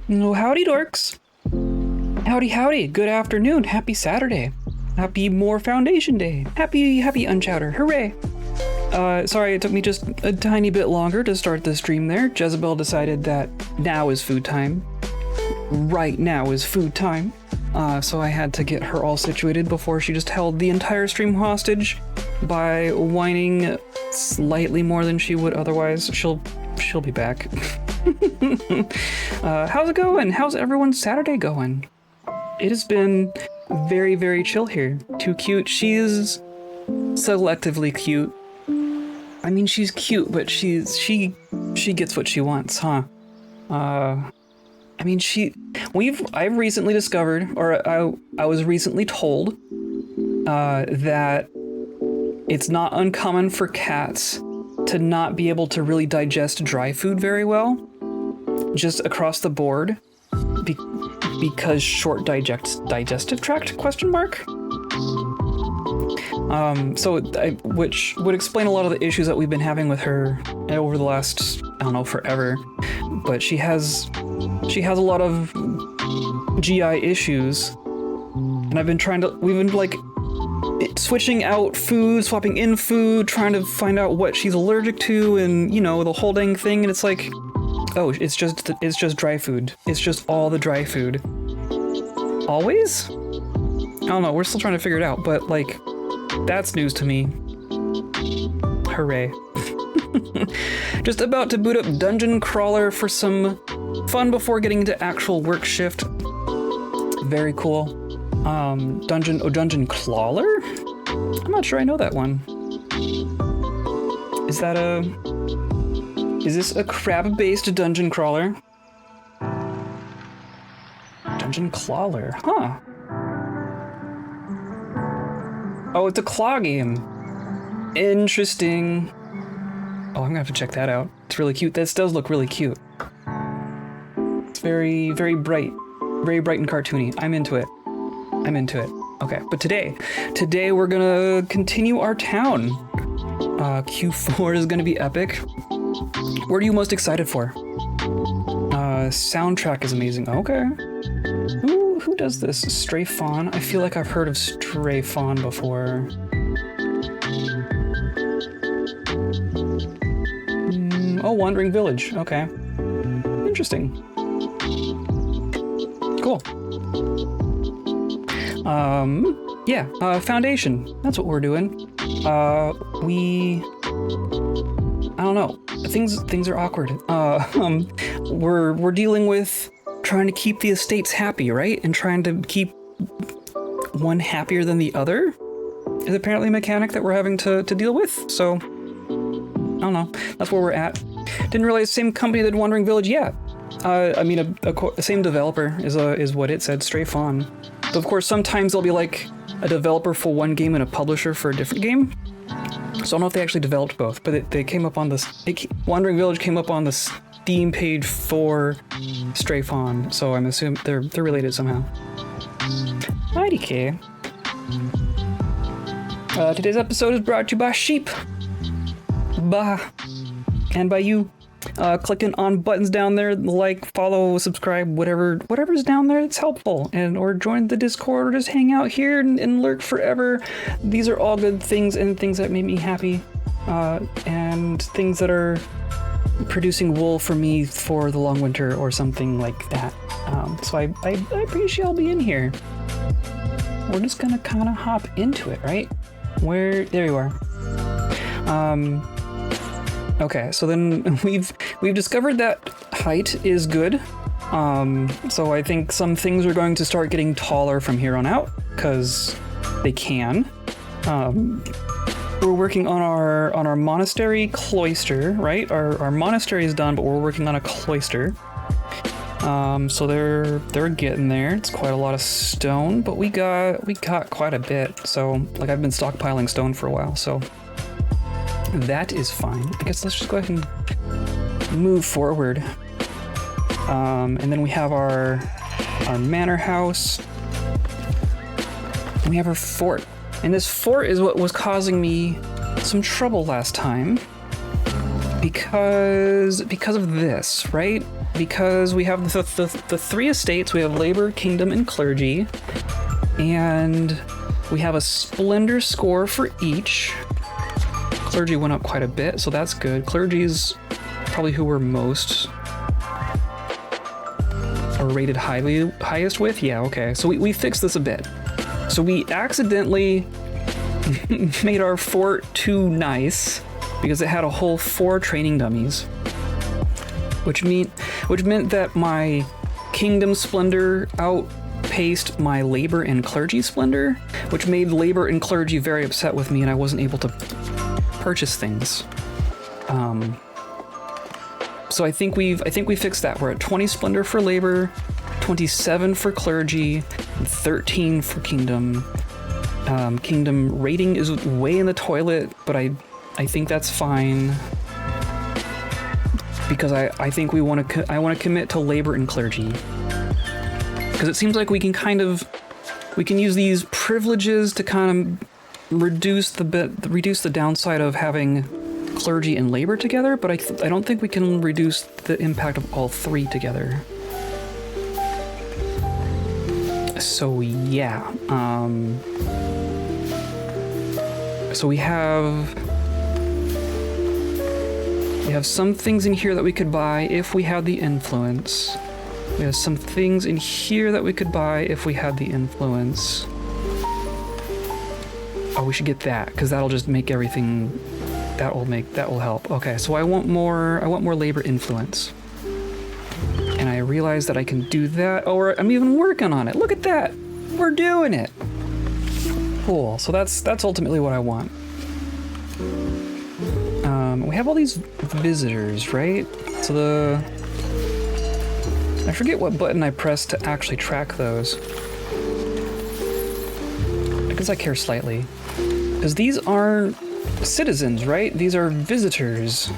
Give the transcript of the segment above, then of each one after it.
Oh, howdy, dorks. Howdy, howdy. Good afternoon. Happy Saturday. Happy More Foundation Day. Happy Unchowder. Hooray. Sorry, it took me just a tiny bit longer to start the stream there. Jezebel decided that now is food time. Right now is food time. So I had to get her all situated before she just held the entire stream hostage by whining slightly more than she would otherwise. She'll be back. How's it going? How's everyone's Saturday going? It has been very, very chill here. Too cute. She's selectively cute. I mean, she's cute, but she gets what she wants, huh? I mean, I've recently discovered, or I was recently told, that it's not uncommon for cats to not be able to really digest dry food very well, just across the board, because short digestive tract, question mark? Which would explain a lot of the issues that we've been having with her over the last, I don't know, forever. But she has a lot of GI issues, and we've been like switching out food, swapping in food, trying to find out what she's allergic to, and you know, the whole dang thing. And it's like, oh, it's just dry food. It's just all the dry food. Always? I don't know. We're still trying to figure it out, but like, that's news to me. Hooray. Just about to boot up Dungeon Crawler for some fun before getting into actual work shift. Very cool. Dungeon Crawler? I'm not sure I know that one. Is this a crab-based dungeon crawler? Dungeon Crawler, huh? Oh, it's a claw game. Interesting. Oh, I'm gonna have to check that out. It's really cute. This does look really cute. It's very, very bright. Very bright and cartoony. I'm into it. Okay, but today we're gonna continue our town. Q4 is gonna be epic. What are you most excited for? Soundtrack is amazing. Okay. Who does this? Stray Fawn? I feel like I've heard of Stray Fawn before. Oh, Wandering Village. Okay. Interesting. Cool. Foundation. That's what we're doing. I don't know. Things are awkward. We're dealing with trying to keep the estates happy, right? And trying to keep one happier than the other is apparently a mechanic that we're having to deal with. So, I don't know. That's where we're at. Didn't realize same company that Wandering Village yet. The same developer is what it said, Stray Fawn. But of course, sometimes there'll be like a developer for one game and a publisher for a different game. So I don't know if they actually developed both, but they came up on this. Wandering Village came up on the Steam page for Stray Fawn, so I'm assuming they're related somehow. IDK. Today's episode is brought to you by sheep. And by you. Clicking on buttons down there, like, follow, subscribe, whatever's down there that's helpful, or join the Discord, or just hang out here and lurk forever. These are all good things and things that make me happy, and things that are producing wool for me for the long winter or something like that. So I appreciate y'all being here. We're just gonna kind of hop into it, right? There you are. Okay, so then we've discovered that height is good. So I think some things are going to start getting taller from here on out, because they can. We're working on our monastery cloister, right? Our monastery is done, but we're working on a cloister. So they're getting there. It's quite a lot of stone, but we got quite a bit. So like I've been stockpiling stone for a while, so that is fine. I guess let's just go ahead and move forward. And then we have our manor house. And we have our fort. And this fort is what was causing me some trouble last time. Because of this, right? because we have the three estates. We have labor, kingdom, and clergy. And we have a splendor score for each. Clergy went up quite a bit, so that's good. Clergy's probably who we're most or rated highest with. Yeah, okay. So we fixed this a bit. So we accidentally made our fort too nice because it had a whole 4 training dummies, which meant that my kingdom splendor outpaced my labor and clergy splendor, which made labor and clergy very upset with me, and I wasn't able to purchase things. So I think we fixed that. We're at 20 splendor for labor, 27 for clergy, and 13 for kingdom. Kingdom rating is way in the toilet, but I think that's fine because I think I want to commit to labor and clergy because it seems like we can use these privileges to kind of reduce the downside of having clergy and labor together, but I don't think we can reduce the impact of all 3 together. So yeah, so we have some things in here that we could buy if we had the influence. We have some things in here that we could buy if we had the influence. Oh, we should get that because that'll just make everything. That will help. Okay, so I want more labor influence. And I realize that I can do that. Oh, I'm even working on it. Look at that. We're doing it. Cool. So that's ultimately what I want. We have all these visitors, right? So I forget what button I pressed to actually track those. Because I care slightly. Because these aren't citizens, right? These are visitors.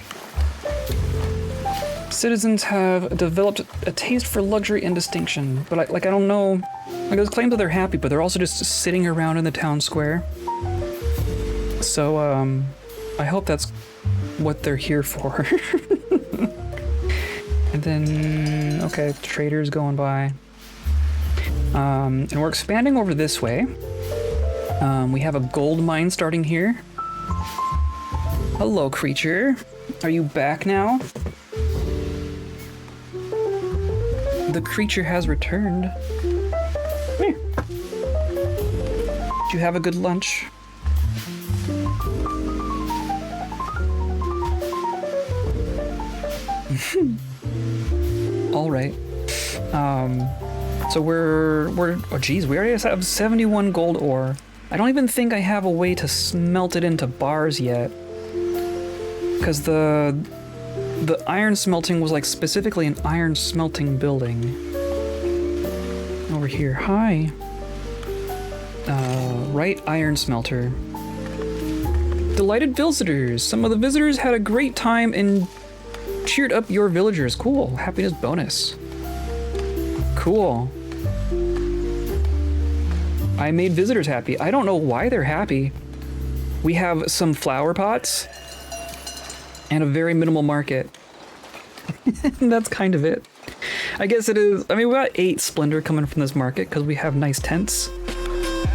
Citizens have developed a taste for luxury and distinction, but I don't know. Like, there's claims that they're happy, but they're also just sitting around in the town square. So, I hope that's what they're here for. And then, okay, traders going by. And we're expanding over this way. We have a gold mine starting here. Hello, creature. Are you back now? The creature has returned. Come here. Did you have a good lunch? All right. So we're oh geez, we already have 71 gold ore. I don't even think I have a way to smelt it into bars yet. Because the iron smelting was like specifically an iron smelting building. Over here, hi. Right iron smelter. Delighted visitors. Some of the visitors had a great time and cheered up your villagers. Cool. Happiness bonus. Cool. I made visitors happy. I don't know why they're happy. We have some flower pots and a very minimal market. And that's kind of it. I guess it is. I mean, we got 8 splendor coming from this market because we have nice tents.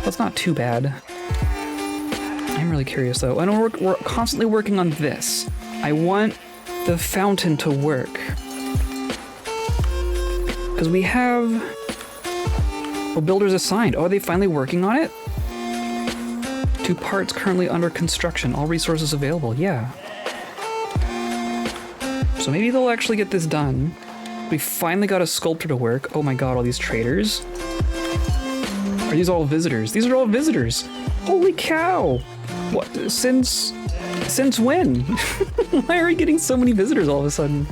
That's not too bad. I'm really curious though. I know we're constantly working on this. I want the fountain to work. Because we have builders assigned. Oh, are they finally working on it? 2 parts currently under construction. All resources available. Yeah. So maybe they'll actually get this done. We finally got a sculptor to work. Oh my god, all these traders. Are these all visitors? These are all visitors. Holy cow. What? Since when? Why are we getting so many visitors all of a sudden?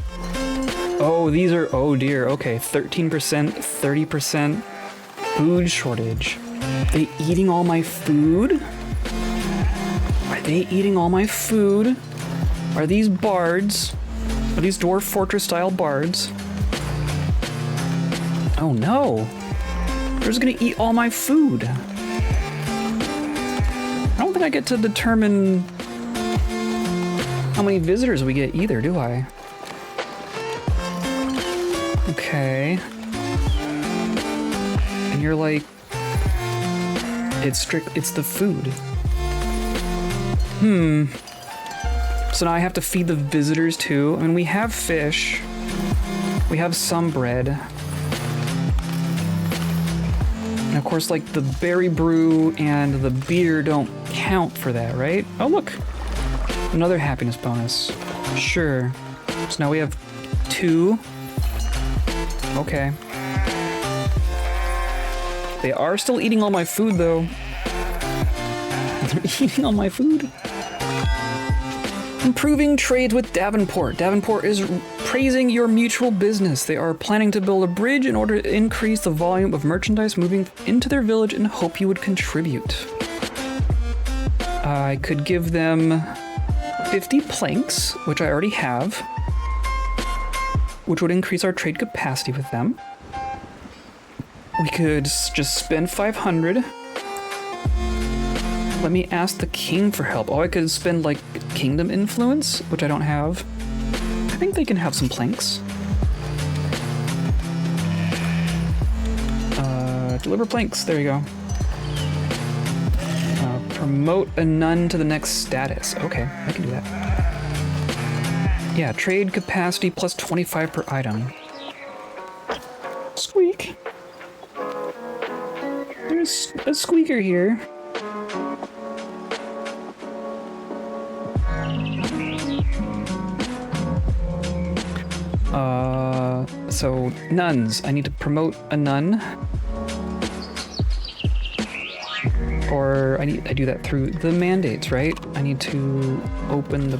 Oh, these are, oh dear. Okay, 13%, 30%. Food shortage. Are they eating all my food? Are they eating all my food? Are these bards? Are these dwarf fortress style bards? Oh no. They're just gonna eat all my food. I don't think I get to determine how many visitors we get either, do I? Okay. And you're like, it's the food. So now I have to feed the visitors too. I mean, we have fish. We have some bread. And of course, like, the berry brew and the beer don't count for that, right? Oh, look. Another happiness bonus. Sure. So now we have 2. Okay. They are still eating all my food, though. They're eating all my food. Improving trades with Davenport. Davenport is praising your mutual business. They are planning to build a bridge in order to increase the volume of merchandise moving into their village and hope you would contribute. I could give them 50 planks, which I already have, which would increase our trade capacity with them. We could just spend 500. Let me ask the king for help. Oh, I could spend, like, kingdom influence, which I don't have. I think they can have some planks. Deliver planks. There you go. Promote a nun to the next status. Okay, I can do that. Yeah, trade capacity plus 25 per item. Squeak. There's a squeaker here. So nuns. I need to promote a nun. Or I do that through the mandates, right? I need to open the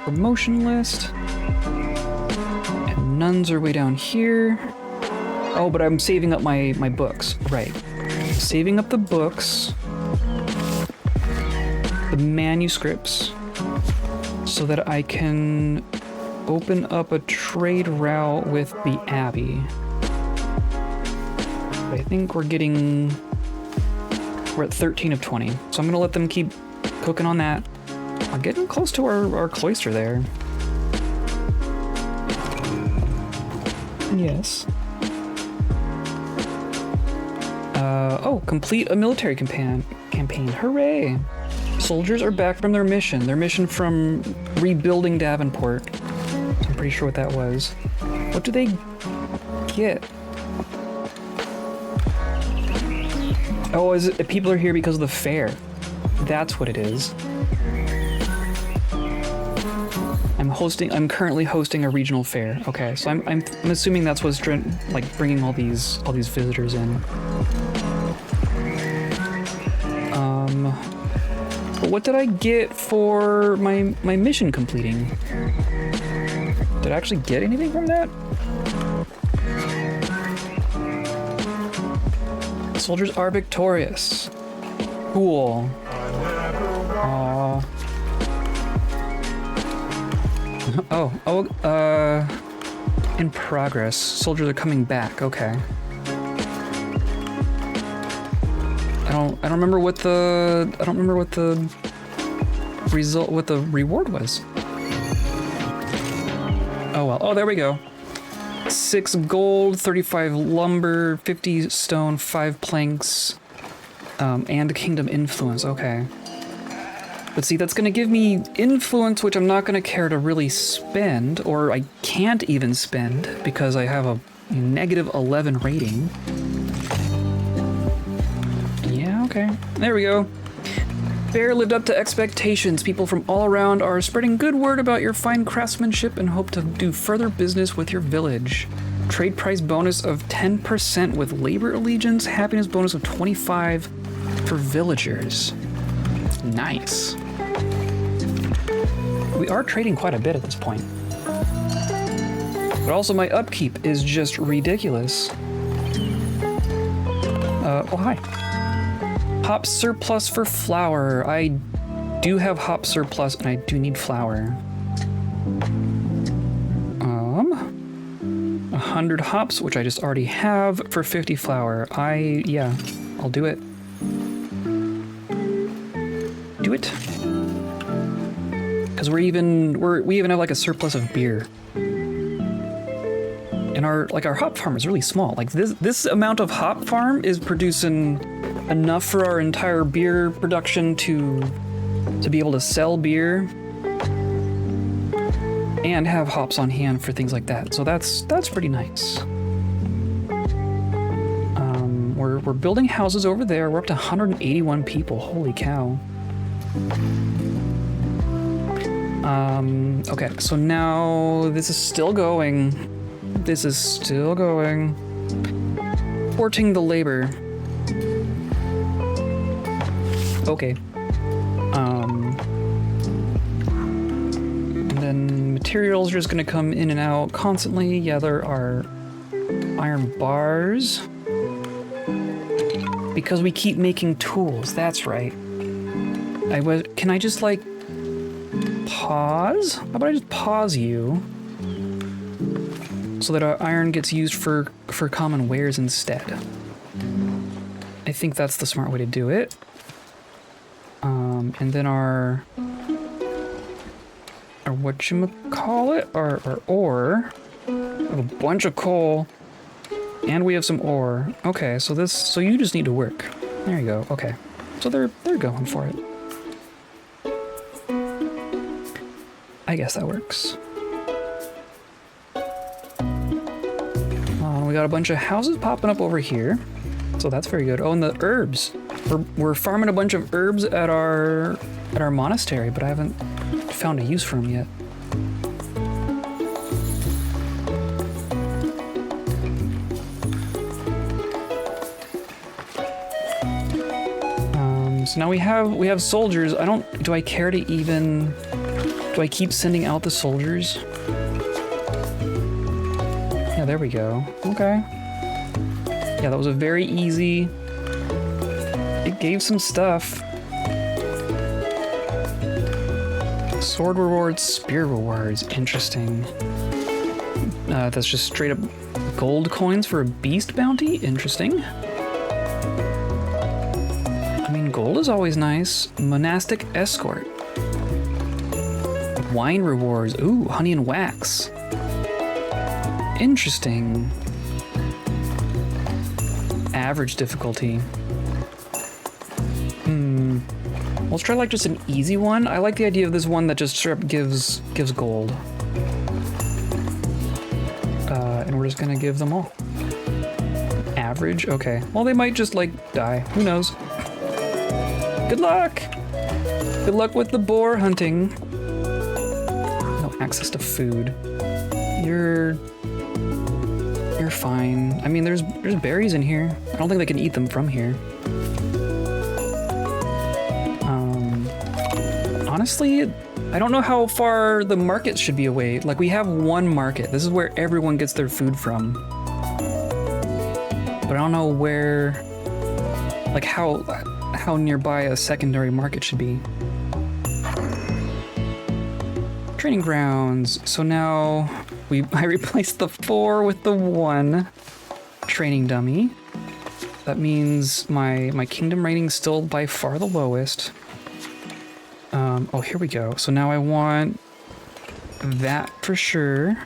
promotion list. And nuns are way down here. Oh, but I'm saving up my books. Right. Saving up the books. The manuscripts. So that I can open up a trade route with the Abbey. But I think we're at 13 of 20. So I'm gonna let them keep cooking on that. We're getting close to our cloister there. Yes. Oh, complete a military campaign. Hooray! Soldiers are back from their mission from rebuilding Davenport. I'm pretty sure what that was. What do they get? Oh, is it people are here because of the fair? That's what it is. I'm currently hosting a regional fair. Okay, so I'm assuming that's what's like bringing all these visitors in. But what did I get for my mission completing? Did I actually get anything from that? Soldiers are victorious. Cool. In progress. Soldiers are coming back. Okay. I don't remember what the reward was. Oh well. Oh, there we go. 6 gold, 35 lumber, 50 stone, 5 planks, and kingdom influence. Okay. But see, that's going to give me influence, which I'm not going to care to really spend, or I can't even spend because I have a negative 11 rating. Yeah, okay. There we go. Fair lived up to expectations. People from all around are spreading good word about your fine craftsmanship and hope to do further business with your village. Trade price bonus of 10% with labor allegiance, happiness bonus of 25 for villagers. Nice. We are trading quite a bit at this point. But also my upkeep is just ridiculous. Oh, hi. Hop surplus for flour. I do have hop surplus and I do need flour. 100 hops, which I just already have, for 50 flour. Yeah, I'll do it. Do it. Because we even have like a surplus of beer. And our hop farm is really small. Like this amount of hop farm is producing enough for our entire beer production to be able to sell beer and have hops on hand for things like that. So that's pretty nice. We're building houses over there. We're up to 181 people. Holy cow. Okay, so now this is still going. This is still going. Porting the labor. Okay. And then materials are just gonna come in and out constantly. Yeah, there are iron bars. Because we keep making tools, that's right. Can I just like pause? How about I just pause you? So that our iron gets used for common wares instead. I think that's the smart way to do it. And then our whatchamacallit, our ore. We have a bunch of coal. And we have some ore. Okay, so you just need to work. There you go. Okay. So they're going for it. I guess that works. We got a bunch of houses popping up over here. So that's very good. Oh, and the herbs. We're farming a bunch of herbs at our monastery, but I haven't found a use for them yet. So now we have soldiers. Do I care to even... Do I keep sending out the soldiers? Yeah, there we go. Okay. Yeah, that was a very easy... It gave some stuff. Sword rewards, spear rewards. Interesting. That's just straight up gold coins for a beast bounty? Interesting. Gold is always nice. Monastic escort. Wine rewards. Ooh, honey and wax. Interesting. Average difficulty. Let's try like just an easy one. I like the idea of this one that just straight up gives gold. And we're just gonna give them all. Average? Okay. Well, they might just like die. Who knows? Good luck! Good luck with the boar hunting. No access to food. You're fine. I mean, there's berries in here. I don't think they can eat them from here. Honestly, I don't know how far the market should be away. Like, we have one market. This is where everyone gets their food from. But I don't know where... Like, how nearby a secondary market should be. Training grounds. So now I replaced the 4 with the 1 training dummy. That means my kingdom rating's still by far the lowest. Oh, here we go. So now I want that for sure.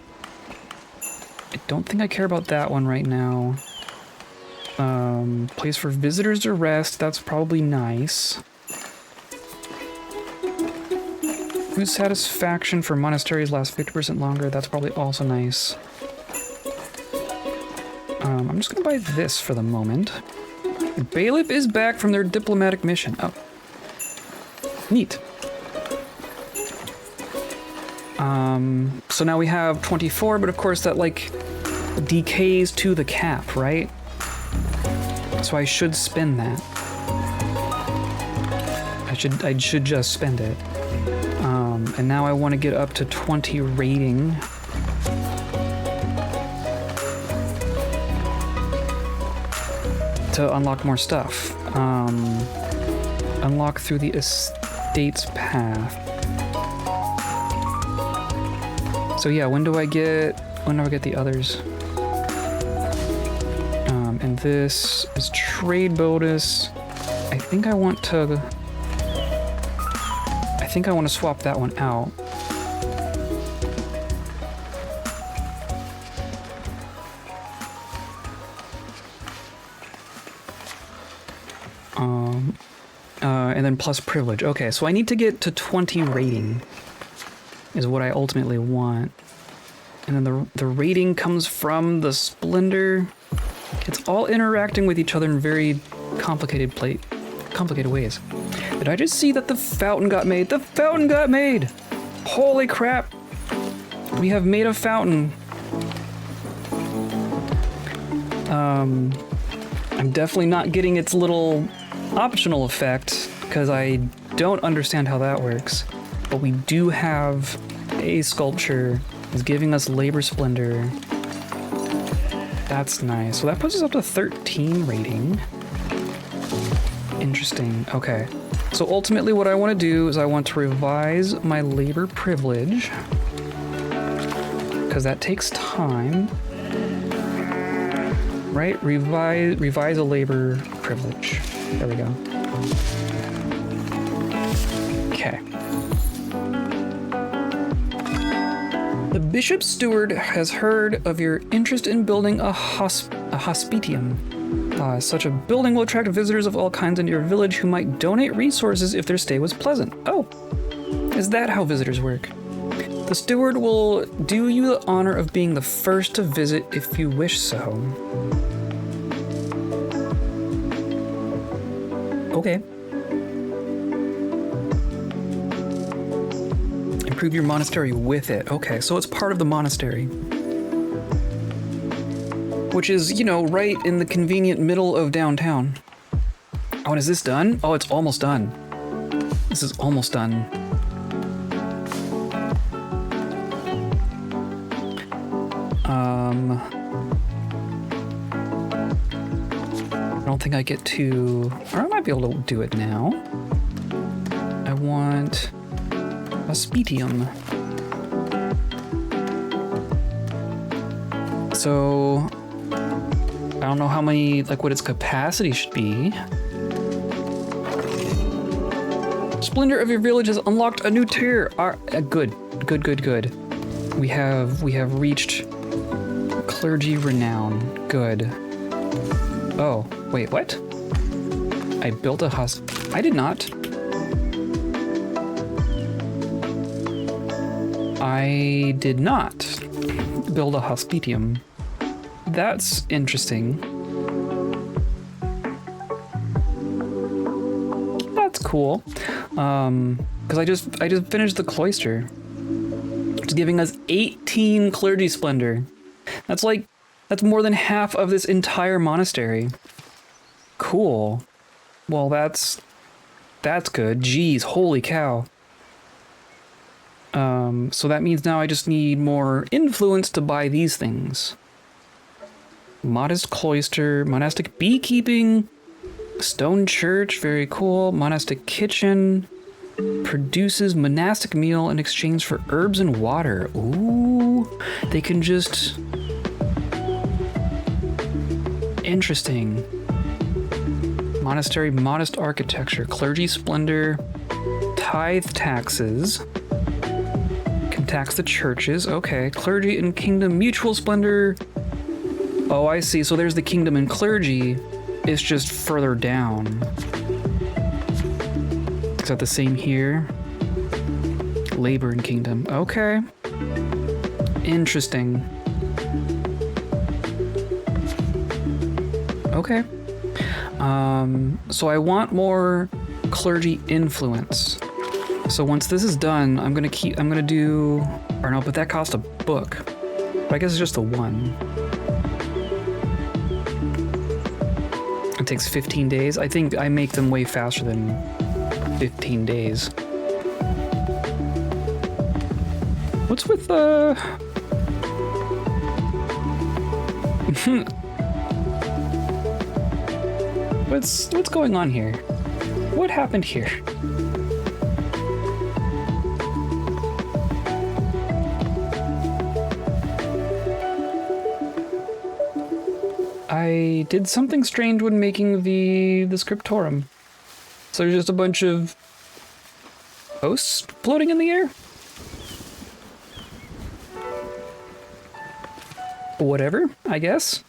I don't think I care about that one right now. Place for visitors to rest. That's probably nice. Food satisfaction for monasteries lasts 50% longer. That's probably also nice. I'm just gonna buy this for the moment. The bailiff is back from their diplomatic mission. Oh. Neat. So now we have 24, but of course that like decays to the cap, right? So I should spend that. I should just spend it. And now I want to get up to 20 rating. To unlock more stuff. Unlock through the estates path. So yeah, when do I get the others? And this is trade bonus. I think I want to swap that one out. And then plus privilege. Okay, so I need to get to 20 rating is what I ultimately want. And then the rating comes from the splendor. It's all interacting with each other in very complicated ways. Did I just see that the fountain got made? The fountain got made! Holy crap! We have made a fountain. I'm definitely not getting its little optional effect because I don't understand how that works. But we do have a sculpture. It's giving us labor splendor. That's nice. So that puts us up to 13 rating. Interesting. Okay. So ultimately what I want to do is I want to revise my labor privilege because that takes time. Right? Revise a labor privilege. There we go. Okay. The bishop's steward has heard of your interest in building a hospitium. Such a building will attract visitors of all kinds into your village who might donate resources if their stay was pleasant. Oh, is that how visitors work? The steward will do you the honor of being the first to visit if you wish so. Okay. Improve your monastery with it. Okay, so it's part of the monastery. Which is, you know, right in the convenient middle of downtown. Oh, and is this done? Oh, it's almost done. This is almost done. I don't think I get to... Or I might be able to do it now. I want a spitium. So... I don't know how many, like what its capacity should be. Splendor of your village has unlocked a new tier. Good. We have reached clergy renown. Good. Oh, wait, what? I built a I did not. I did not build a hospitium. That's interesting. That's cool. Because I just finished the cloister. It's giving us 18 clergy splendor. That's more than half of this entire monastery. Cool. Well, that's good. Jeez, holy cow. So that means now I just need more influence to buy these things. Modest cloister, monastic beekeeping, stone church, very cool. Monastic kitchen, produces monastic meal in exchange for herbs and water. Ooh, they can just... Interesting. Monastery, modest architecture, clergy splendor, tithe taxes. Can tax the churches. Okay, clergy and kingdom, mutual splendor. Oh, I see. So there's the kingdom and clergy. It's just further down. Is that the same here? Labor and kingdom. Okay. Interesting. Okay. So I want more clergy influence. So once this is done, I'm gonna do, or no, but that cost a book. But I guess it's just the one. It takes 15 days. I think I make them way faster than 15 days. What's with the... What's going on here? What happened here? I did something strange when making the scriptorum. So there's just a bunch of hosts floating in the air? Whatever, I guess.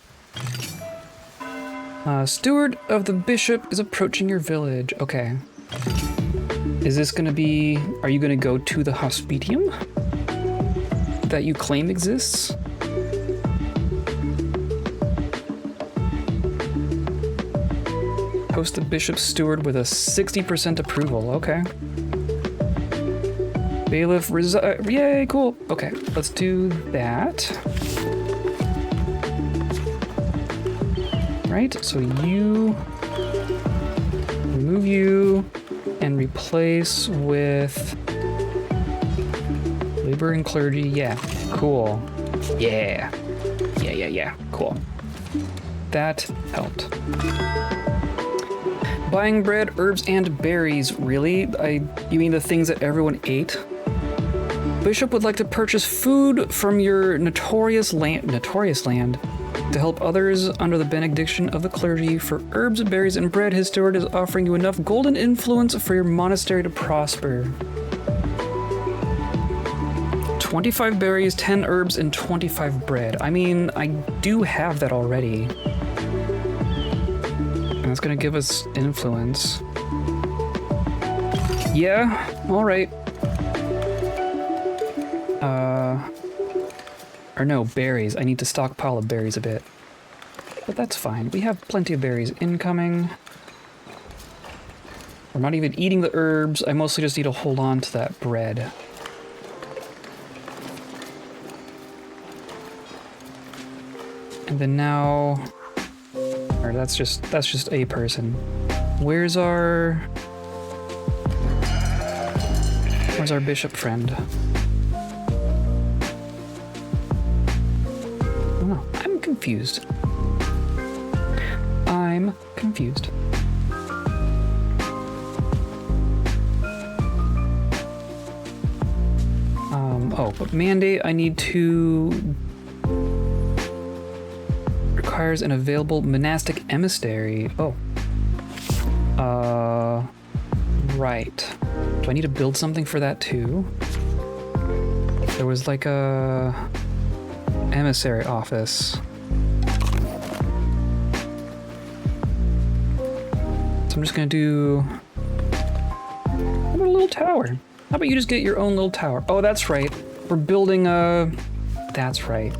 Steward of the bishop is approaching your village. Okay. Is this gonna be... Are you gonna go to the hospitium that you claim exists? Host the bishop's steward with a 60% approval. Okay. Bailiff yay, cool. Okay, let's do that. Right, so you remove you and replace with labor and clergy. Yeah, cool. Yeah. Yeah. Cool. That helped. Buying bread, herbs, and berries. Really? You mean the things that everyone ate? Bishop would like to purchase food from your notorious land to help others under the benediction of the clergy. For herbs, berries, and bread, his steward is offering you enough golden influence for your monastery to prosper. 25 berries, 10 herbs, and 25 bread. I mean, I do have that already. And that's gonna give us influence. Yeah, all right. Or no, berries. I need to stockpile of berries a bit. But that's fine. We have plenty of berries incoming. We're not even eating the herbs. I mostly just need to hold on to that bread. And then now... Or that's just a person. Where's our bishop friend? Oh, I'm confused. Oh, but mandate I need to... Requires an available monastic emissary. Oh. Right. Do I need to build something for that too? There was like a emissary office. So I'm just gonna do... How about a little tower? How about you just get your own little tower? Oh, that's right. We're building a... That's right.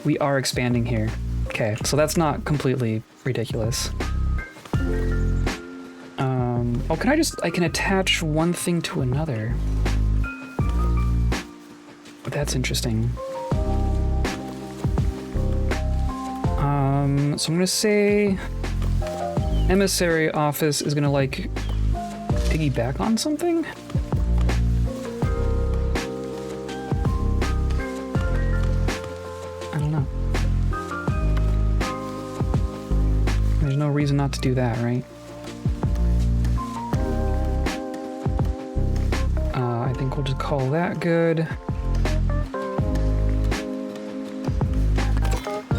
We are expanding here. Okay, so that's not completely ridiculous. Oh, I can attach one thing to another. That's interesting. So I'm gonna say emissary office is gonna like piggyback on something? I don't know. There's no reason not to do that, right? I think we'll just call that good.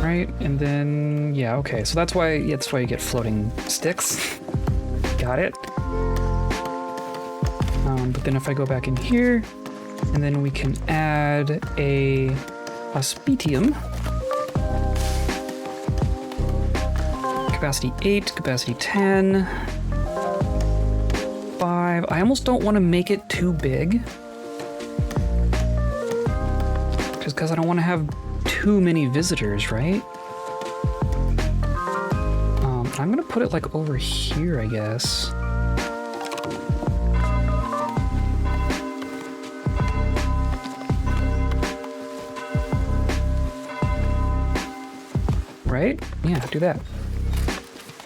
Right, and then, yeah, okay, so that's why you get floating sticks. Got it. But then if I go back in here, and then we can add a hospitium. Capacity 8, capacity 10. 5. I almost don't want to make it too big. Just because I don't want to have too many visitors, right? I'm gonna put it like over here, I guess. Right? Yeah, do that.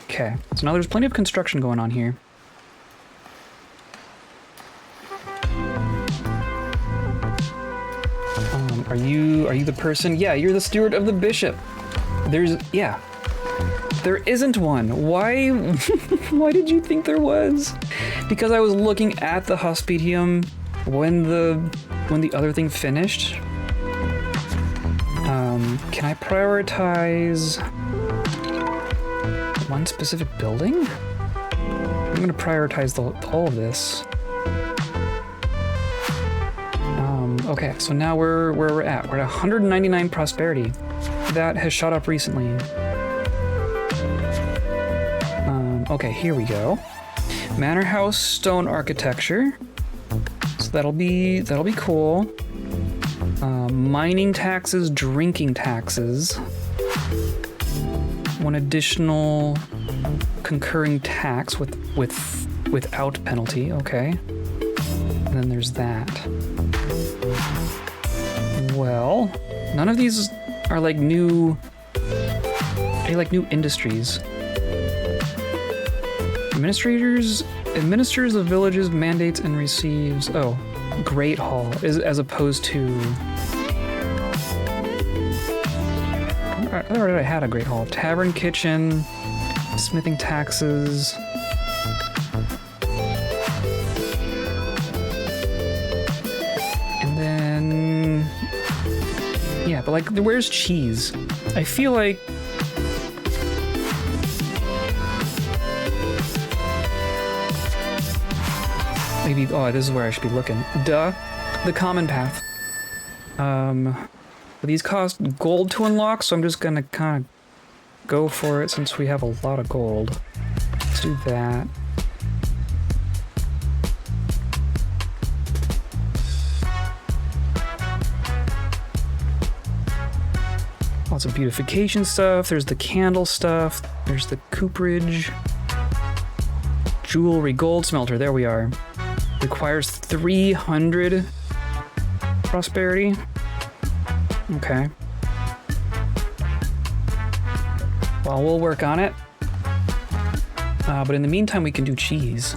Okay, so now there's plenty of construction going on here. Are you the person? Yeah, you're the steward of the bishop. Yeah. There isn't one. Why? Why did you think there was? Because I was looking at the hospitium when the other thing finished. Can I prioritize one specific building? I'm gonna prioritize all of this. Okay, so now where we're at. We're at 199 prosperity. That has shot up recently. Okay, here we go. Manor house stone architecture. So that'll be cool. Mining taxes, drinking taxes. One additional concurring tax without penalty. Okay. And then there's that. Well, none of these are like new. Are like new industries. Administers the villages, mandates and receives. Oh, Great Hall as opposed to. I thought I had a Great Hall. Tavern, kitchen, smithing taxes. And then. Yeah, but like, where's cheese? I feel like. Maybe, oh, this is where I should be looking. Duh. The common path. These cost gold to unlock, so I'm just gonna kind of go for it since we have a lot of gold. Let's do that. Lots of beautification stuff. There's the candle stuff. There's the cooperage. Jewelry, gold smelter. There we are. Requires 300 prosperity. Okay. Well, we'll work on it. But in the meantime, we can do cheese.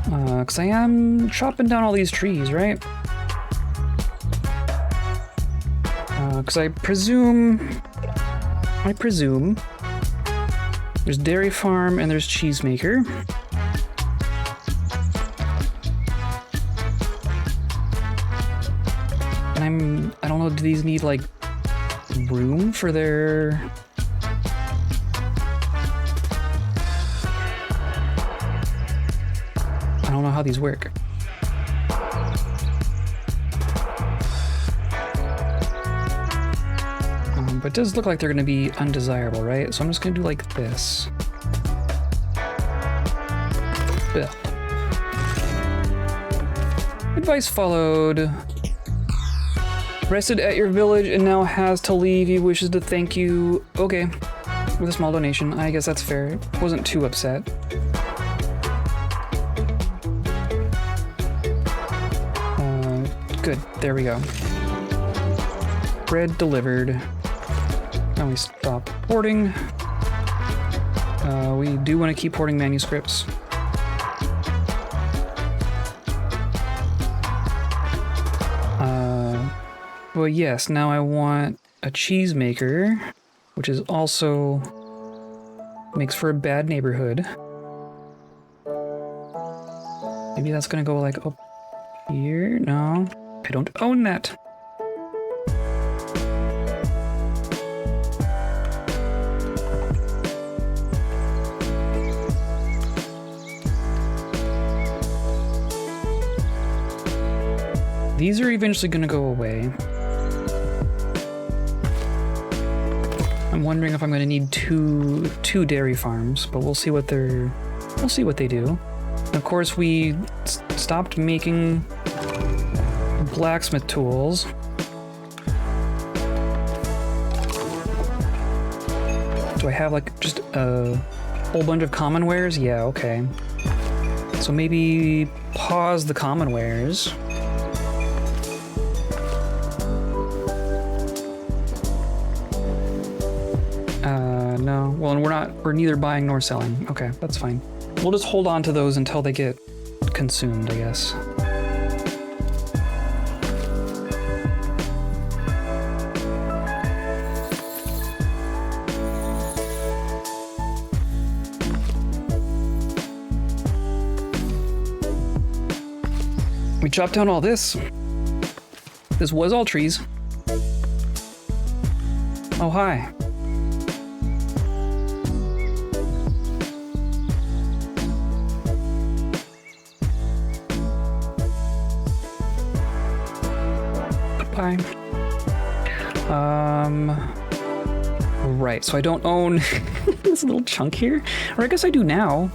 Because I am chopping down all these trees, right? Because I presume there's dairy farm and there's cheesemaker. And I don't know, do these need like room for their... I don't know how these work. But it does look like they're going to be undesirable, right? So I'm just going to do like this. Ugh. Advice followed. Rested at your village and now has to leave. He wishes to thank you. Okay. With a small donation. I guess that's fair. Wasn't too upset. Good. There we go. Bread delivered. Now we stop hoarding. We do want to keep hoarding manuscripts. Well, yes, now I want a cheesemaker, which is also makes for a bad neighborhood. Maybe that's gonna go like up here? No, I don't own that. These are eventually gonna go away. I'm wondering if I'm gonna need two dairy farms, but we'll see what they do. Of course, we stopped making blacksmith tools. Do I have like just a whole bunch of common wares? Yeah, okay. So maybe pause the common wares. No. Well, and we're neither buying nor selling. Okay, that's fine. We'll just hold on to those until they get consumed, I guess. We chopped down all this. This was all trees. Oh, hi. Right, so I don't own this little chunk here. Or I guess I do now.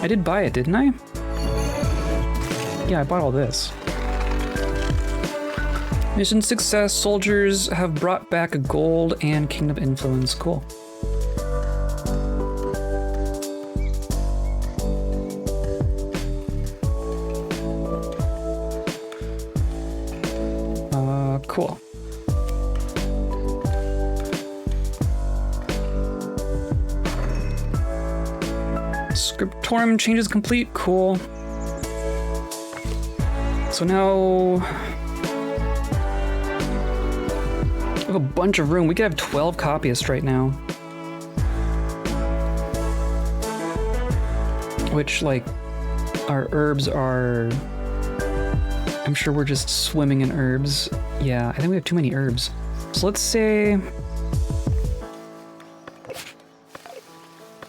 I did buy it, didn't I? Yeah, I bought all this. Mission success. Soldiers have brought back a gold and kingdom influence. Cool. Cool. Scriptorium changes complete. Cool. So now we have a bunch of room. We could have 12 copyists right now. Which, like, our herbs are... I'm sure we're just swimming in herbs. Yeah, I think we have too many herbs. So let's say...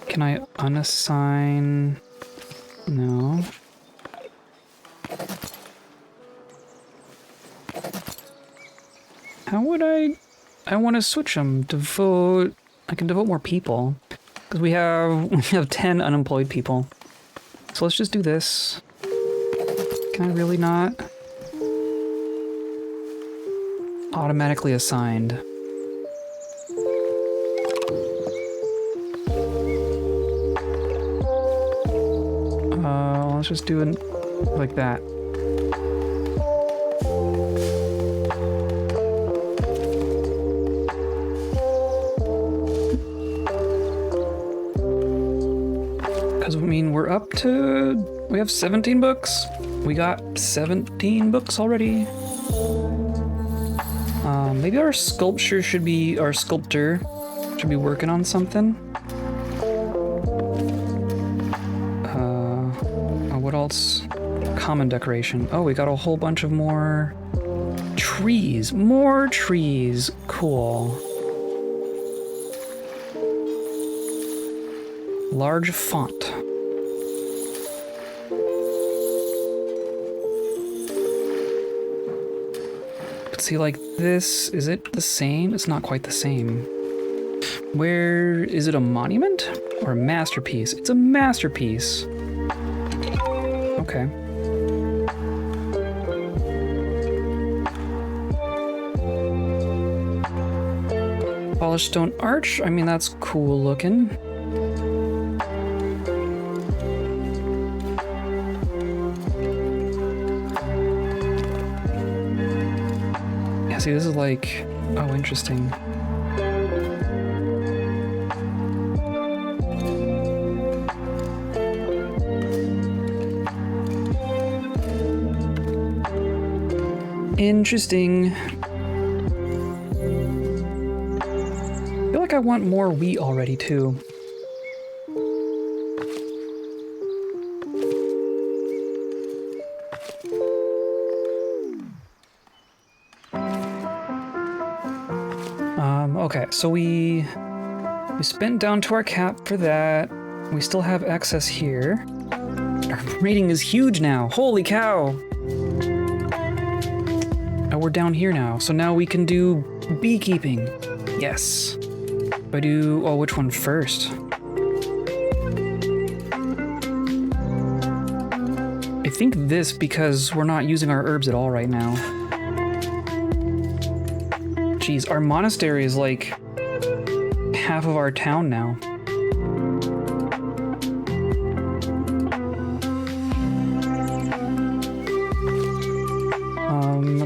Can I unassign? No. How would I want to switch them. Devote... I can devote more people. Because we have 10 unemployed people. So let's just do this. Can I really not? Automatically assigned. Let's just do it like that. Because, I mean, we're up to... We have 17 books. We got 17 books already. Maybe our sculpture should be... Our sculptor should be working on something. What else? Common decoration. Oh, we got a whole bunch of more trees. More trees. Cool. Large font. But see, like this, is it the same? It's not quite the same. Where is it, a monument or a masterpiece? It's a masterpiece. Okay. Polished stone arch. I mean, that's cool looking. Yeah, see, this is like... Oh, interesting. Interesting. I feel like I want more wheat already, too. Okay, so we spent down to our cap for that. We still have excess here. Our rating is huge now. Holy cow! We're down here now, so now we can do beekeeping. Yes. If I do... Oh, which one first? I think this, because we're not using our herbs at all right now. Jeez, our monastery is like half of our town now.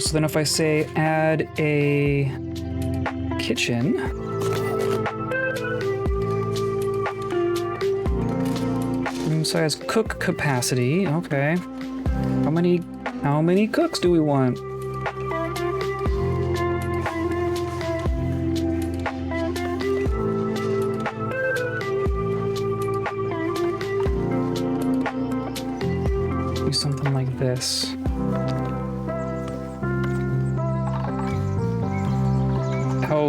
So then if I say add a kitchen, room size, cook capacity, okay. How many cooks do we want? Do something like this.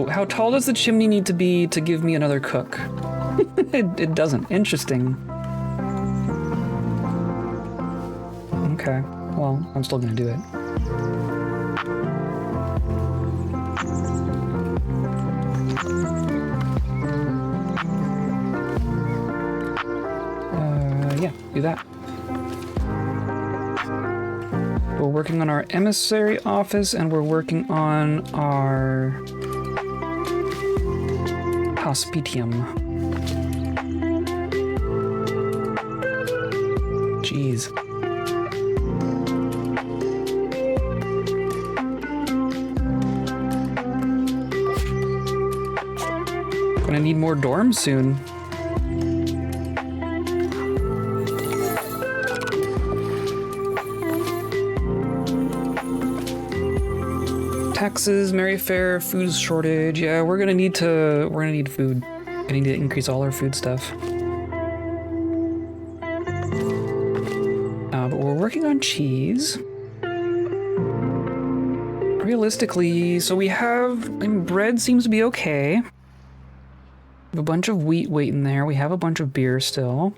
How tall does the chimney need to be to give me another cook? It doesn't. Interesting. Okay. Well, I'm still gonna do it. do that. We're working on our emissary office, and we're working on our hospitium. Jeez. Gonna need more dorms soon. Taxes, Merry Fair, food shortage. Yeah, we're gonna need food. Gonna need to increase all our food stuff. But we're working on cheese. Realistically, so we have, I mean, bread seems to be okay. We have a bunch of wheat waiting there. We have a bunch of beer still.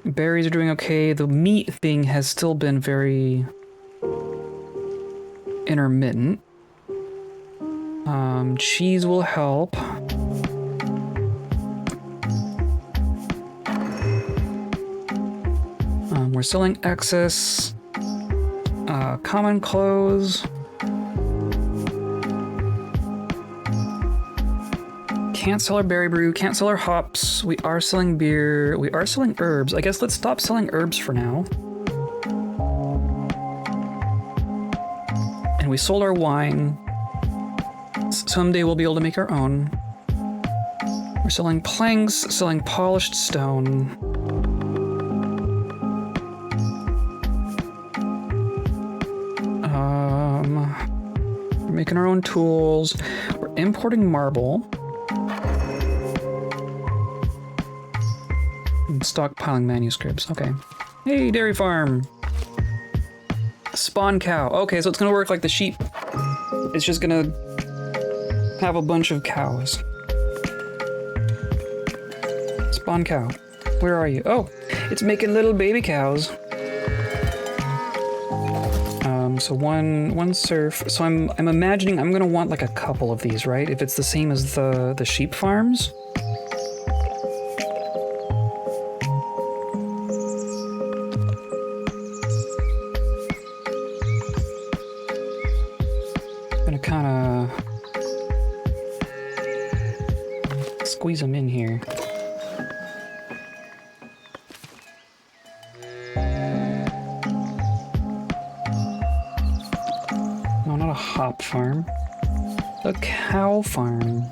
Berries are doing okay. The meat thing has still been very intermittent. Cheese will help. We're selling excess common clothes. Can't sell our berry brew, can't sell our hops. We are selling beer, we are selling herbs. I guess let's stop selling herbs for now. And we sold our wine. Someday we'll be able to make our own. We're selling planks, selling polished stone. We're making our own tools. We're importing marble. And stockpiling manuscripts. Okay. Hey, dairy farm. Spawn cow. Okay, so it's gonna work like the sheep. It's just gonna have a bunch of cows. Spawn cow. Where are you? Oh, it's making little baby cows. So one surf. So I'm imagining I'm gonna want like a couple of these, right? If it's the same as the sheep farms. Gonna kind of squeeze them in here. No, not a hop farm. A cow farm.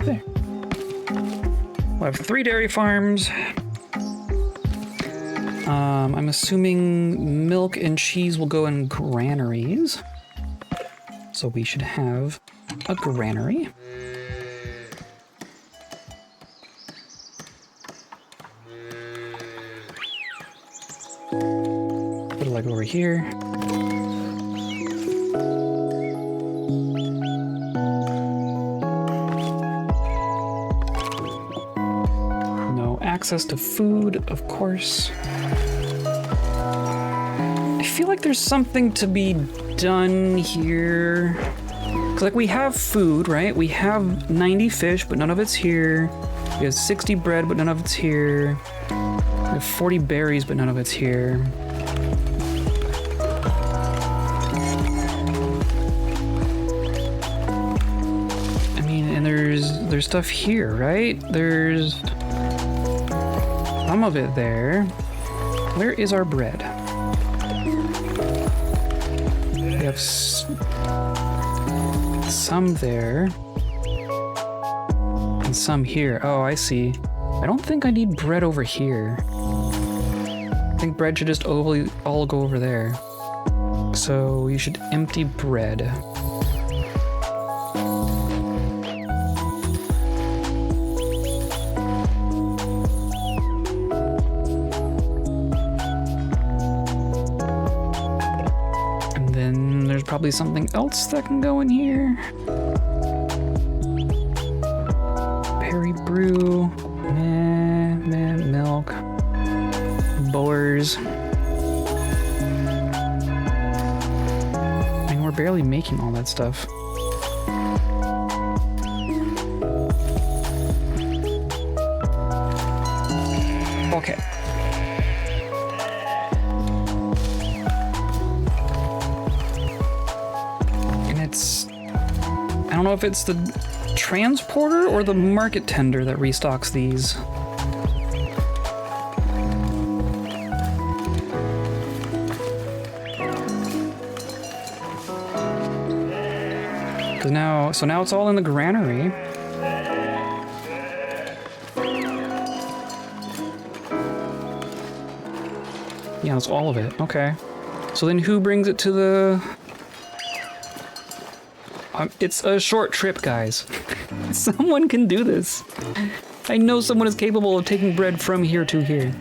There. We'll have 3 dairy farms. I'm assuming milk and cheese will go in granaries. So we should have a granary. Put a leg over here. No access to food, of course. I feel like there's something to be done here. 'Cause like we have food, right? We have 90 fish, but none of it's here. We have 60 bread, but none of it's here. We have 40 berries, but none of it's here. I mean, and there's stuff here, right? There's some of it there. Where is our bread? We have some there. And some here. Oh, I see. I don't think I need bread over here. I think bread should just all go over there. So you should empty bread. And then there's probably something else that can go in here. Berry brew. Milk. Boars. I mean, we're barely making all that stuff. don't know if it's the transporter or the market tender that restocks these. So now it's all in the granary. Yeah, it's all of it. Okay. So then who brings it to the... it's a short trip, guys. Someone can do this. I know someone is capable of taking bread from here to here.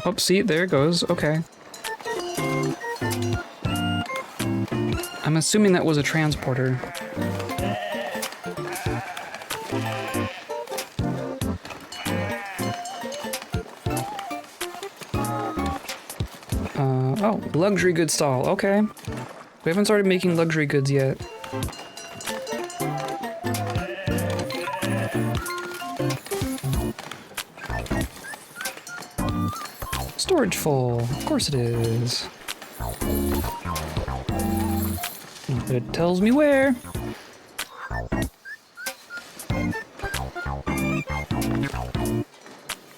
Oh, see, there it goes. Okay. I'm assuming that was a transporter. Oh, luxury goods stall. Okay. We haven't started making luxury goods yet. Storage full. Of course it is. But it tells me where.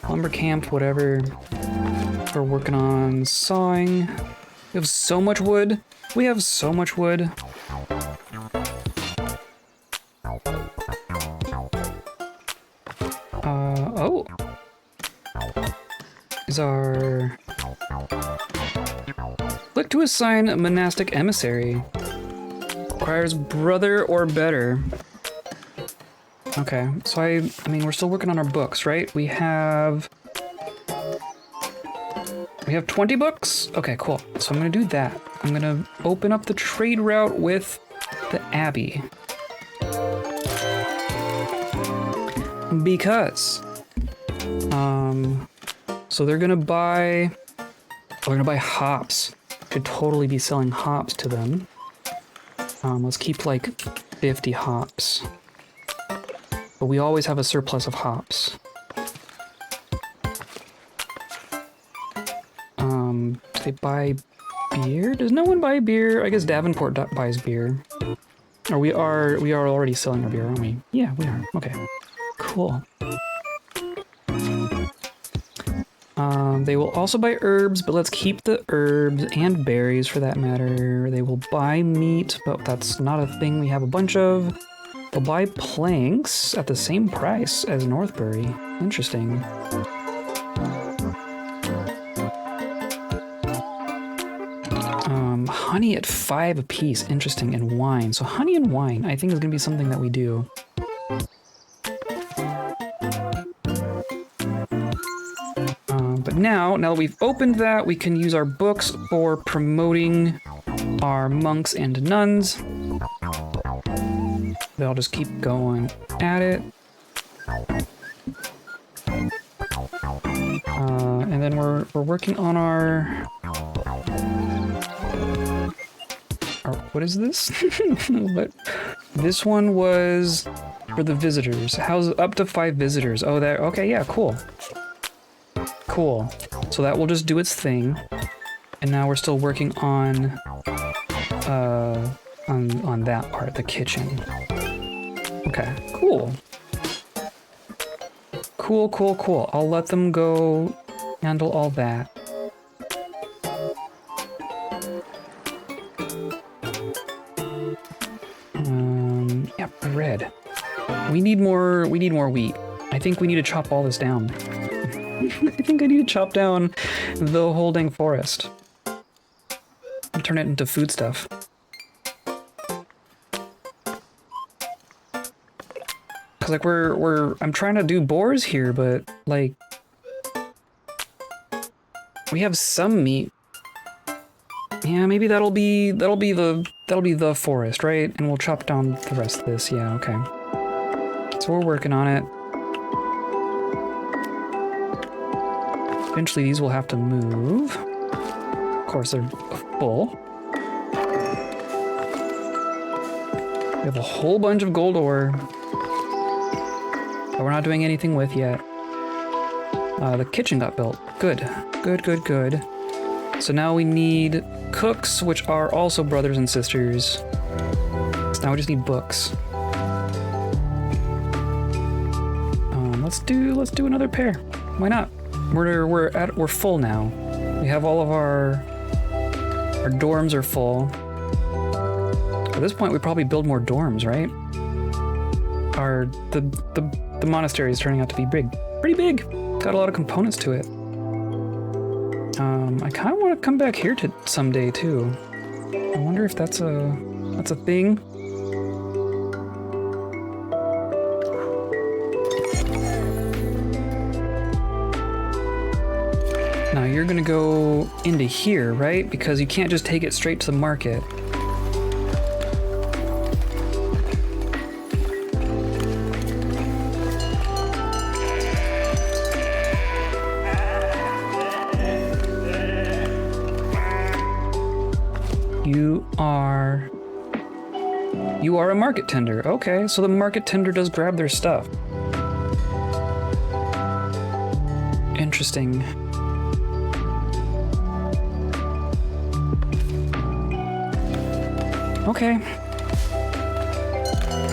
Lumber camp, whatever. We're working on sawing. We have so much wood. We have so much wood. Oh. Is our... Click to assign a monastic emissary. Requires brother or better. Okay, so I mean, we're still working on our books, right? We have 20 books? Okay, cool. So I'm gonna do that. I'm gonna open up the trade route with the Abbey. Because, so they're gonna buy hops. Could totally be selling hops to them. Let's keep like 50 hops. But we always have a surplus of hops. Do they buy beer? Does no one buy beer? I guess Davenport buys beer. Or we are already selling our beer, aren't we? Yeah, we are. Okay. Cool. They will also buy herbs, but let's keep the herbs and berries for that matter. They will buy meat, but that's not a thing we have a bunch of. They'll buy planks at the same price as Northbury. Interesting. Honey at 5 apiece. Interesting. And wine. So honey and wine, I think, is going to be something that we do. But now that we've opened that, we can use our books for promoting our monks and nuns. They'll just keep going at it. And then we're working on our what is this? What? This one was for the visitors. How's up to 5 visitors? Oh, there. Okay, yeah, cool. Cool. So that will just do its thing. And now we're still working on that part, the kitchen. Okay, cool. Cool. I'll let them go handle all that. Yeah, bread. We need more wheat. I think we need to chop all this down. I think I need to chop down the whole dang forest. And turn it into food stuff. Cause like I'm trying to do boars here, but like we have some meat. Yeah, maybe that'll be the forest, right? And we'll chop down the rest of this. Yeah, okay. So we're working on it. Eventually these will have to move. Of course, they're full. We have a whole bunch of gold ore that we're not doing anything with yet. The kitchen got built. Good. Good, good, good. So now we need cooks, which are also brothers and sisters. So now we just need books. Let's do another pair. Why not? We're full now. We have all of our dorms are full. At this point, we probably build more dorms, right? The monastery is turning out to be big, pretty big. Got a lot of components to it. I kind of want to come back here to someday too. I wonder if that's a thing. Now you're gonna go into here, right? Because you can't just take it straight to the market. You are a market tender. Okay, so the market tender does grab their stuff. Interesting. Okay.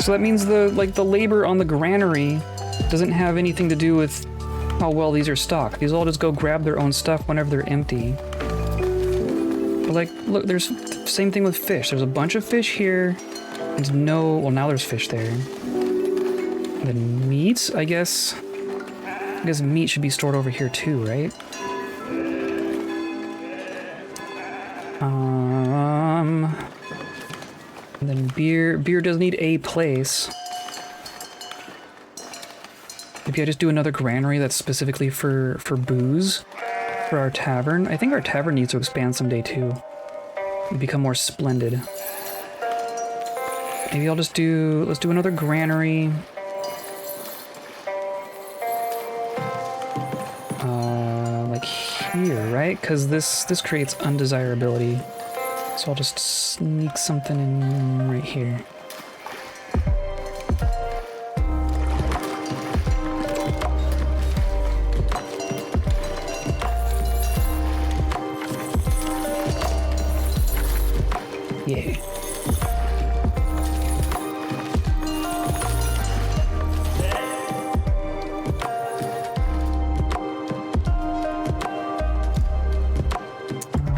So that means the labor on the granary doesn't have anything to do with how well these are stocked. These all just go grab their own stuff whenever they're empty. But like, look, there's the same thing with fish. There's a bunch of fish here. There's no, well, now there's fish there. And then meat, I guess meat should be stored over here too, right? And then beer does need a place. Maybe I just do another granary that's specifically for booze for our tavern. I think our tavern needs to expand someday too. It'd become more splendid. Maybe let's do another granary. Like here, right? Because this creates undesirability. So I'll just sneak something in right here. Yeah.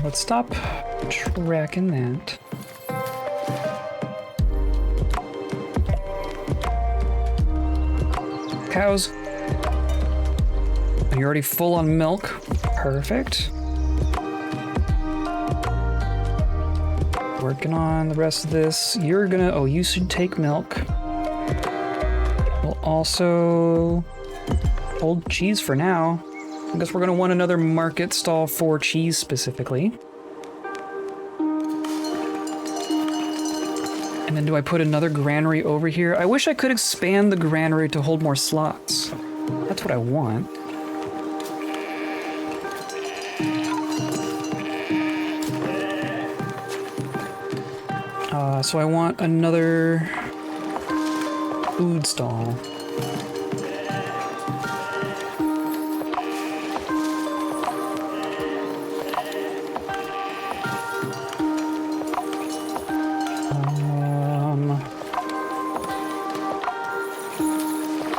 Let's stop tracking that. Cows. You're already full on milk. Perfect. Working on the rest of this. You're gonna, oh, you should take milk. We'll also hold cheese for now. I guess we're gonna want another market stall for cheese specifically. And then do I put another granary over here? I wish I could expand the granary to hold more slots. That's what I want. So I want another food stall.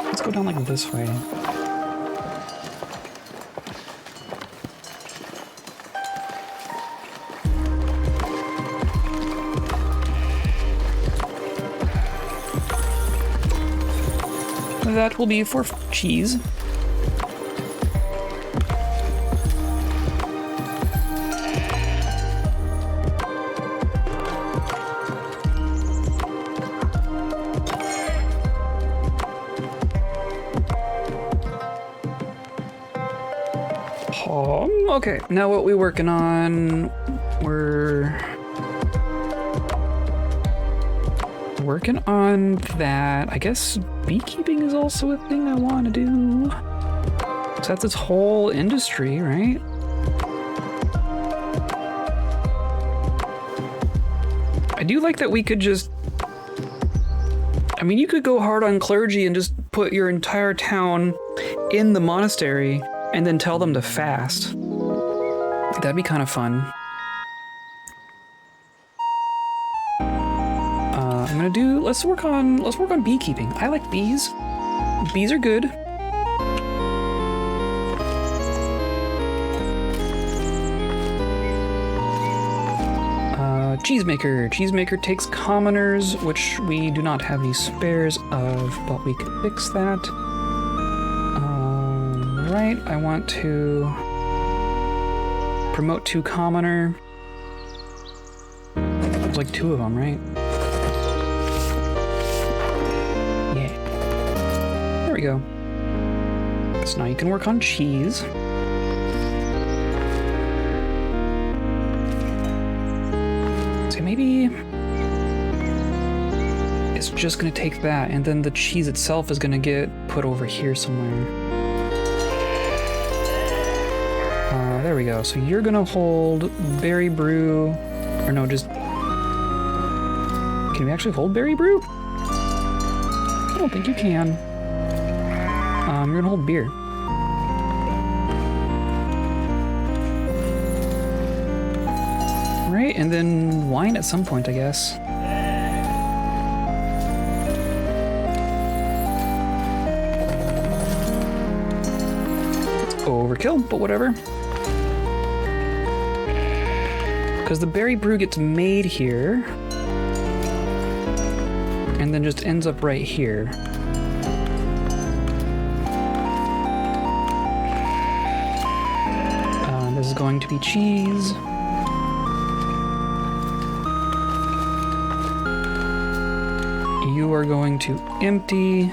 Let's go down like this way. That will be for cheese. Okay, now what we working on? We're working on that. I guess beekeeping is also a thing I want to do. So that's its whole industry, right? I do like that we could just I mean, you could go hard on clergy and just put your entire town in the monastery and then tell them to fast. That'd be kind of fun. I'm gonna do. Let's work on beekeeping. I like bees. Bees are good. Cheesemaker. Cheesemaker takes commoners, which we do not have any spares of, but we can fix that. Right, I want to promote 2 commoner. There's like 2 of them, right? Yeah. There we go. So now you can work on cheese. Maybe it's just gonna take that, and then the cheese itself is gonna get put over here somewhere. There we go. So you're gonna hold berry brew, or no, just can we actually hold berry brew? I don't think you can. You're gonna hold beer. Right, and then wine at some point, I guess. It's overkill, but whatever. Because the berry brew gets made here, and then just ends up right here. This is going to be cheese. You are going to empty.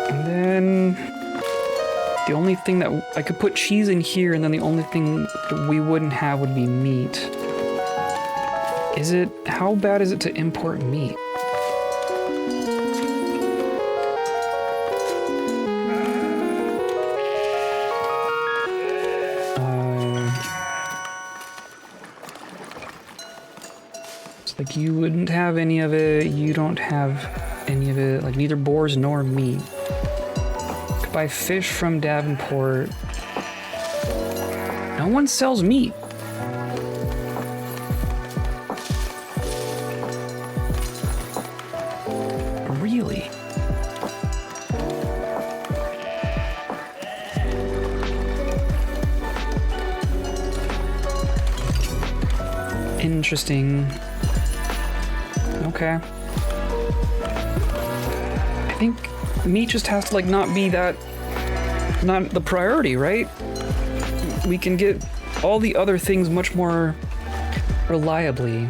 And then the only thing that I could put cheese in here, and then the only thing that we wouldn't have would be meat. How bad is it to import meat? Like, you wouldn't have any of it, you don't have any of it, like neither boars nor meat. Could buy fish from Davenport. No one sells meat. Really? Interesting. Okay. I think meat just has to, like, not be that... not the priority, right? We can get all the other things much more reliably.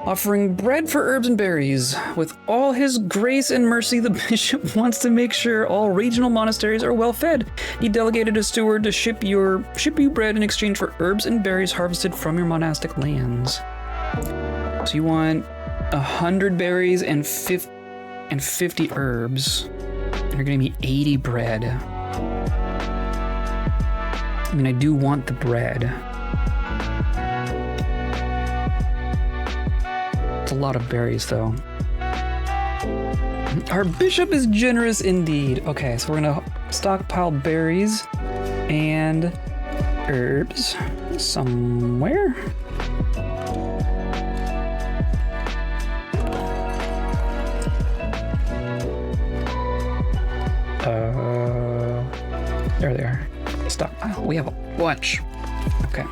Offering bread for herbs and berries. With all his grace and mercy, the bishop wants to make sure all regional monasteries are well fed. He delegated a steward to ship you bread in exchange for herbs and berries harvested from your monastic lands. So you want 100 berries and 50 herbs. And you're gonna be 80 bread. I mean, I do want the bread. It's a lot of berries, though. Our bishop is generous indeed. Okay, so we're gonna stockpile berries and herbs somewhere. There they are. Stockpile. We have a bunch. Okay.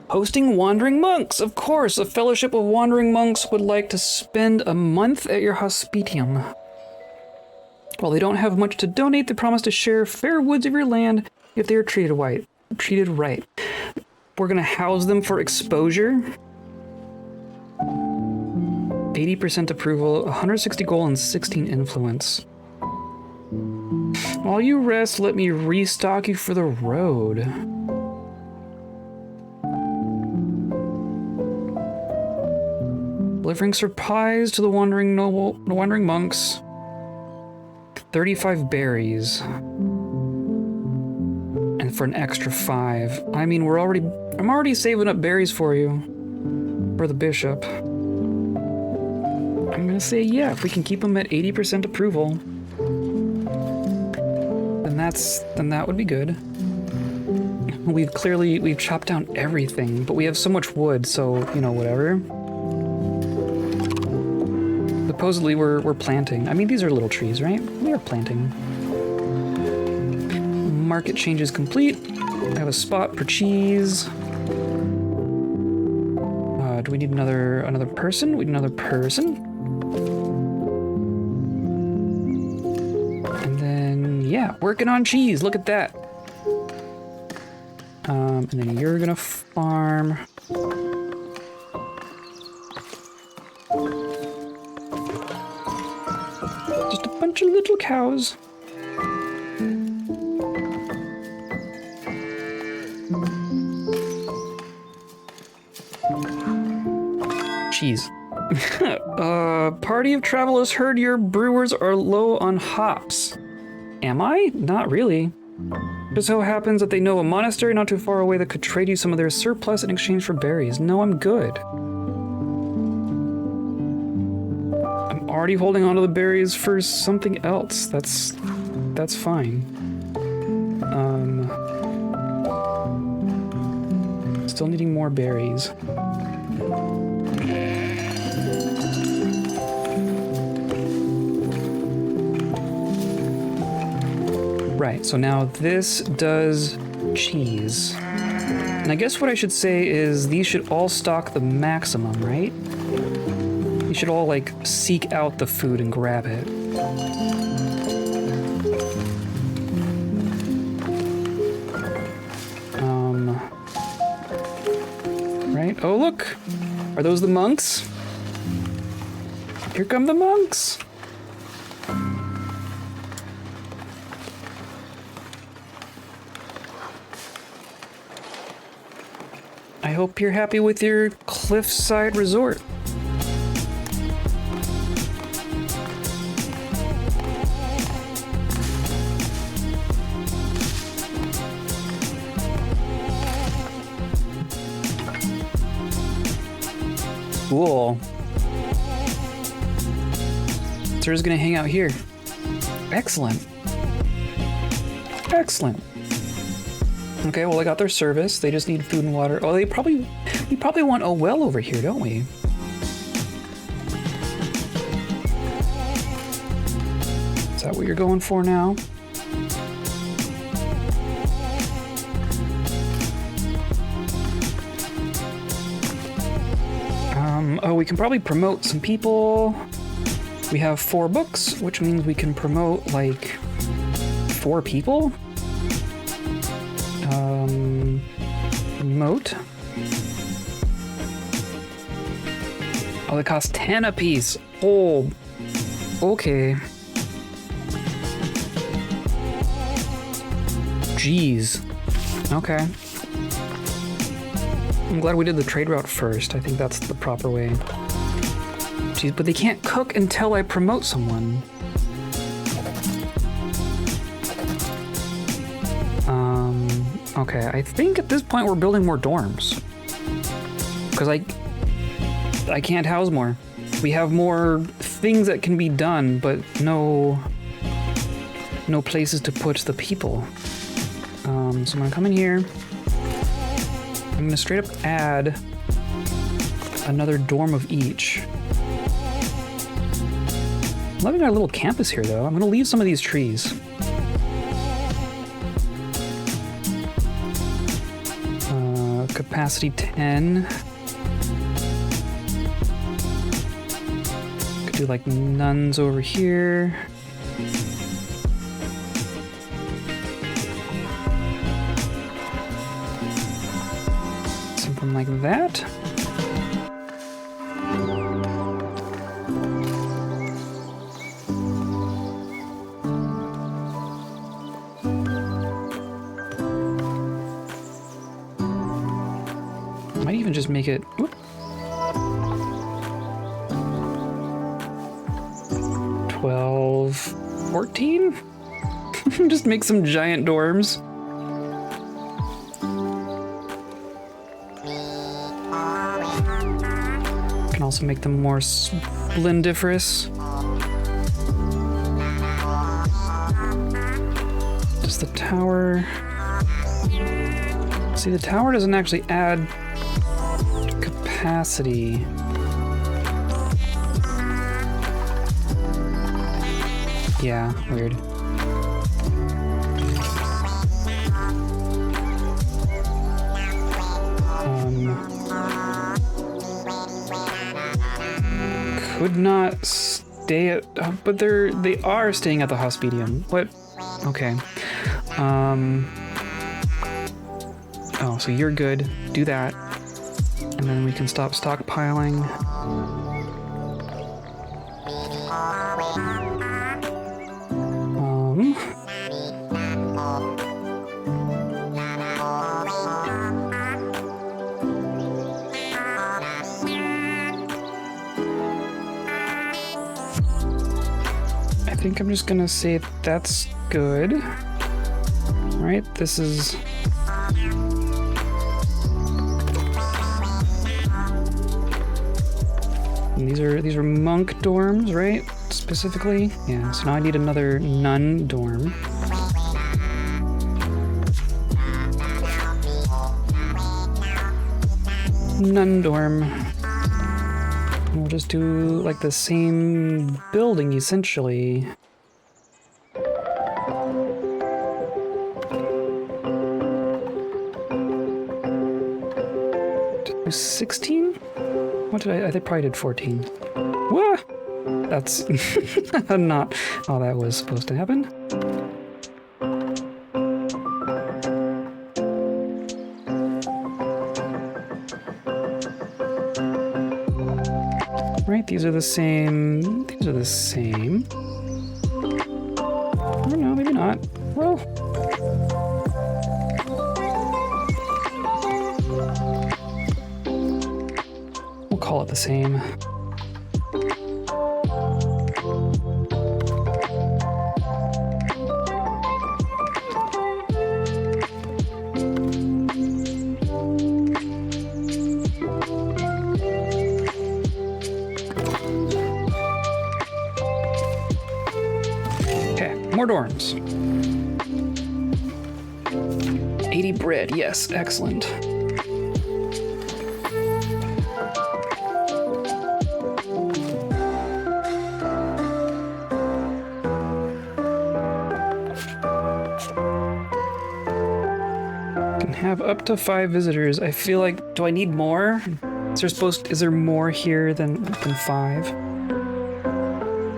Hosting wandering monks. Of course, a fellowship of wandering monks would like to spend a month at your hospitium. While they don't have much to donate, they promise to share fair woods of your land if they are treated right. We're gonna house them for exposure. 80% approval, 160 gold, and 16 influence. While you rest, let me restock you for the road. Delivering supplies to the wandering monks. 35 berries. And for an extra 5. I mean, I'm already saving up berries for you. For the bishop. I'm gonna say yeah, if we can keep them at 80% approval. Then that would be good. We've chopped down everything, but we have so much wood, so, you know, whatever. Supposedly we're planting. I mean, these are little trees, right? We are planting. Market change is complete. I have a spot for cheese. Do we need another person? We need another person. And then, yeah, working on cheese. Look at that. And then you're gonna farm. Just a bunch of little cows. Cheese. Party of travelers heard your brewers are low on hops. Am I? Not really. Just so happens that they know a monastery not too far away that could trade you some of their surplus in exchange for berries. No, I'm good. I'm already holding on to the berries for something else. That's fine. Still needing more berries. Right, so now this does cheese. And I guess what I should say is these should all stock the maximum, right? You should all, like, seek out the food and grab it. Right? Oh, look! Are those the monks? Here come the monks! I hope you're happy with your cliffside resort. Cool. Sir's gonna hang out here. Excellent. Excellent. Okay, well, I got their service. They just need food and water. Oh, we probably want a well over here, don't we? Is that what you're going for now? Oh, we can probably promote some people. We have 4 books, which means we can promote, like, 4 people? Promote. Oh, they cost 10 apiece. Oh, okay. Jeez. Okay. I'm glad we did the trade route first. I think that's the proper way. Jeez, but they can't cook until I promote someone. Okay, I think at this point we're building more dorms. Because I can't house more. We have more things that can be done, but no places to put the people. So I'm gonna come in here. I'm gonna straight up add another dorm of each. I'm loving our little campus here, though. I'm gonna leave some of these trees. Capacity 10. Could do like nuns over here. Something like that. Might even just make it. Whoop. 12. 14? Just make some giant dorms. Can also make them more splendiferous. Does the tower... See, the tower doesn't actually add capacity. Yeah, weird. Could not stay at, but they are staying at the hospitium. What? Okay. Oh, so you're good. Do that, and then we can stop stockpiling. I think I'm just gonna say that's good. Right? This is... And these are monk dorms, right? Specifically? Yeah, so now I need another nun dorm. Nun dorm. We'll just do like the same building essentially. 16? What did I probably did 14. Wah! That's not how that was supposed to happen. Right, these are the same. These are the same. I don't know, maybe not. Well. We'll call it the same. More dorms. 80 bread, yes, excellent. Can have up to 5 visitors. I feel like, do I need more? Is there more here than 5?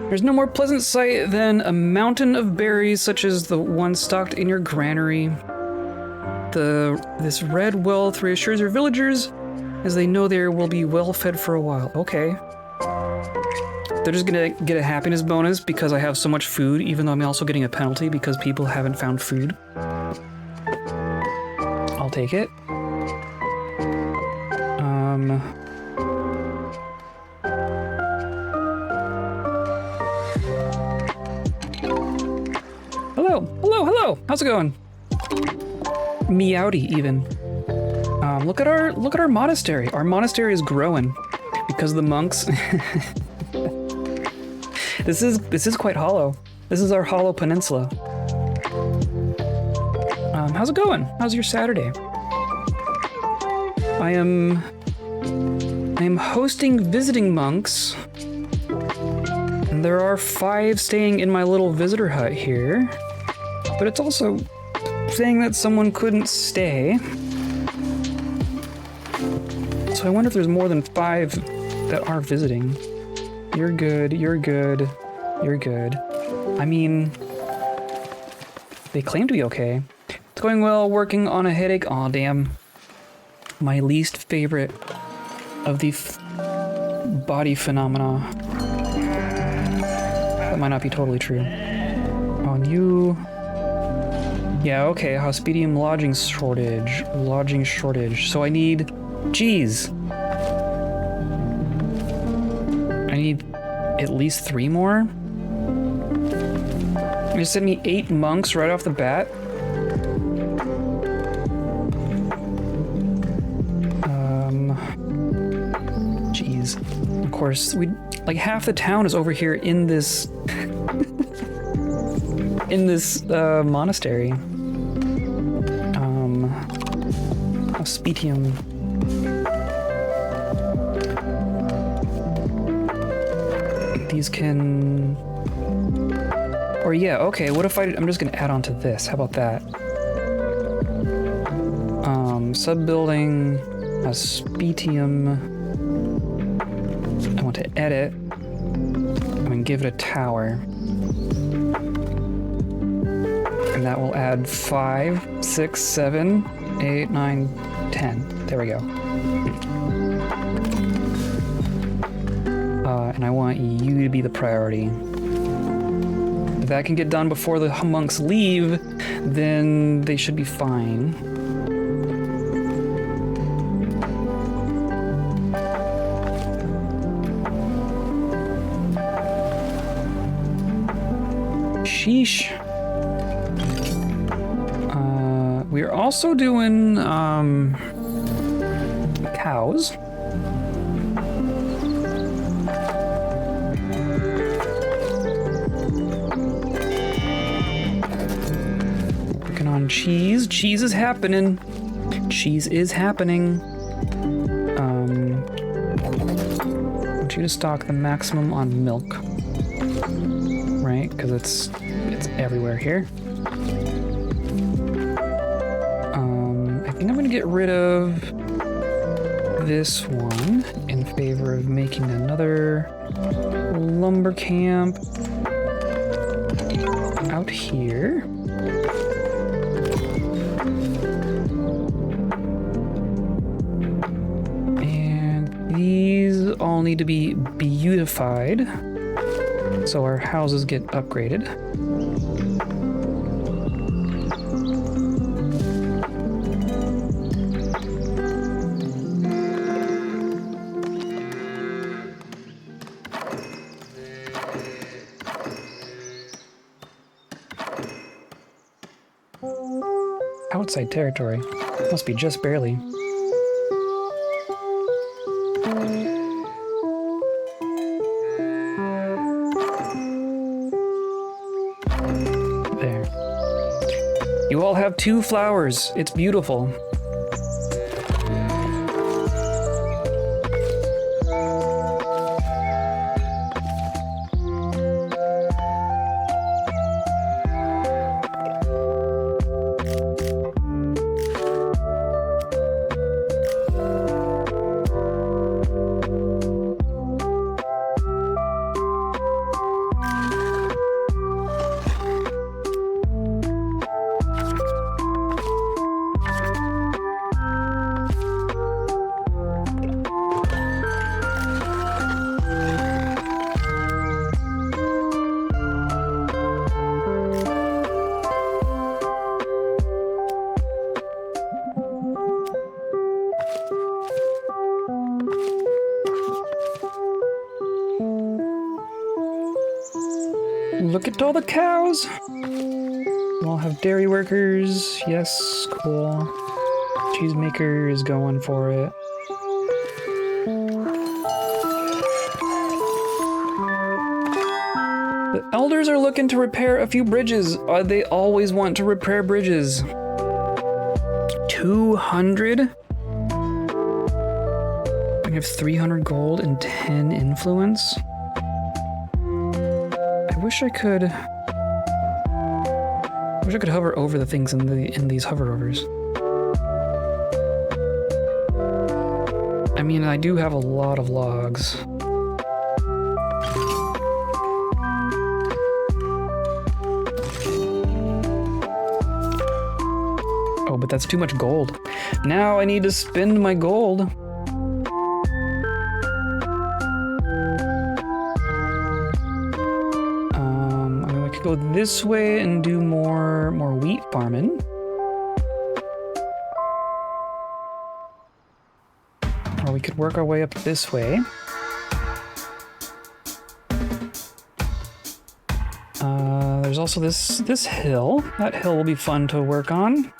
There's no more pleasant sight than a mountain of berries such as the one stocked in your granary. This red wealth reassures your villagers as they know they will be well fed for a while. Okay. They're just gonna get a happiness bonus because I have so much food, even though I'm also getting a penalty because people haven't found food. I'll take it. Hello. How's it going? Meowdy, even. Look at our monastery. Our monastery is growing because of the monks. This is quite hollow. This is our hollow peninsula. How's it going? How's your Saturday? I am hosting visiting monks. And there are 5 staying in my little visitor hut here. But it's also saying that someone couldn't stay. So I wonder if there's more than 5 that are visiting. You're good, you're good, you're good. I mean, they claim to be okay. It's going well, working on a headache. Aw, damn. My least favorite of the body phenomena. That might not be totally true. On you... Yeah, okay, hospitium lodging shortage. Lodging shortage. So I need... Geez. I need at least 3 more? You sent me 8 monks right off the bat. Jeez. Of course, like half the town is over here in this in this monastery. Hospitium. These can... Or yeah, okay, what if I'm just gonna add on to this. How about that? Sub-building, Hospitium. I want to edit. I'm gonna give it a tower. And that will add 5, 6, 7, 8, 9, 10. There we go. And I want you to be the priority. If that can get done before the monks leave, then they should be fine. Sheesh. We're also doing cows. Working on cheese. Cheese is happening. Cheese is happening. I want you to stock the maximum on milk. Right? Because it's everywhere here. I think I'm gonna get rid of this one in favor of making another lumber camp out here. And these all need to be beautified so our houses get upgraded. Outside territory. Must be just barely. There. You all have 2 flowers. It's beautiful. Look at all the cows! We'll have dairy workers. Yes, cool. Cheesemaker is going for it. The elders are looking to repair a few bridges. They always want to repair bridges. 200? I have 300 gold and 10 influence. I wish I could hover over the things in these hoverovers. I mean, I do have a lot of logs. Oh, but that's too much gold. Now I need to spend my gold. Go this way and do more wheat farming. Or we could work our way up this way. There's there's also this hill. That hill will be fun to work on.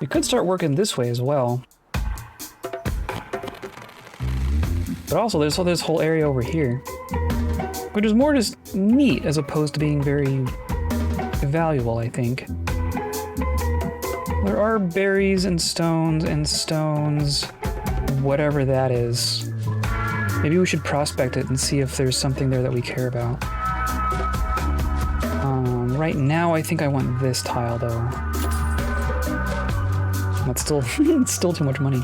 We could start working this way as well. But also there's this whole area over here, which is more just neat as opposed to being very valuable, I think. There are berries and stones, whatever that is. Maybe we should prospect it and see if there's something there that we care about. Right now, I think I want this tile, though. That's still it's still too much money.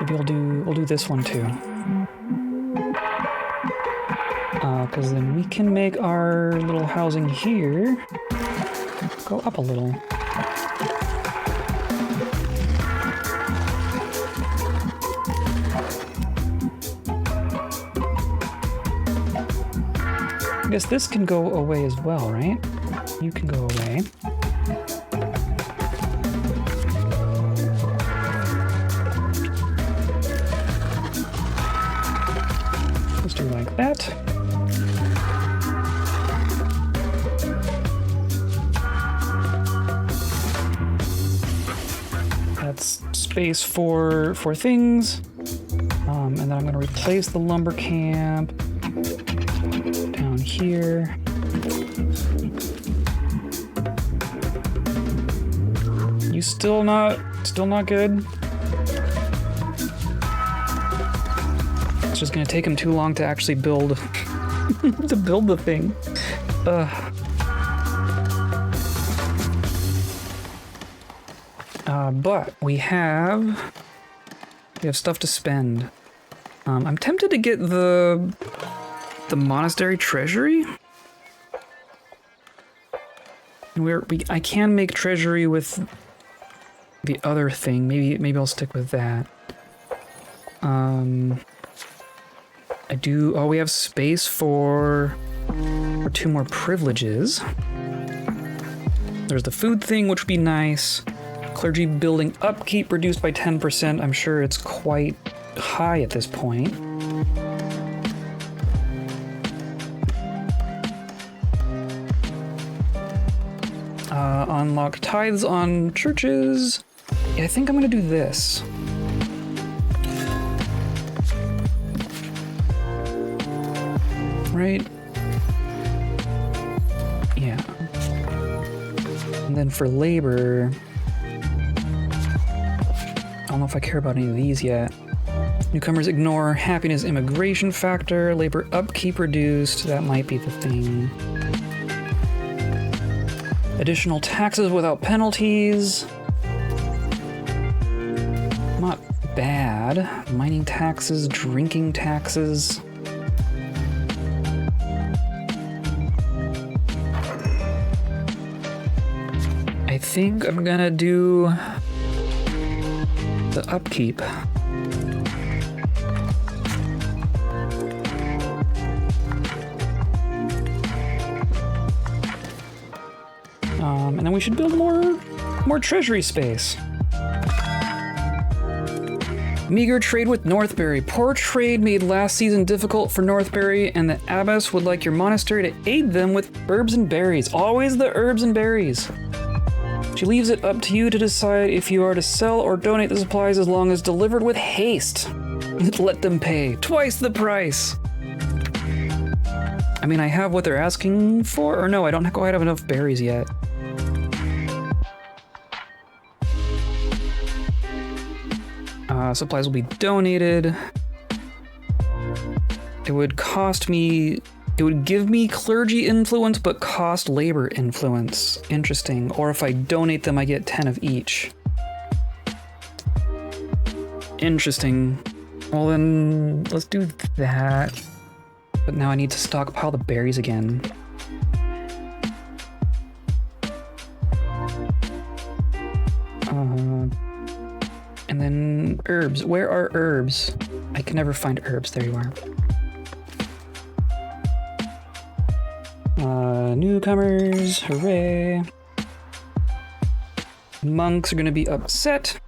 Maybe we'll do this one too. Because then we can make our little housing here go up a little. I guess this can go away as well, right? You can go away. Let's do like that. That's space for things. And then I'm going to replace the lumber camp down here. You still not good? It's just going to take him too long to actually build to build the thing. But we have stuff to spend. I'm tempted to get the monastery treasury. And I can make treasury with the other thing. Maybe I'll stick with that. I do. Oh, we have space for 2 more privileges. There's the food thing, which would be nice. Clergy building upkeep reduced by 10%. I'm sure it's quite high at this point. Unlock tithes on churches. Yeah, I think I'm gonna do this. Right? Yeah. And then for labor, I don't know if I care about any of these yet. Newcomers ignore happiness immigration factor, labor upkeep reduced, that might be the thing. Additional taxes without penalties. Not bad. Mining taxes, drinking taxes. I think I'm gonna do the upkeep. And then we should build more treasury space. Meager trade with Northbury. Poor trade made last season difficult for Northbury, and the abbess would like your monastery to aid them with herbs and berries. Always the herbs and berries. She leaves it up to you to decide if you are to sell or donate the supplies as long as delivered with haste. Let them pay twice the price. I mean, I have what they're asking for, or no, I don't quite have enough berries yet. Supplies will be donated. It would give me clergy influence, but cost labor influence. Interesting. Or if I donate them, I get 10 of each. Interesting. Well then, let's do that. But now I need to stockpile the berries again. And then herbs. Where are herbs? I can never find herbs. There you are. Newcomers. Hooray. Monks are going to be upset.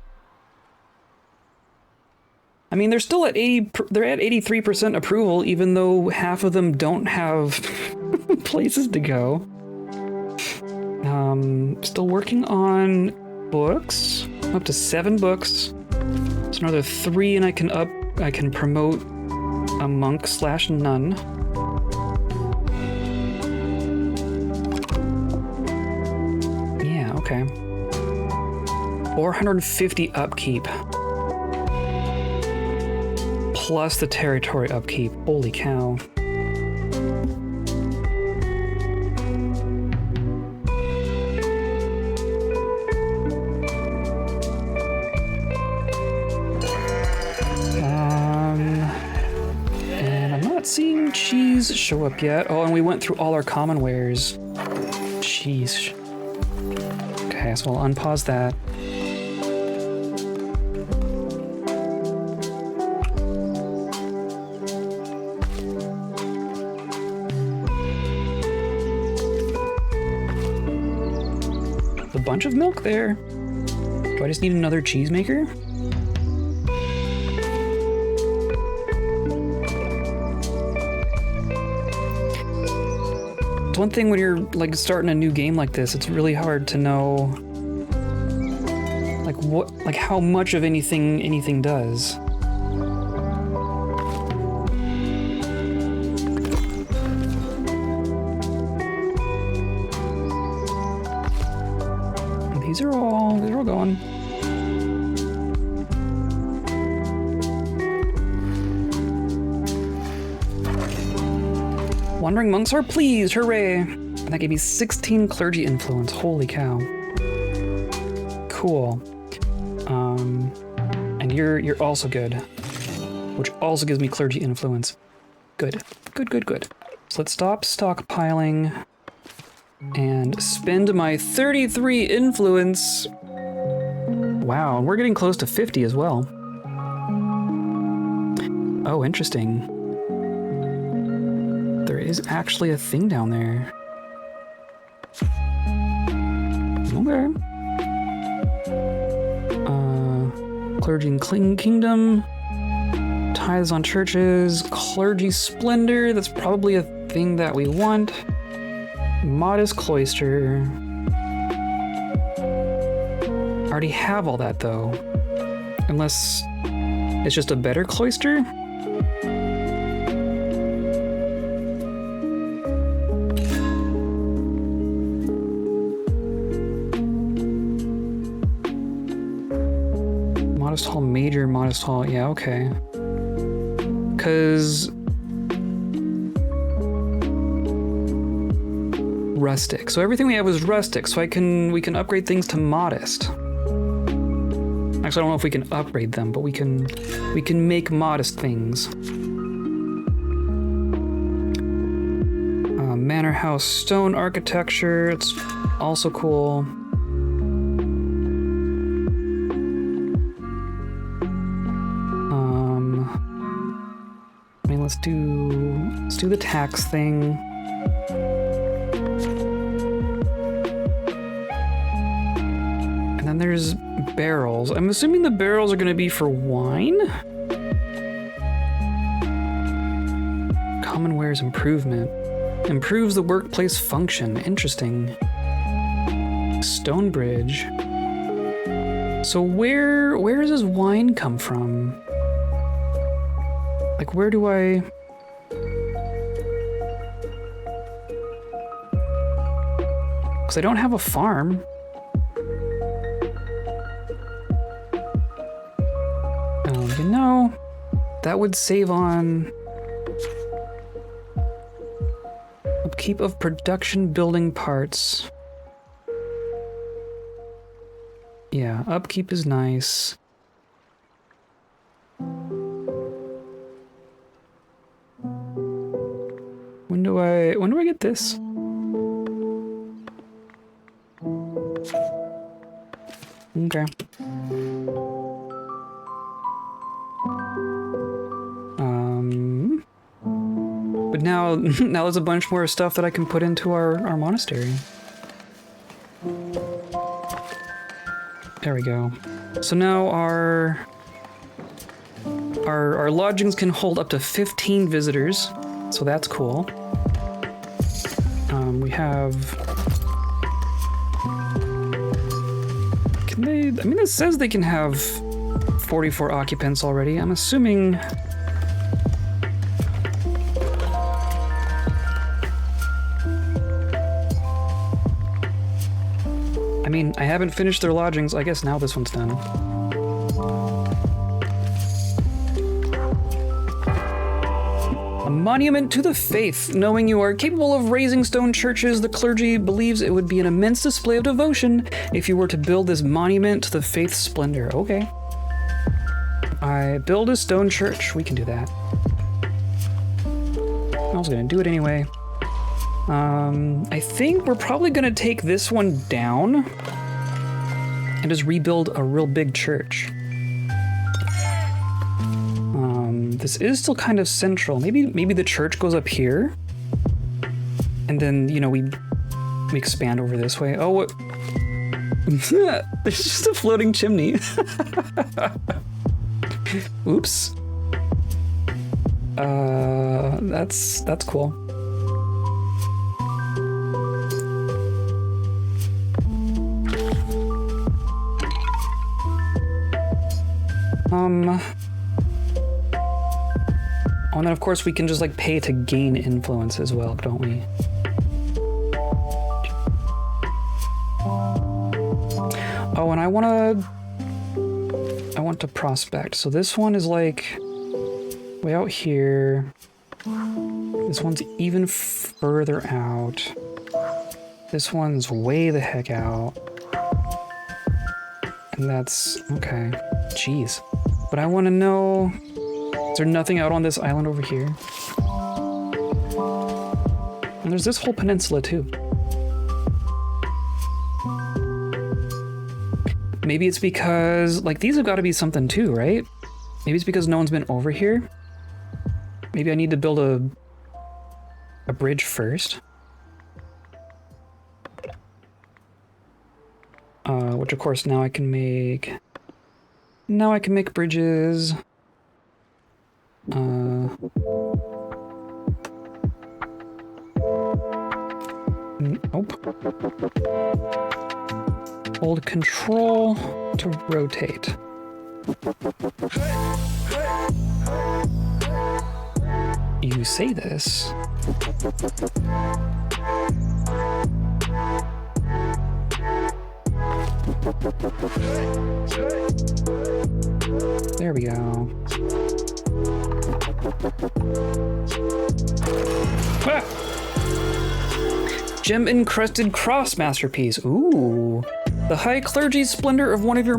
I mean, they're still at 83% approval, even though half of them don't have places to go. Still working on books. I'm up to 7 books. So another 3 and I can promote a monk/nun. Yeah, okay. 450 upkeep. Plus the territory upkeep. Holy cow. And I'm not seeing cheese show up yet. Oh, and we went through all our common wares. Cheese. Okay, so I'll unpause that. A bunch of milk there. Do I just need another cheese maker? It's one thing when you're like starting a new game like this, it's really hard to know like how much of anything does. These are all going. Wandering monks are pleased, hooray! And that gave me 16 clergy influence, holy cow. Cool. And you're also good, which also gives me clergy influence. Good. So let's stop stockpiling and spend my 33 influence. Wow, we're getting close to 50 as well. Oh, interesting. There is actually a thing down there. Okay. Clergy and kingdom. Tithes on churches. Clergy splendor. That's probably a thing that we want. Modest cloister. I already have all that though. Unless it's just a better cloister? Modest hall, major modest hall. Yeah, okay. 'Cause rustic. So everything we have was rustic, so we can upgrade things to modest. Actually, I don't know if we can upgrade them, but we can make modest things. Manor house stone architecture, it's also cool. I mean, let's do the tax thing. And then there's barrels. I'm assuming the barrels are going to be for wine? Common wares improvement. Improves the workplace function. Interesting. Stonebridge. So where does this wine come from? Like, where do I... Because I don't have a farm. You know, that would save on upkeep of production building parts. Yeah, upkeep is nice. When do I get this? Okay. But now there's a bunch more stuff that I can put into our monastery. There we go. So now our lodgings can hold up to 15 visitors, so that's cool. have... Can they... I mean, it says they can have 44 occupants already. I'm assuming... I mean, I haven't finished their lodgings. I guess now this one's done. A monument to the faith. Knowing you are capable of raising stone churches, the clergy believes it would be an immense display of devotion if you were to build this monument to the faith's splendor. Okay. I build a stone church. We can do that. I was gonna do it anyway. I think we're probably gonna take this one down and just rebuild a real big church. This is still kind of central. Maybe the church goes up here, and then, you know, we expand over this way. Oh, what? There's just a floating chimney. Oops. That's cool. Oh, and then of course we can just like pay to gain influence as well, don't we? Oh, and I want to prospect. So this one is like way out here. This one's even further out. This one's way the heck out. And that's okay. Jeez. But I want to know, is there nothing out on this island over here? And there's this whole peninsula too. Maybe it's because, like, these have got to be something too, right? Maybe it's because no one's been over here. Maybe I need to build a bridge first. Which of course now I can make... Now I can make bridges. Nope. Hold control to rotate. You say this. There we go. Ah! Gem-encrusted cross masterpiece. Ooh. The high clergy splendor of one of your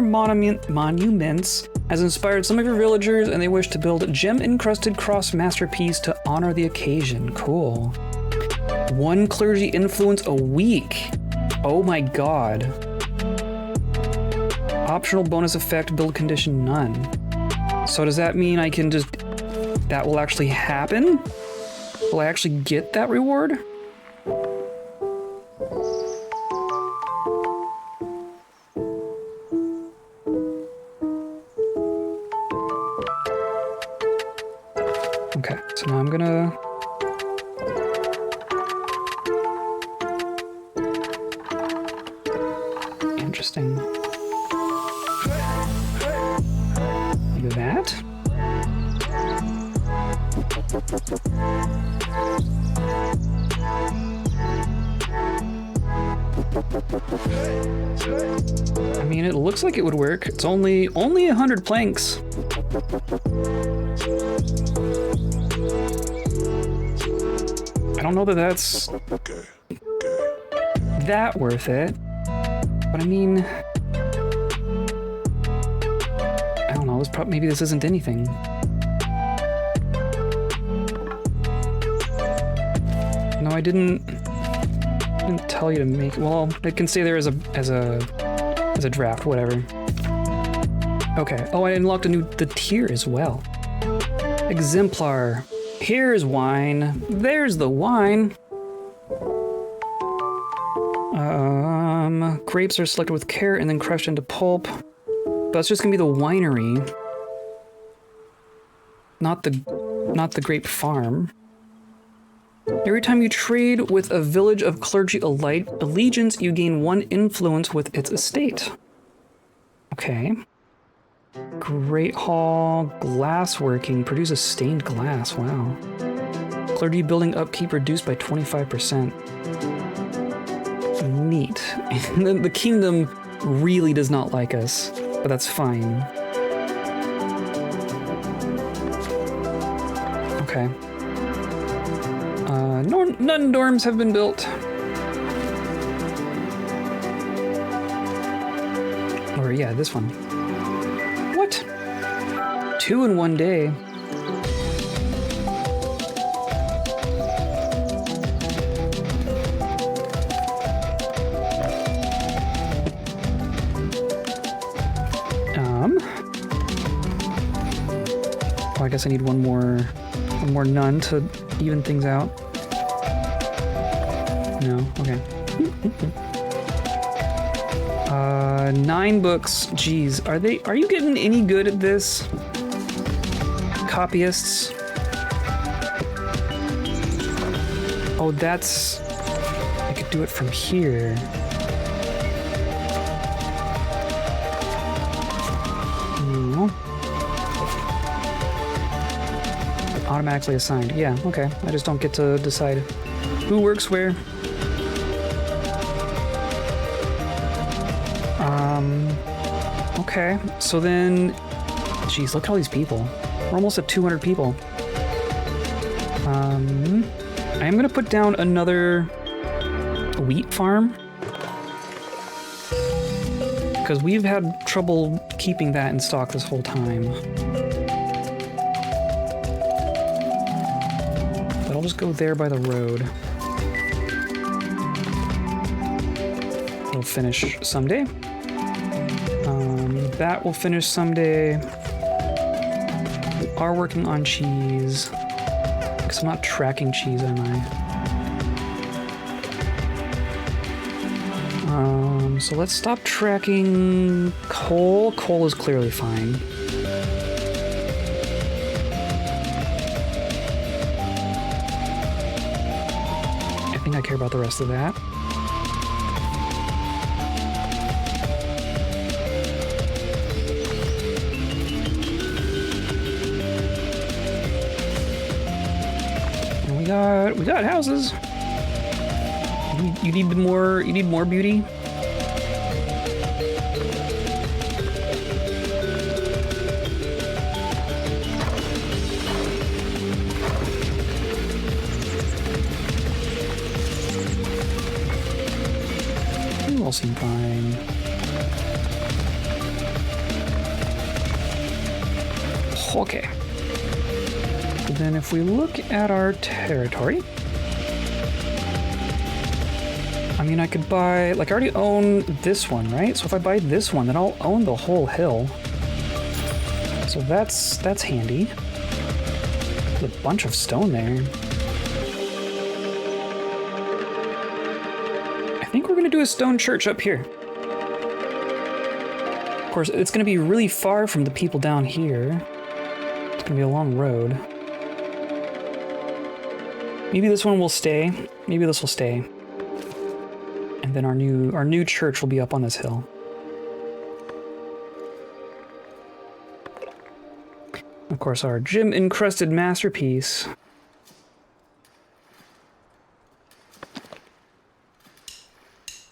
monuments has inspired some of your villagers, and they wish to build a gem-encrusted cross masterpiece to honor the occasion. Cool. 1 clergy influence a week. Oh my god. Optional bonus effect, build condition none. So does that mean I can just... that will actually happen? Will I actually get that reward? Okay, so now I'm gonna... Interesting. Do that. I mean, it looks like it would work. It's only 100 planks. I don't know that that's that worth it. But I mean, I don't know, maybe this isn't anything. No, I didn't tell you to make, well, it can stay there as a draft, whatever. Okay, oh, I unlocked the tier as well. Exemplar. Here's wine. There's the wine. Grapes are selected with care and then crushed into pulp. But it's just gonna be the winery, not the grape farm. Every time you trade with a village of clergy allegiance, you gain 1 influence with its estate. Okay. Great Hall, glassworking, produces stained glass, wow. Clergy building upkeep reduced by 25%. Neat. The kingdom really does not like us, but that's fine. Okay. Nun dorms have been built. Or yeah, this one. What? 2 in 1 day. Oh, I guess I need one more nun to even things out. No, okay. 9 books. Jeez, are you getting any good at this? Copyists. Oh, that's... I could do it from here. No. Automatically assigned. Yeah, okay. I just don't get to decide who works where. Okay, so then... Geez, look at all these people. We're almost at 200 people. I am gonna put down another wheat farm. Because we've had trouble keeping that in stock this whole time. But I'll just go there by the road. We'll finish someday. That will finish someday. We are working on cheese. Because I'm not tracking cheese, am I? So let's stop tracking coal. Coal is clearly fine. I think I care about the rest of that. We got houses. You need more beauty. You all seem fine. Okay. Then if we look at our territory, I mean, I could buy, like, I already own this one, right? So if I buy this one, then I'll own the whole hill. So that's handy. There's a bunch of stone there. I think we're gonna do a stone church up here. Of course, it's gonna be really far from the people down here. It's gonna be a long road. Maybe this one will stay. Maybe this will stay. And then our new church will be up on this hill. Of course, our gem-encrusted masterpiece.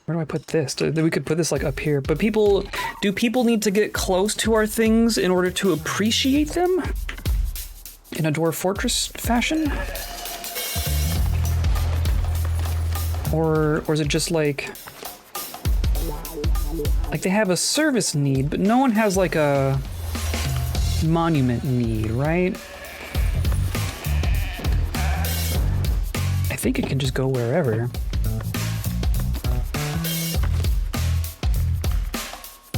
Where do I put this? We could put this like up here. But do people need to get close to our things in order to appreciate them? In a dwarf fortress fashion? Or is it just like they have a service need, but no one has like a monument need, right? I think it can just go wherever.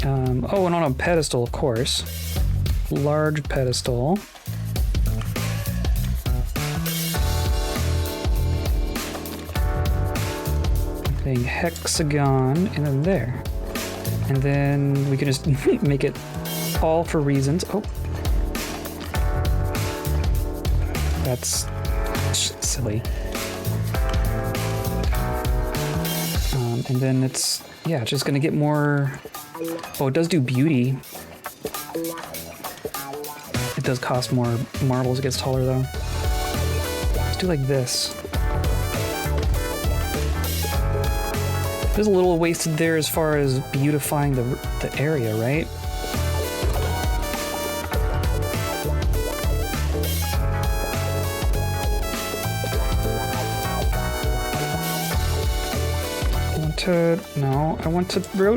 Oh, and on a pedestal, of course. Large pedestal. Thing hexagon, and then there. And then we can just make it all for reasons. Oh. That's silly. And then it's, yeah, it's just gonna get more... Oh, it does do beauty. It does cost more marbles. It gets taller, though. Let's do like this. There's a little wasted there as far as beautifying the area, right?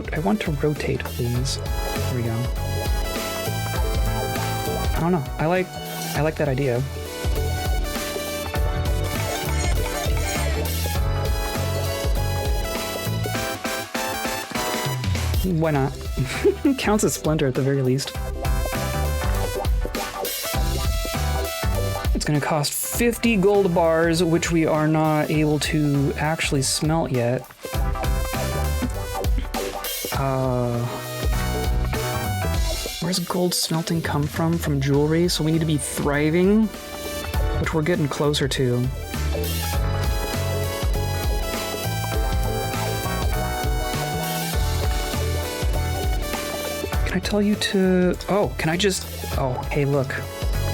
I want to rotate, please. There we go. I don't know. I like that idea. Why not? Counts as Splinter at the very least. It's gonna cost 50 gold bars, which we are not able to actually smelt yet. Where's gold smelting come from? From jewelry, so we need to be thriving, which we're getting closer to. Can I tell you to... Oh, can I just... Oh, hey, look.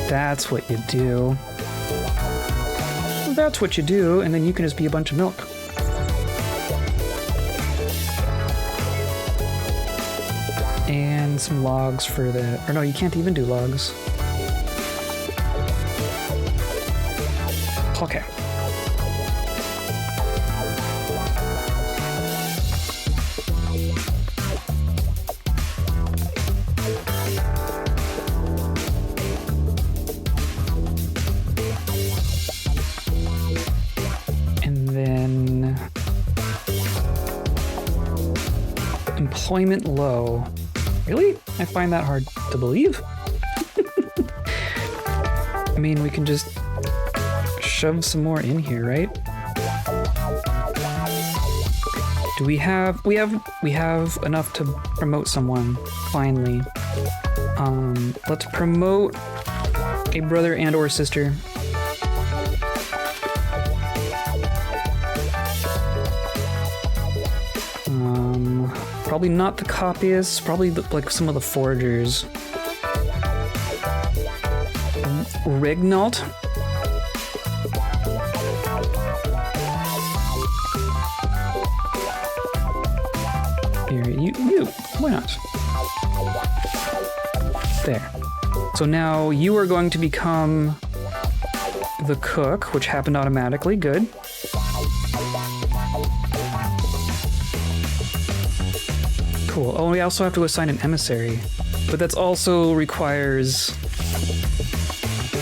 That's what you do. That's what you do, and then you can just be a bunch of milk. And some logs for the... Or no, you can't even do logs. Okay. And then... Employment low. Really? I find that hard to believe. I mean, we can just shove some more in here, right? Do we have... We have enough to promote someone, finally. Let's promote a brother and or sister. Probably not the copyists, probably like some of the foragers. Regnault? Here, you, why not? There. So now you are going to become the cook, which happened automatically, good. Cool. Oh, we also have to assign an emissary, but that's also requires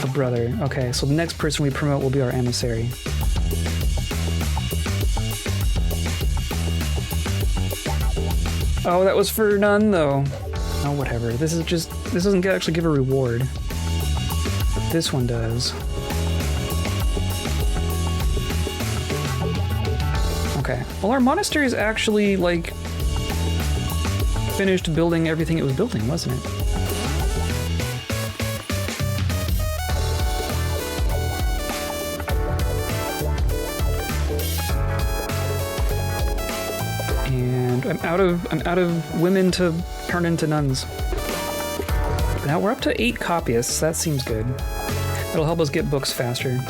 a brother. Okay, so the next person we promote will be our emissary. Oh, that was for none, though. Oh, whatever. This doesn't actually give a reward. This one does. Okay. Well, our monastery is actually, like, finished building everything it was building, wasn't it? And I'm out of women to turn into nuns. But now we're up to 8 copyists. That seems good. That'll help us get books faster.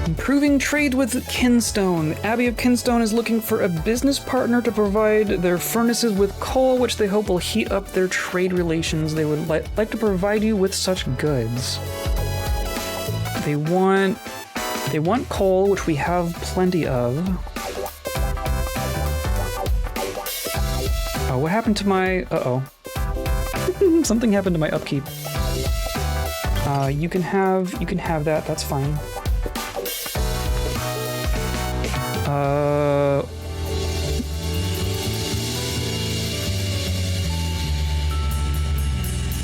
Improving trade with Kinstone. Abbey of Kinstone is looking for a business partner to provide their furnaces with coal, which they hope will heat up their trade relations. They would like to provide you with such goods. They want coal, which we have plenty of. Oh, what happened to my... Uh-oh. Something happened to my upkeep. You can have that, that's fine.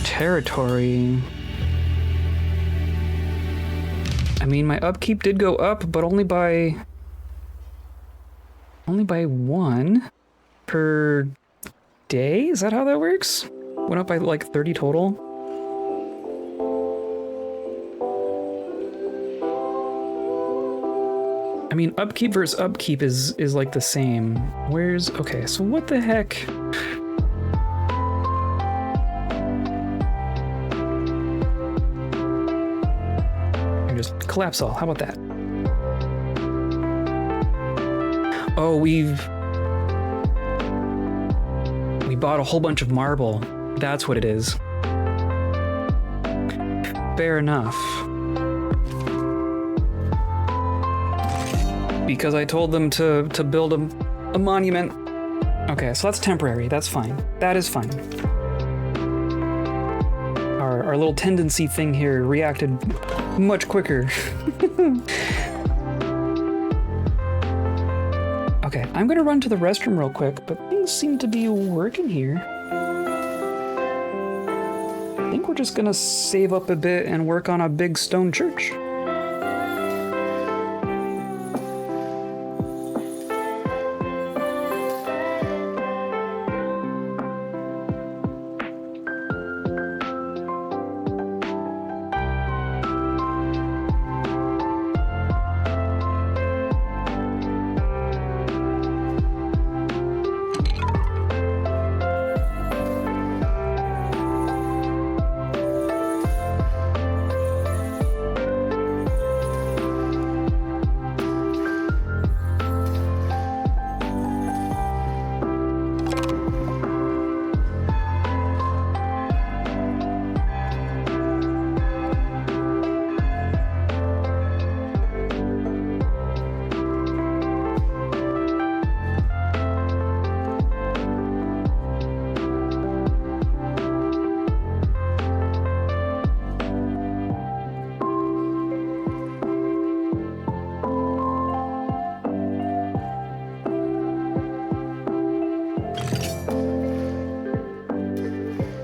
Territory. I mean, my upkeep did go up, but only by 1 per day? Is that how that works? Went up by like 30 total. I mean, upkeep versus upkeep is like the same. Where's... Okay, so what the heck? Just collapse all. How about that? Oh, we bought a whole bunch of marble. That's what it is. Fair enough. Because I told them to build a monument. Okay, so that's temporary. That's fine. That is fine. Our little tendency thing here reacted much quicker. Okay, I'm gonna run to the restroom real quick, but things seem to be working here. I think we're just gonna save up a bit and work on a big stone church.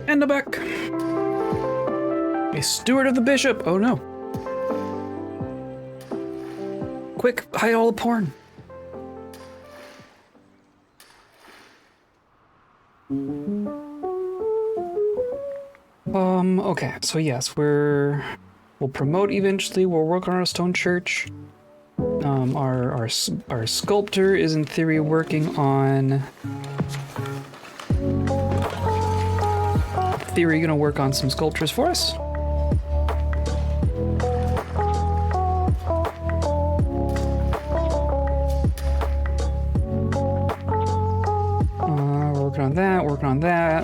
And back. A steward of the bishop. Oh no. Quick, hide all the porn. Okay, so yes, we'll promote eventually. We'll work on our stone church. Our sculptor is in theory working on gonna work on some sculptures for us.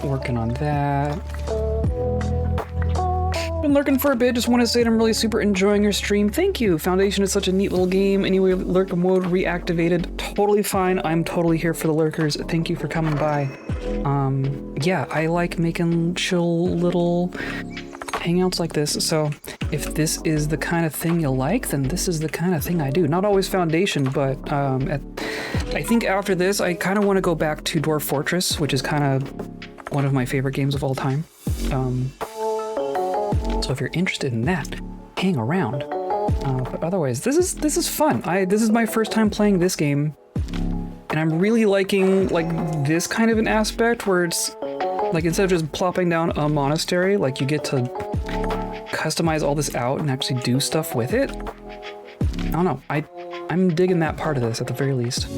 Working on that. Been lurking for a bit, just want to say that I'm really super enjoying your stream. Thank you. Foundation is such a neat little game. Anyway, lurker mode reactivated. Totally fine. I'm totally here for the lurkers. Thank you for coming by. Yeah, I like making chill little hangouts like this, so if this is the kind of thing you like, then this is the kind of thing I do. Not always Foundation, but I think after this, I kind of want to go back to Dwarf Fortress, which is kind of one of my favorite games of all time. So if you're interested in that, hang around. But otherwise, this is fun. This is my first time playing this game, and I'm really liking like this kind of an aspect where it's like instead of just plopping down a monastery, like you get to customize all this out and actually do stuff with it. I don't know. I'm digging that part of this at the very least.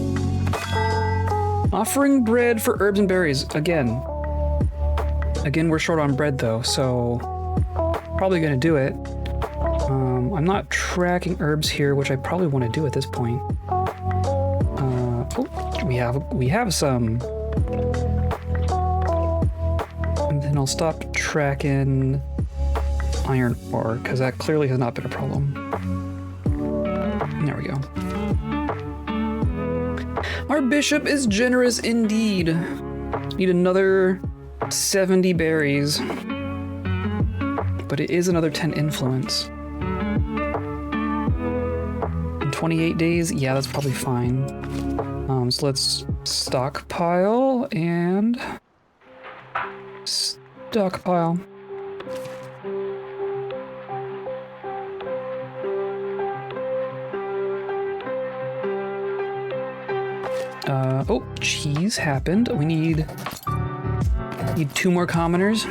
Offering bread for herbs and berries again. Again, we're short on bread though, so probably gonna do it. I'm not tracking herbs here, which I probably want to do at this point. We have some. And then I'll stop tracking iron ore, because that clearly has not been a problem. There we go. Our bishop is generous indeed. Need another 70 berries. But it is another 10 influence. In 28 days, yeah, that's probably fine. So let's stockpile and stockpile. Oh, cheese happened. We need 2 more commoners.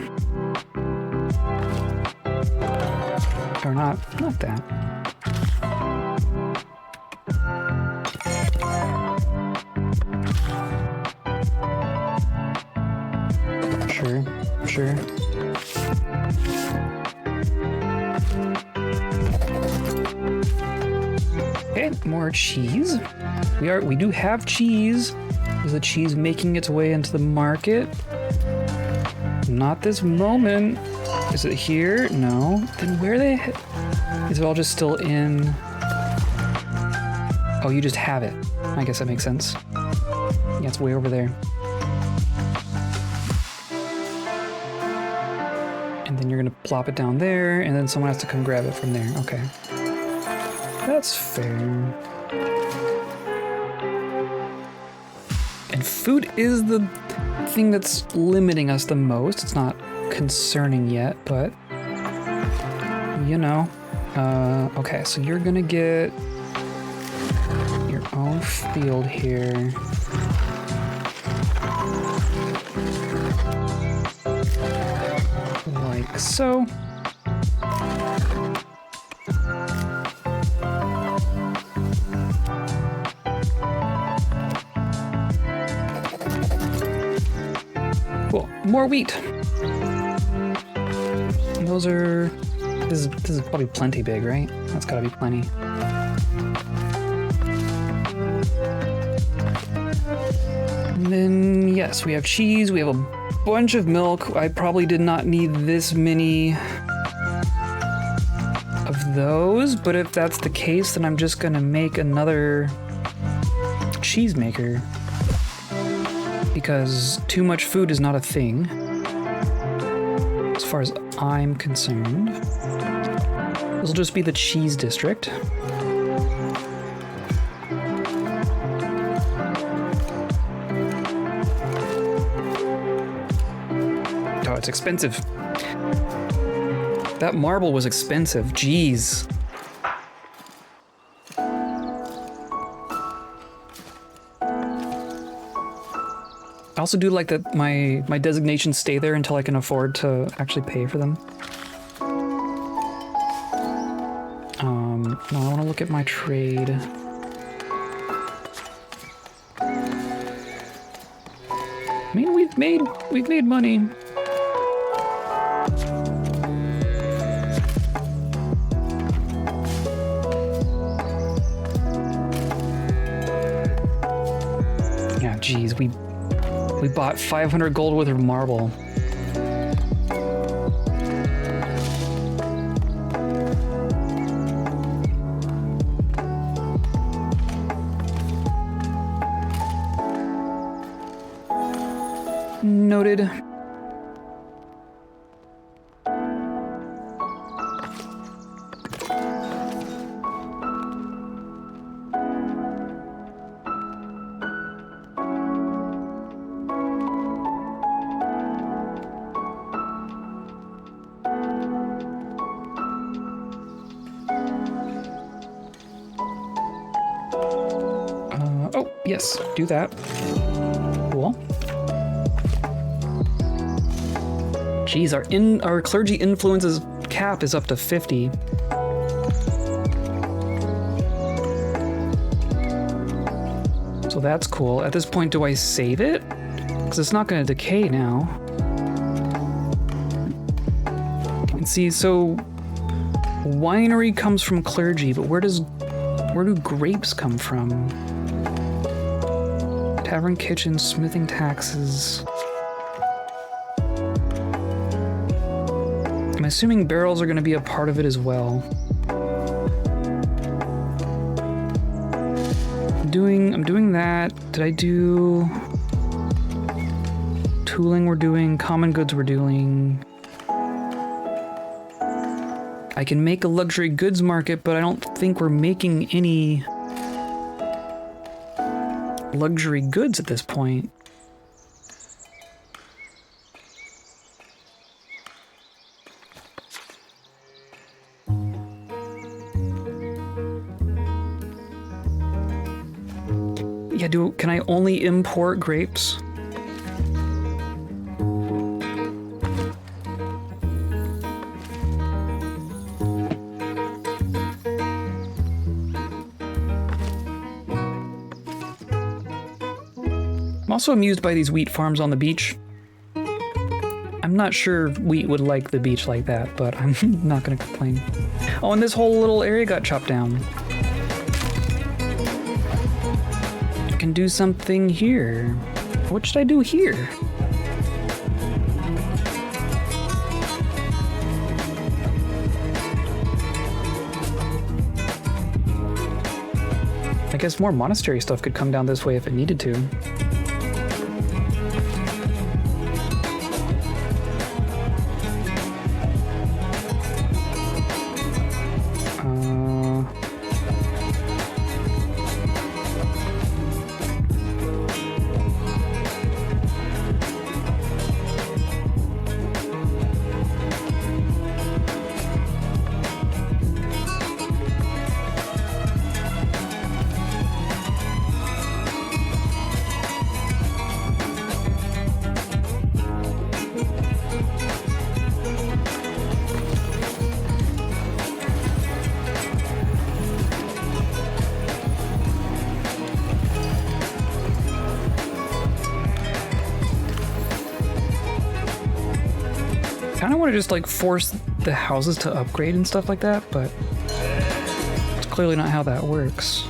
Or not that. sure. Okay, more cheese. We do have cheese. Is the cheese making its way into the market? Not this moment. Is it here? No. Then where they? Is it all just still in? Oh, you just have it. I guess that makes sense. Yeah, it's way over there. And then you're gonna plop it down there, and then someone has to come grab it from there. Okay. That's fair. And food is the thing that's limiting us the most. It's not concerning yet, but you know. Okay, so you're gonna get your own field here. Like so. Cool. More wheat. And those are. This is probably plenty big, right? That's gotta be plenty. And then yes, we have cheese. We have a bunch of milk. I probably did not need this many of those, but if that's the case, then I'm just gonna make another cheese maker. Because too much food is not a thing, as far as I'm concerned. This will just be the cheese district. Oh, it's expensive. That marble was expensive. Jeez. I also do like that my designations stay there until I can afford to actually pay for them. No, I want to look at my trade. I mean, we've made money. Yeah, geez, we bought 500 gold worth of marble. Noted. Oh, yes, do that. Cool. Geez, our clergy influences cap is up to 50. So that's cool. At this point, do I save it? Because it's not going to decay now. And see, so winery comes from clergy, but where do grapes come from? Tavern, kitchen, smithing taxes. I'm assuming barrels are going to be a part of it as well. I'm doing that. Did I do tooling? We're doing common goods. We're doing. I can make a luxury goods market, but I don't think we're making any luxury goods at this point. Yeah, can I only import grapes? I'm also amused by these wheat farms on the beach. I I'm not sure wheat would like the beach like that, but I'm not gonna complain. Oh, and this whole little area got chopped down. I can do something here. What should I do here? I guess more monastery stuff could come down this way if it needed to. Kind of want to just like force the houses to upgrade and stuff like that, but it's clearly not how that works.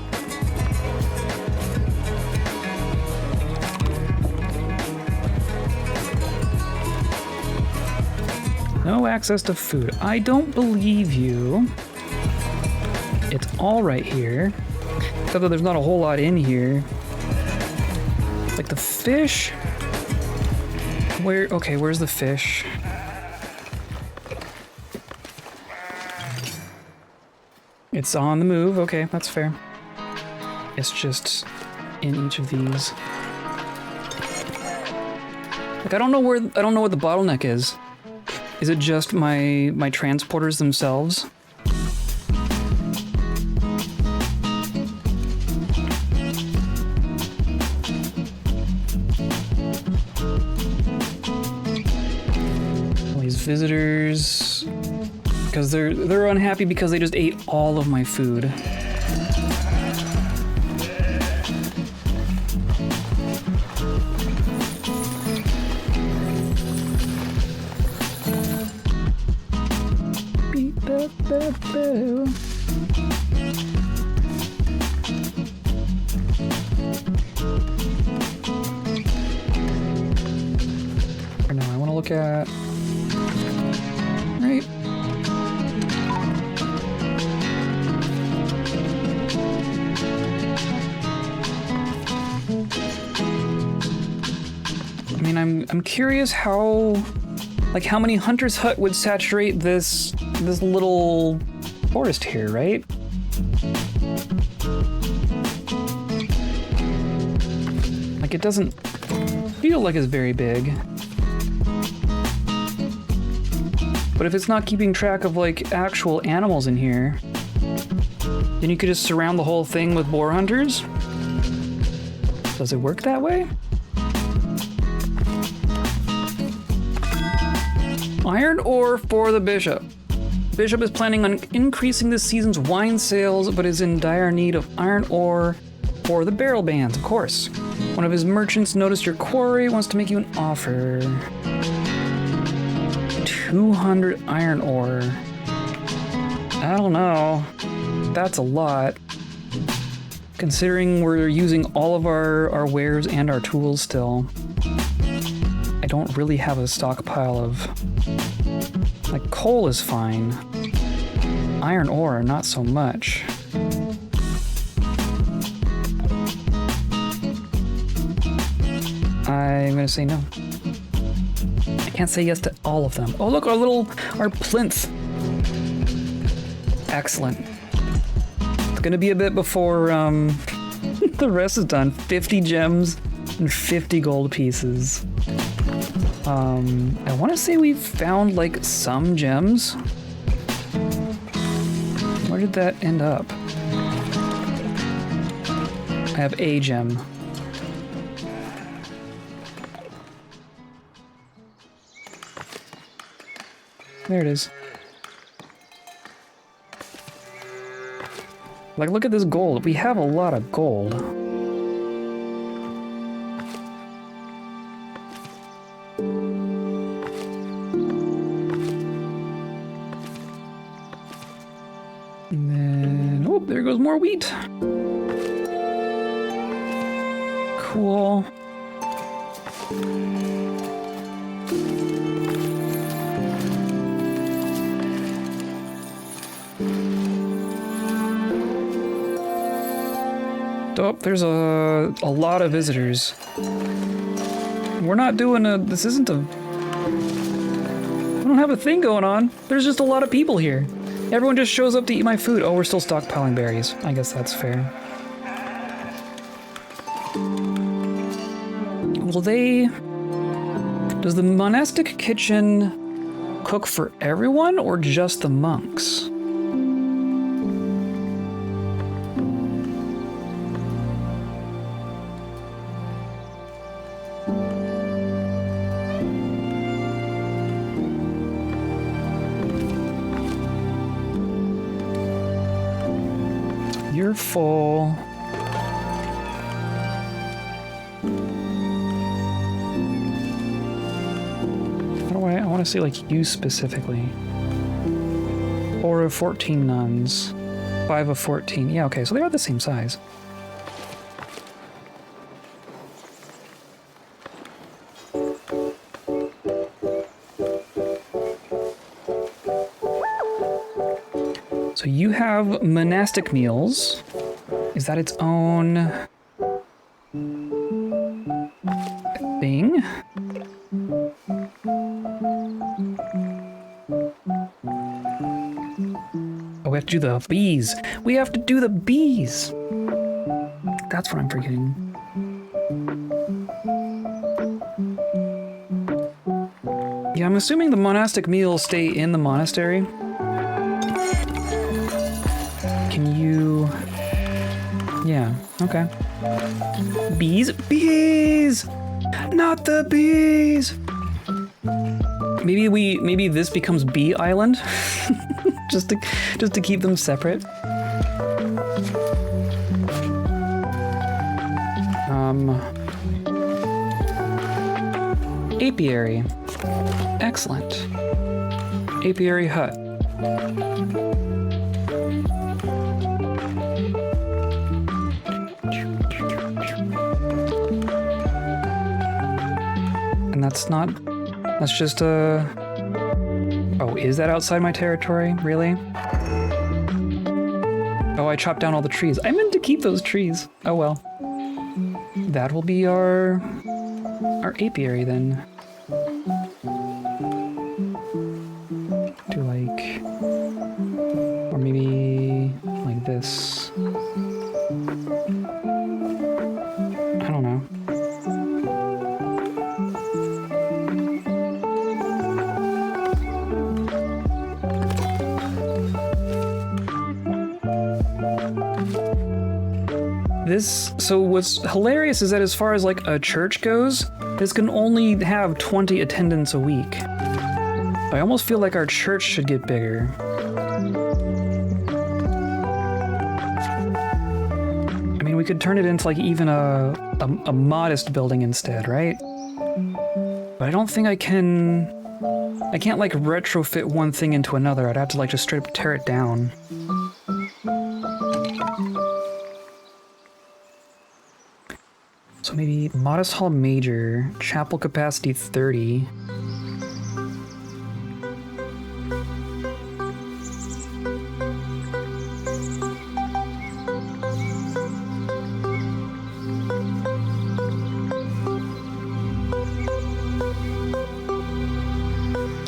No access to food. I don't believe you. It's all right here, except that there's not a whole lot in here. Like the fish. Where? Okay, where's the fish? It's on the move. Okay, that's fair. It's just in each of these. Like I don't know what the bottleneck is. Is it just my transporters themselves? All these visitors. Because they're unhappy because they just ate all of my food. Beep, bop, bop, bop. Or no, I want to look at right. I mean, I'm curious how many hunter's hut would saturate this little forest here, right? Like it doesn't feel like it's very big. But if it's not keeping track of like actual animals in here, then you could just surround the whole thing with boar hunters? Does it work that way? Iron ore for the bishop. Bishop is planning on increasing this season's wine sales, but is in dire need of iron ore for the barrel bands, of course. One of his merchants noticed your quarry, wants to make you an offer. 200 iron ore. I don't know. That's a lot. Considering we're using all of our wares and our tools still. I don't really have a stockpile of... Like, coal is fine. Iron ore, not so much. I'm gonna say no. I can't say yes to all of them. Oh, look, our plinth. Excellent. It's gonna be a bit before the rest is done. 50 gems and 50 gold pieces. I want to say we've found like some gems. Where did that end up? I have a gem. There it is. Like, look at this gold. We have a lot of gold. goes more wheat. Cool. Oh, there's a lot of visitors. We're not doing this isn't a... We don't have a thing going on. There's just a lot of people here. Everyone just shows up to eat my food. Oh, we're still stockpiling berries. I guess that's fair. Will they... Does the monastic kitchen cook for everyone or just the monks? You're full. How do I want to say like you specifically. 4 of 14 nuns. 5 of 14. Yeah, okay, so they are the same size. So you have monastic meals. Is that its own thing? Oh, we have to do the bees. We have to do the bees. That's what I'm forgetting. Yeah, I'm assuming the monastic meals stay in the monastery. Can you... Yeah, okay. Bees? Bees! Not the bees! Maybe this becomes Bee Island? just to keep them separate. Apiary. Excellent. Apiary hut. And that's just a... Oh, is that outside my territory? Really? Oh, I chopped down all the trees. I meant to keep those trees. Oh well. That will be our apiary then. Do like... Or maybe like this. I don't know. So what's hilarious is that as far as like a church goes, this can only have 20 attendants a week. I almost feel like our church should get bigger. I mean, we could turn it into like even a modest building instead, right? But I don't think I can't like retrofit one thing into another. I'd have to like just straight up tear it down. So maybe modest hall major, chapel capacity 30.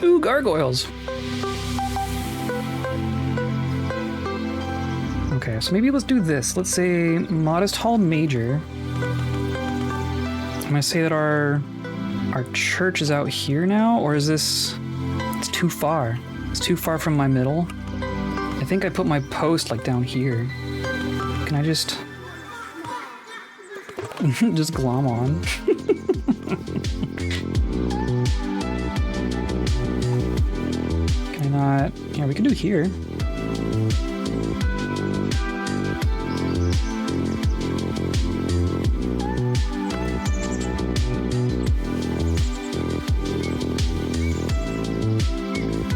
Ooh, gargoyles. Okay, so maybe let's do this. Let's say modest hall major. I'm gonna say that our church is out here now, or is this... It's too far. It's too far from my middle. I think I put my post like down here. Can I just... just glom on? Can I not... Yeah, we can do here.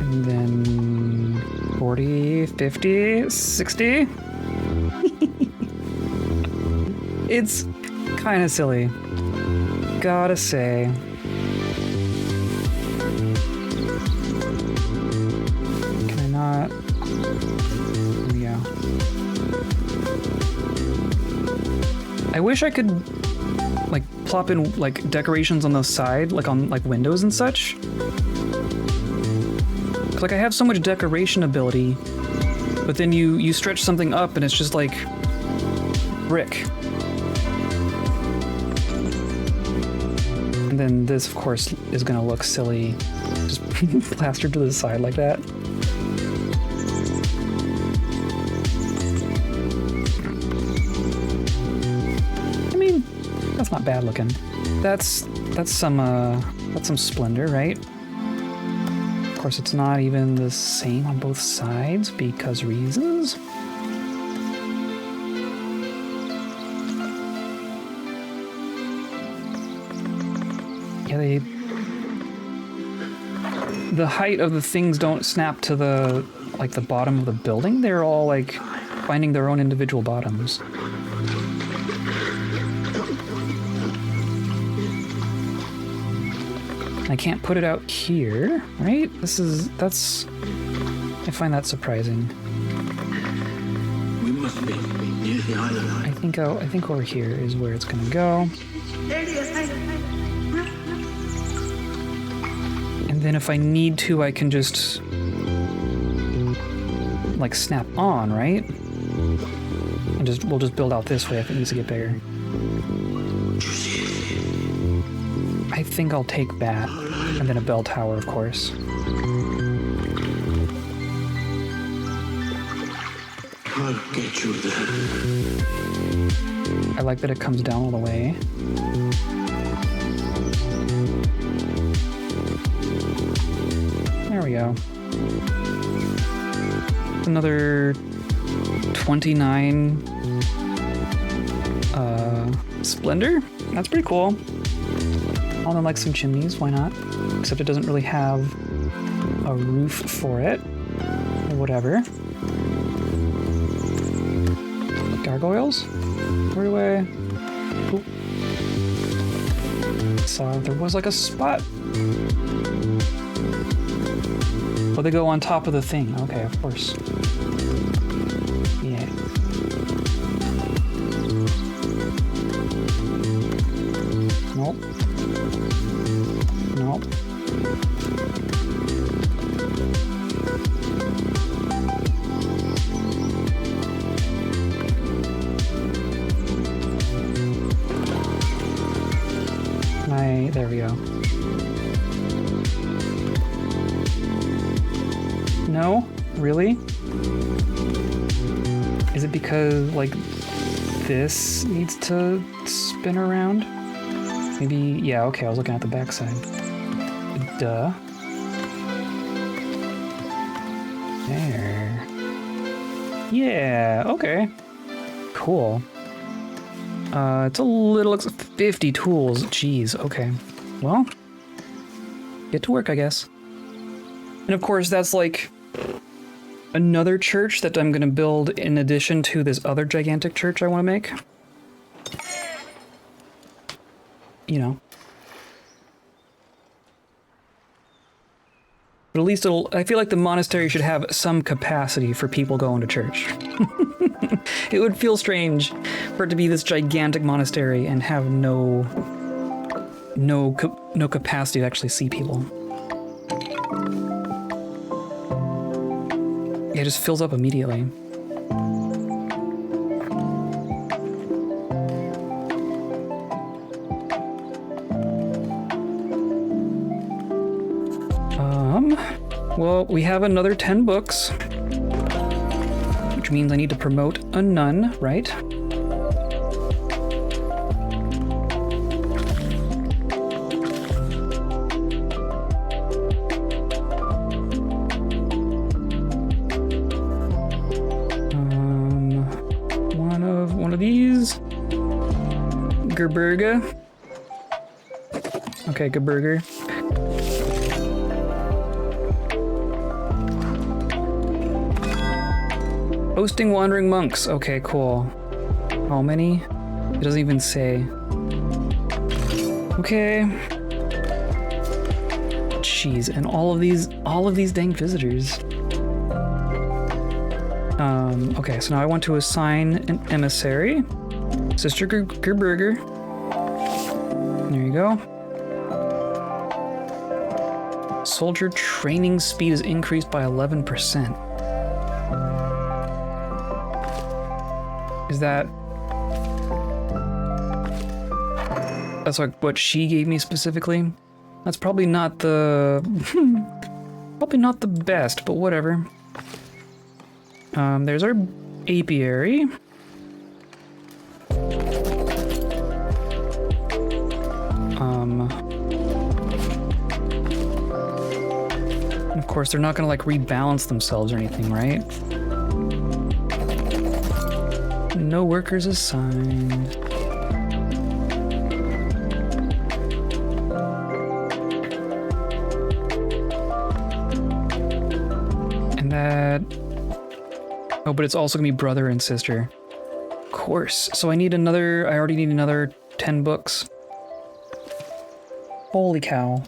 And then 40, 50, 60. It's kind of silly. Gotta say. Can I not? There we go. I wish I could like plop in like decorations on the side, like on like windows and such. 'Cause, like I have so much decoration ability, but then you stretch something up and it's just like brick. And then this, of course, is gonna look silly, just plastered to the side like that. I mean, that's not bad looking. That's some splendor, right? Of course, it's not even the same on both sides because reasons. Yeah, the height of the things don't snap to the bottom of the building. They're all like finding their own individual bottoms. I can't put it out here, right? I find that surprising. We must be near the island. I think over here is where it's gonna go. And then if I need to, I can just like snap on, right? And we'll just build out this way if it needs to get bigger. I think I'll take that, and then a bell tower, of course. I'll get you there. I like that it comes down all the way. There we go. Another 29 splendor. That's pretty cool. I'll then like some chimneys, why not? Except it doesn't really have a roof for it. Or whatever. Gargoyles? Right away. Cool. Saw there was like a spot. Oh, they go on top of the thing. Okay, of course. Yeah. Nope. Nope. There we go. No? Really? Is it because, like, this needs to spin around? Maybe, yeah, okay, I was looking at the backside. Duh. There. Yeah, okay. Cool. It's a little 50 tools. Jeez, okay. Well, get to work, I guess. And of course, that's like another church that I'm gonna build in addition to this other gigantic church I want to make. You know. But at least I feel like the monastery should have some capacity for people going to church. It would feel strange for it to be this gigantic monastery and have no capacity to actually see people. Yeah, it just fills up immediately. Well, we have another 10 books, which means I need to promote a nun, right? One of these. Gerberga. Okay, Gerberger. Hosting wandering monks. Okay, cool. How many? It doesn't even say. Okay. Jeez, and all of these dang visitors. Okay, so now I want to assign an emissary. Sister Gerberger. There you go. Soldier training speed is increased by 11%. Is that... That's like what she gave me specifically? That's probably not the... probably not the best, but whatever. There's our apiary. Of course, they're not gonna like rebalance themselves or anything, right? No workers assigned. And that... Oh, but it's also gonna be brother and sister. Of course. So I already need another 10 books. Holy cow.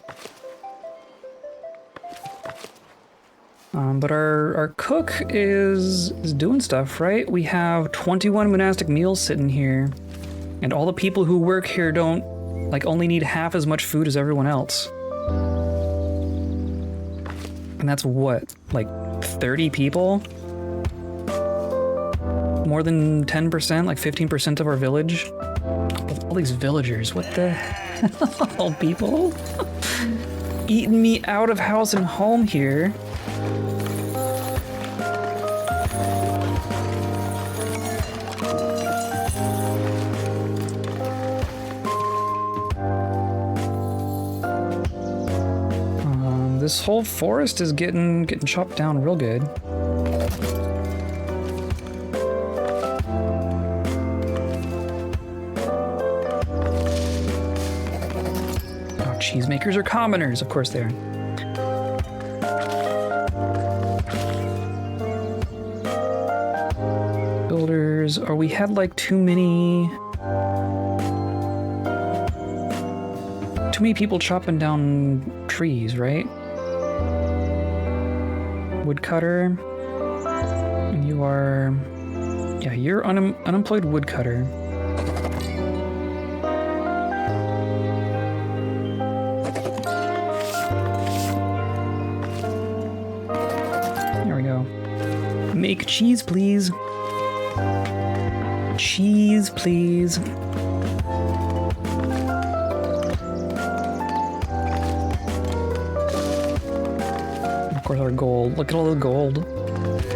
But our cook is doing stuff, right? We have 21 monastic meals sitting here. And all the people who work here don't, like, only need half as much food as everyone else. And that's what, like 30 people? More than 10%, like 15% of our village? All these villagers, what the hell, people? Eating me out of house and home here. This whole forest is getting chopped down real good. Oh, cheesemakers are commoners, of course they are. Builders, or we had like too many people chopping down trees, right? Woodcutter, and you are, yeah, you're unemployed woodcutter. There we go. Make cheese, please. Cheese, please. Of course, our gold. Look at all the gold.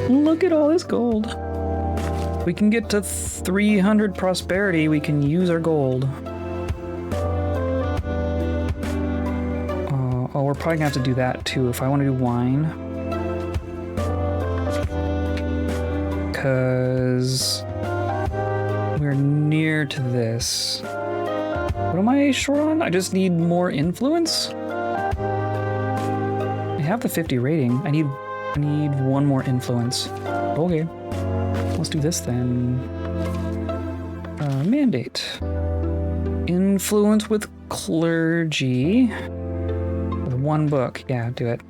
Look at all this gold. We can get to 300 prosperity. We can use our gold. Oh, we're probably gonna have to do that too if I want to do wine. Because we're near to this. What am I short on? I just need more influence? I have the 50 rating. I need one more influence. Okay. Let's do this then. Mandate. Influence with clergy. With one book. Yeah, do it.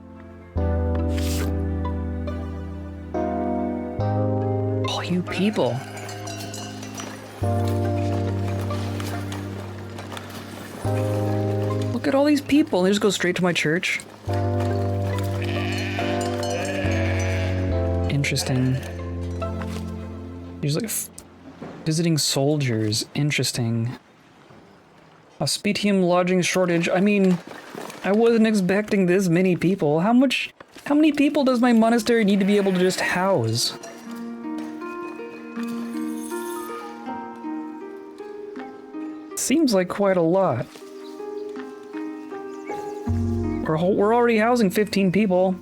All you people. Look at all these people. They just go straight to my church. Interesting. There's like visiting soldiers. Interesting. Hospitium lodging shortage. I mean, I wasn't expecting this many people. How many people does my monastery need to be able to just house? Seems like quite a lot. We're already housing 15 people.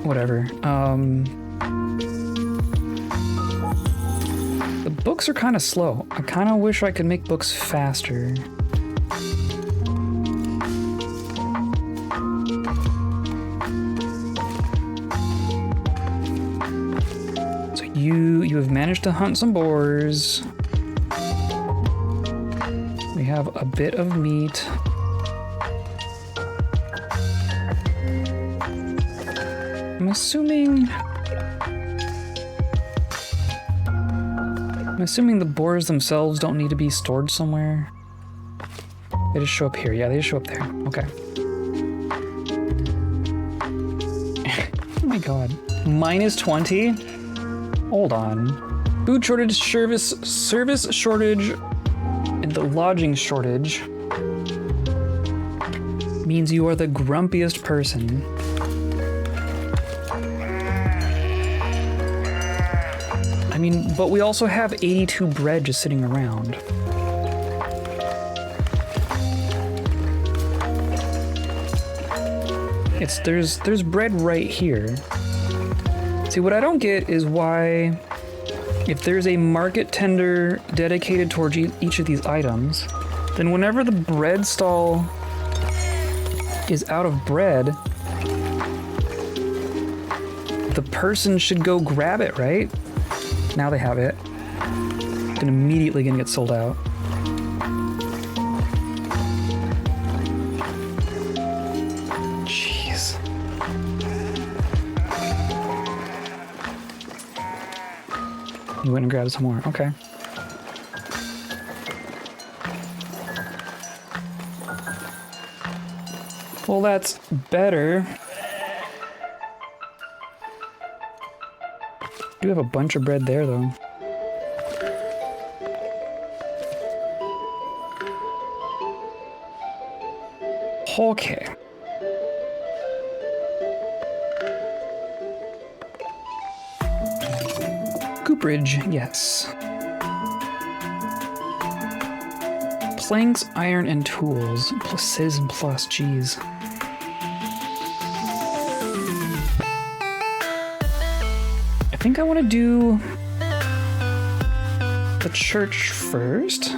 Whatever. The books are kind of slow. I kind of wish I could make books faster. You have managed to hunt some boars. We have a bit of meat. I'm assuming the boars themselves don't need to be stored somewhere. They just show up here. Yeah, they just show up there. Okay. Oh my god. Minus 20? Hold on. Food shortage, service shortage, and the lodging shortage means you are the grumpiest person. I mean, but we also have 82 bread just sitting around. There's bread right here. See, what I don't get is why, if there's a market tender dedicated towards each of these items, then whenever the bread stall is out of bread, the person should go grab it, right? Now they have it. Then immediately gonna get sold out. Jeez. You went and grabbed some more. Okay. Well, that's better. Do have a bunch of bread there, though. Okay. Cooperage, yes. Planks, iron, and tools. Plus citizen plus, geez. I think I want to do the church first.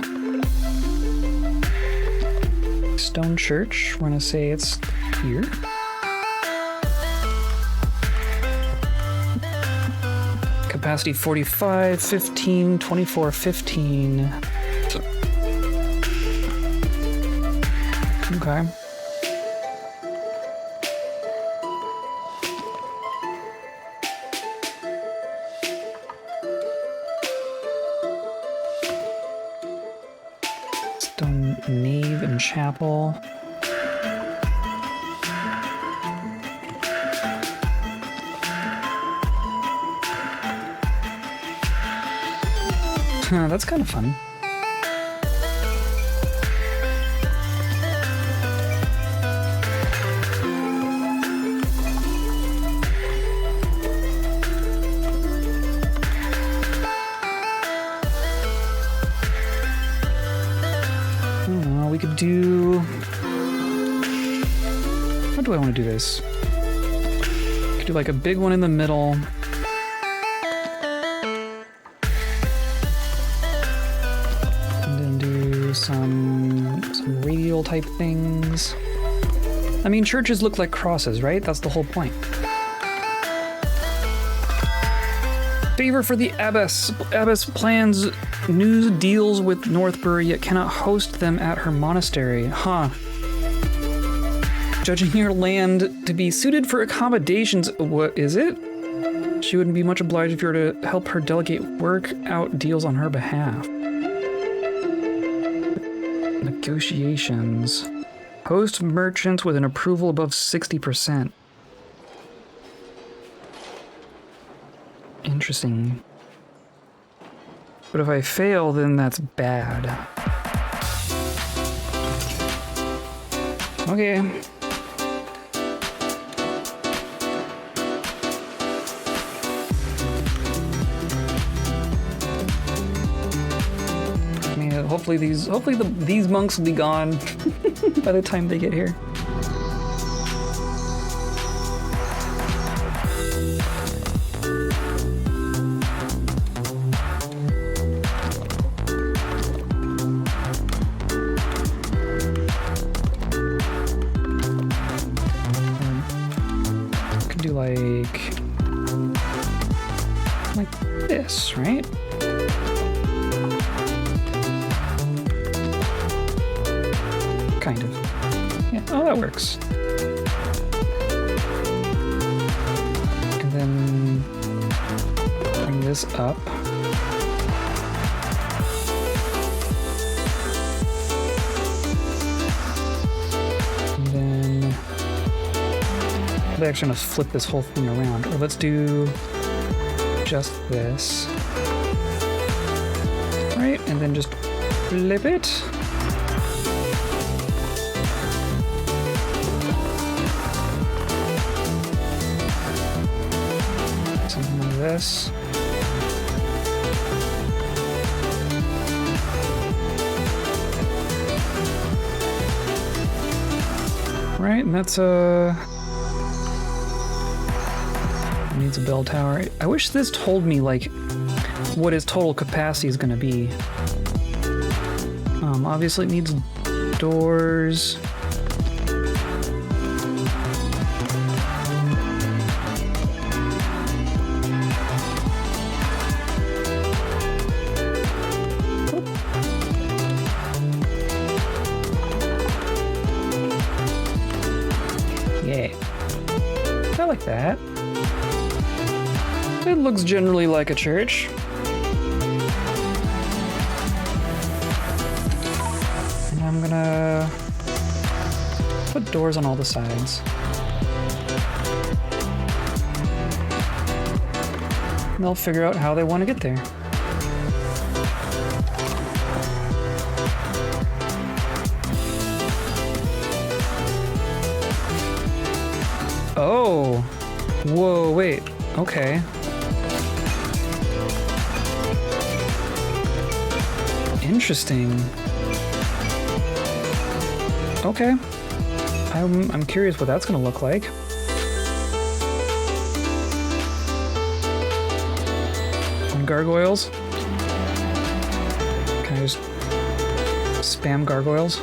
Stone church, we're gonna say it's here. Capacity 45, 15, 24, 15. Okay. Stone nave and chapel. That's kind of fun. I don't know, we could do... How do I want to do this? Could do like a big one in the middle. Some radial type things. I mean, churches look like crosses, right? That's the whole point. Favor for the abbess. Abbess plans new deals with Northbury, yet cannot host them at her monastery. Huh. Judging your land to be suited for accommodations, what is it? She wouldn't be much obliged if you were to help her delegate work out deals on her behalf. Negotiations. Host merchants with an approval above 60%. Interesting. But if I fail, then that's bad. Okay. Hopefully these monks will be gone by the time they get here. Could do like like this, right? Kind of. Yeah, oh, that works. And then bring this up. And then I'm actually gonna flip this whole thing around. Or let's do just this. Right, and then just flip it. Something like this. Right, and that's needs a bell tower. I wish this told me like what his total capacity is going to be. Obviously it needs doors. Yeah, I like that. It looks generally like a church. And I'm gonna put doors on all the sides. And they'll figure out how they want to get there. Oh! Whoa, wait. Okay. Interesting. Okay. I'm curious what that's gonna look like. And gargoyles? Can I just spam gargoyles?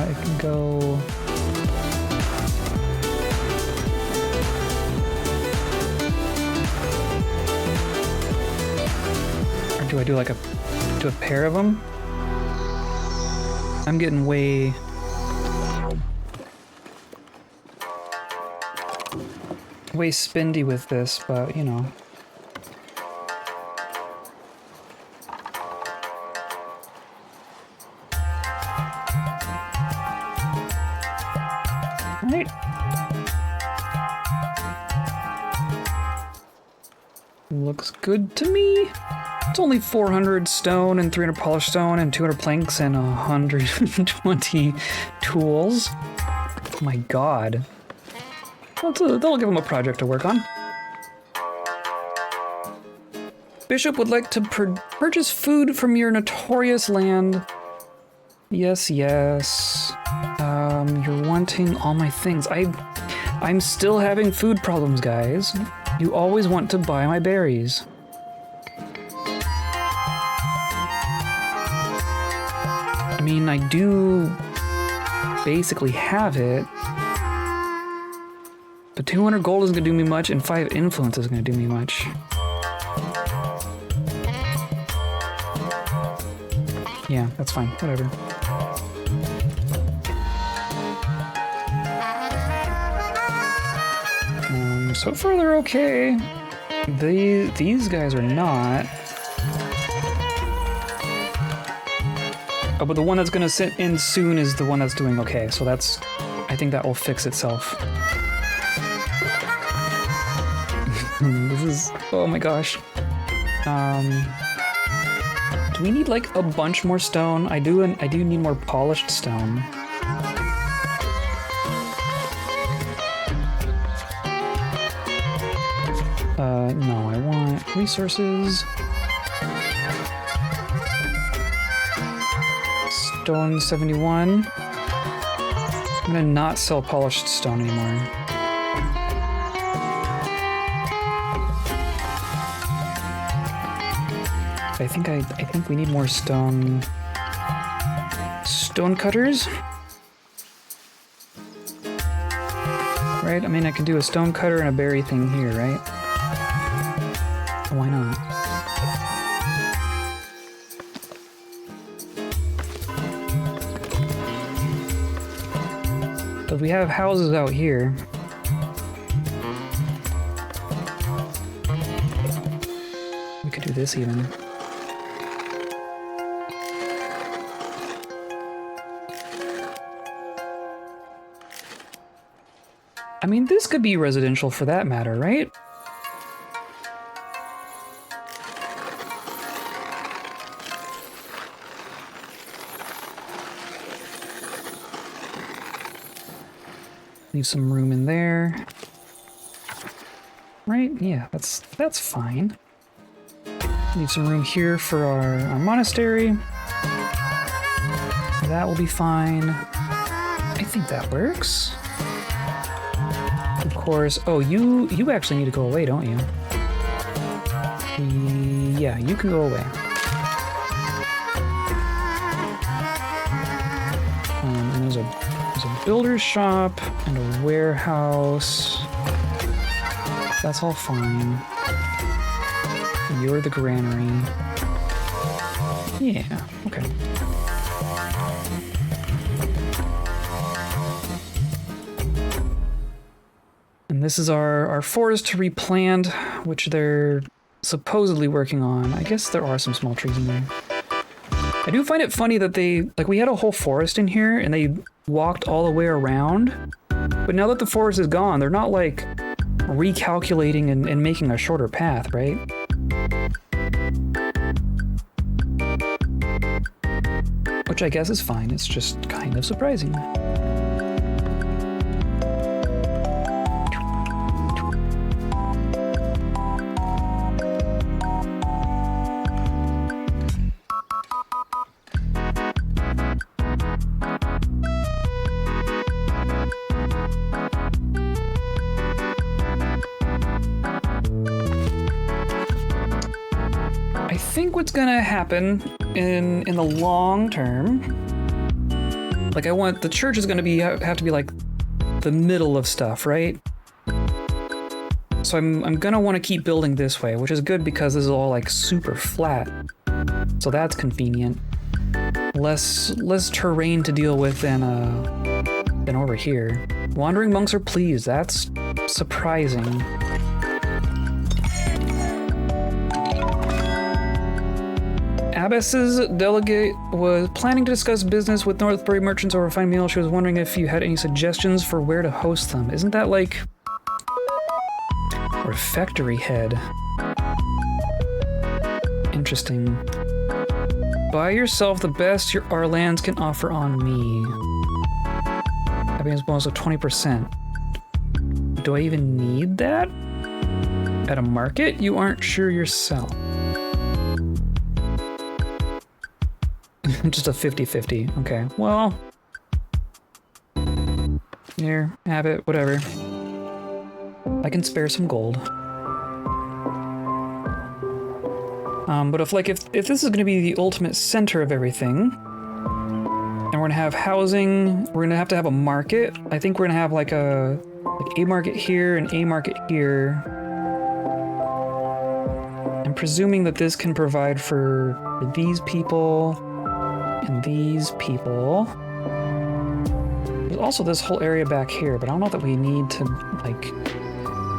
It can go. Or do I do like a pair of them? I'm getting way spendy with this, but you know. Right. Looks good to me. It's only 400 stone and 300 polished stone and 200 planks and 120 tools. Oh my god. That'll give him a project to work on. Bishop would like to purchase food from your notorious land. Yes, yes. You're wanting all my things. I'm still having food problems, guys. You always want to buy my berries. I mean, I do basically have it. But 200 gold isn't gonna do me much, and 5 influence isn't gonna do me much. Yeah, that's fine. Whatever. So far they're okay. These guys are not. Oh, but the one that's gonna sit in soon is the one that's doing okay. So that's, I think that will fix itself. This is, oh my gosh. Do we need like a bunch more stone? I do need more polished stone. No, I want resources. Stone 71. I'm gonna not sell polished stone anymore. I think we need more stone cutters. Right? I mean, I can do a stone cutter and a berry thing here, right? Why not? But we have houses out here. We could do this even. I mean, this could be residential for that matter, right? Leave some room in there. Right? Yeah, that's fine. Leave some room here for our monastery. That will be fine. I think that works. Of course. Oh, you actually need to go away, don't you? Yeah, you can go away. And there's a builder's shop and a warehouse. That's all fine. You're the granary. Yeah, okay. And this is our forest to replant, which they're supposedly working on. I guess there are some small trees in there. I do find it funny that we had a whole forest in here and they walked all the way around. But now that the forest is gone, they're not like recalculating and making a shorter path, right? Which I guess is fine. It's just kind of surprising. I think what's gonna happen in the long term, like I want the church is gonna have to be like the middle of stuff, right? So I'm gonna want to keep building this way, which is good because this is all like super flat. So that's convenient. Less terrain to deal with than over here. Wandering monks are pleased. That's surprising. Abbess's delegate was planning to discuss business with Northbury merchants over a fine meal. She was wondering if you had any suggestions for where to host them. Isn't that like refectory head? Interesting. Buy yourself the best our lands can offer on me. Happiness bonus of 20%. Do I even need that? At a market? You aren't sure yourself. Just a 50-50. Okay, well. Here, have it, whatever. I can spare some gold. But if this is gonna be the ultimate center of everything, and we're gonna have housing, we're gonna have to have a market. I think we're gonna have like a market here and a market here. I'm presuming that this can provide for these people and these people. There's also this whole area back here, but I don't know that we need to like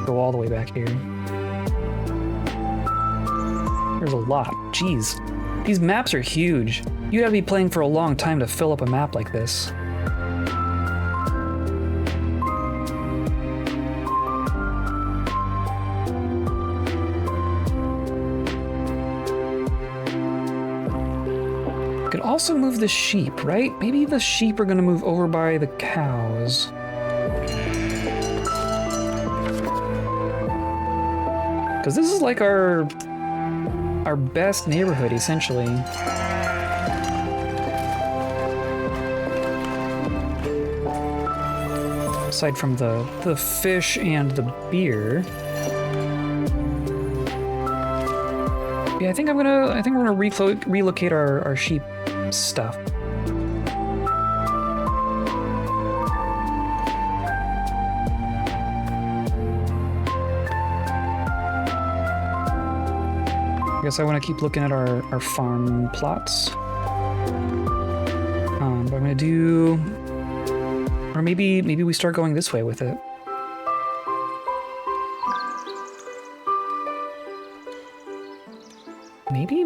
go all the way back here. There's a lot. Jeez. These maps are huge. You gotta be playing for a long time to fill up a map like this. Could also move the sheep, right? Maybe the sheep are gonna move over by the cows. Because this is like our best neighborhood, essentially. Aside from the fish and the beer. Yeah, I think we're gonna relocate our sheep stuff. I guess I want to keep looking at our farm plots. But I'm gonna do, or maybe we start going this way with it. Maybe?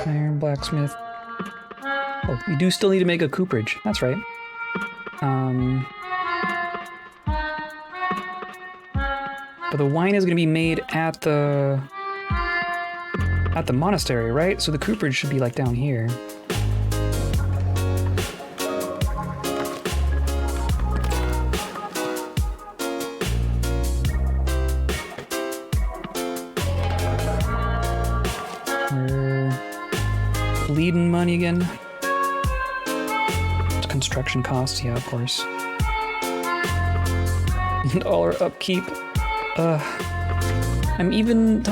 Iron blacksmith. Oh, we do still need to make a cooperage. That's right. But the wine is going to be made at the monastery, right? So the cooperage should be like down here. We're bleeding money again. Construction costs, yeah, of course. And all our upkeep. Don't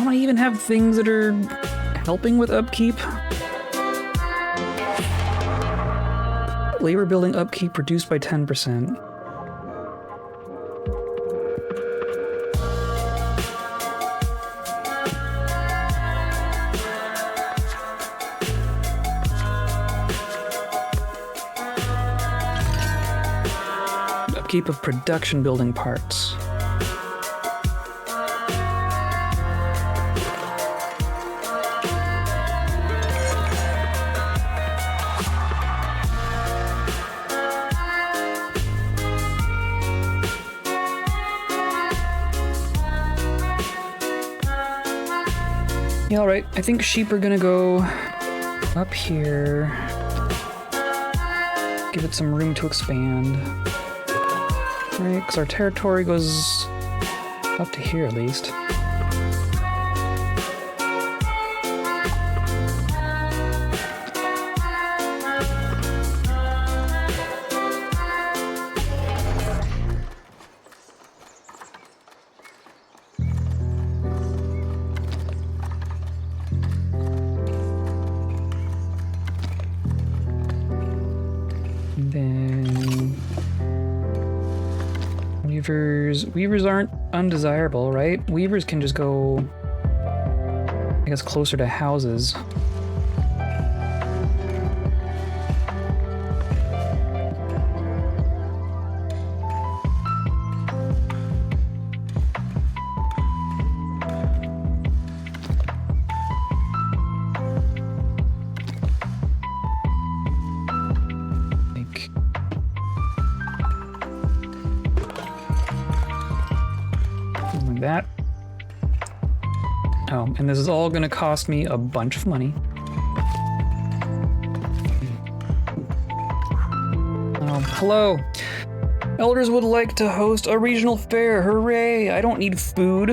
I even have things that are helping with upkeep? Labor building upkeep reduced by 10%. Upkeep of production building parts. Yeah, all right. I think sheep are gonna go up here. Give it some room to expand. Right, because our territory goes up to here at least. And then Weavers aren't undesirable, right? Weavers can just go, I guess, closer to houses. That. Oh, and this is all gonna cost me a bunch of money. Hello. Elders would like to host a regional fair. Hooray! I don't need food.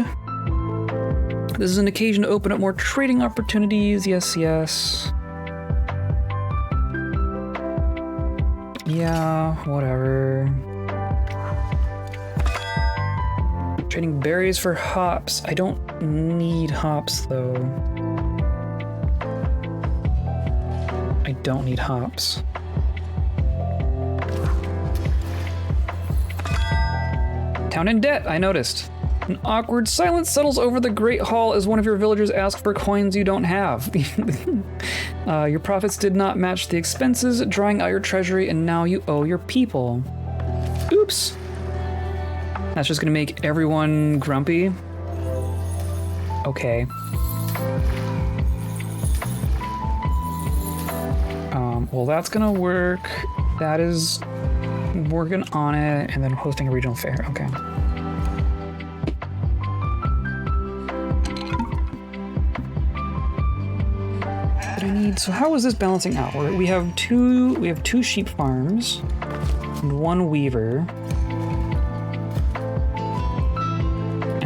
This is an occasion to open up more trading opportunities. Yes, yes. Yeah, whatever. Trading berries for hops. I don't need hops, though. I don't need hops. Town in debt, I noticed. An awkward silence settles over the Great Hall as one of your villagers asks for coins you don't have. Your profits did not match the expenses, drawing out your treasury, and now you owe your people. Oops. That's just gonna make everyone grumpy. Okay. Well, that's gonna work. That is working on it, and then hosting a regional fair. Okay. What I need. So how is this balancing out? We have two sheep farms and one weaver.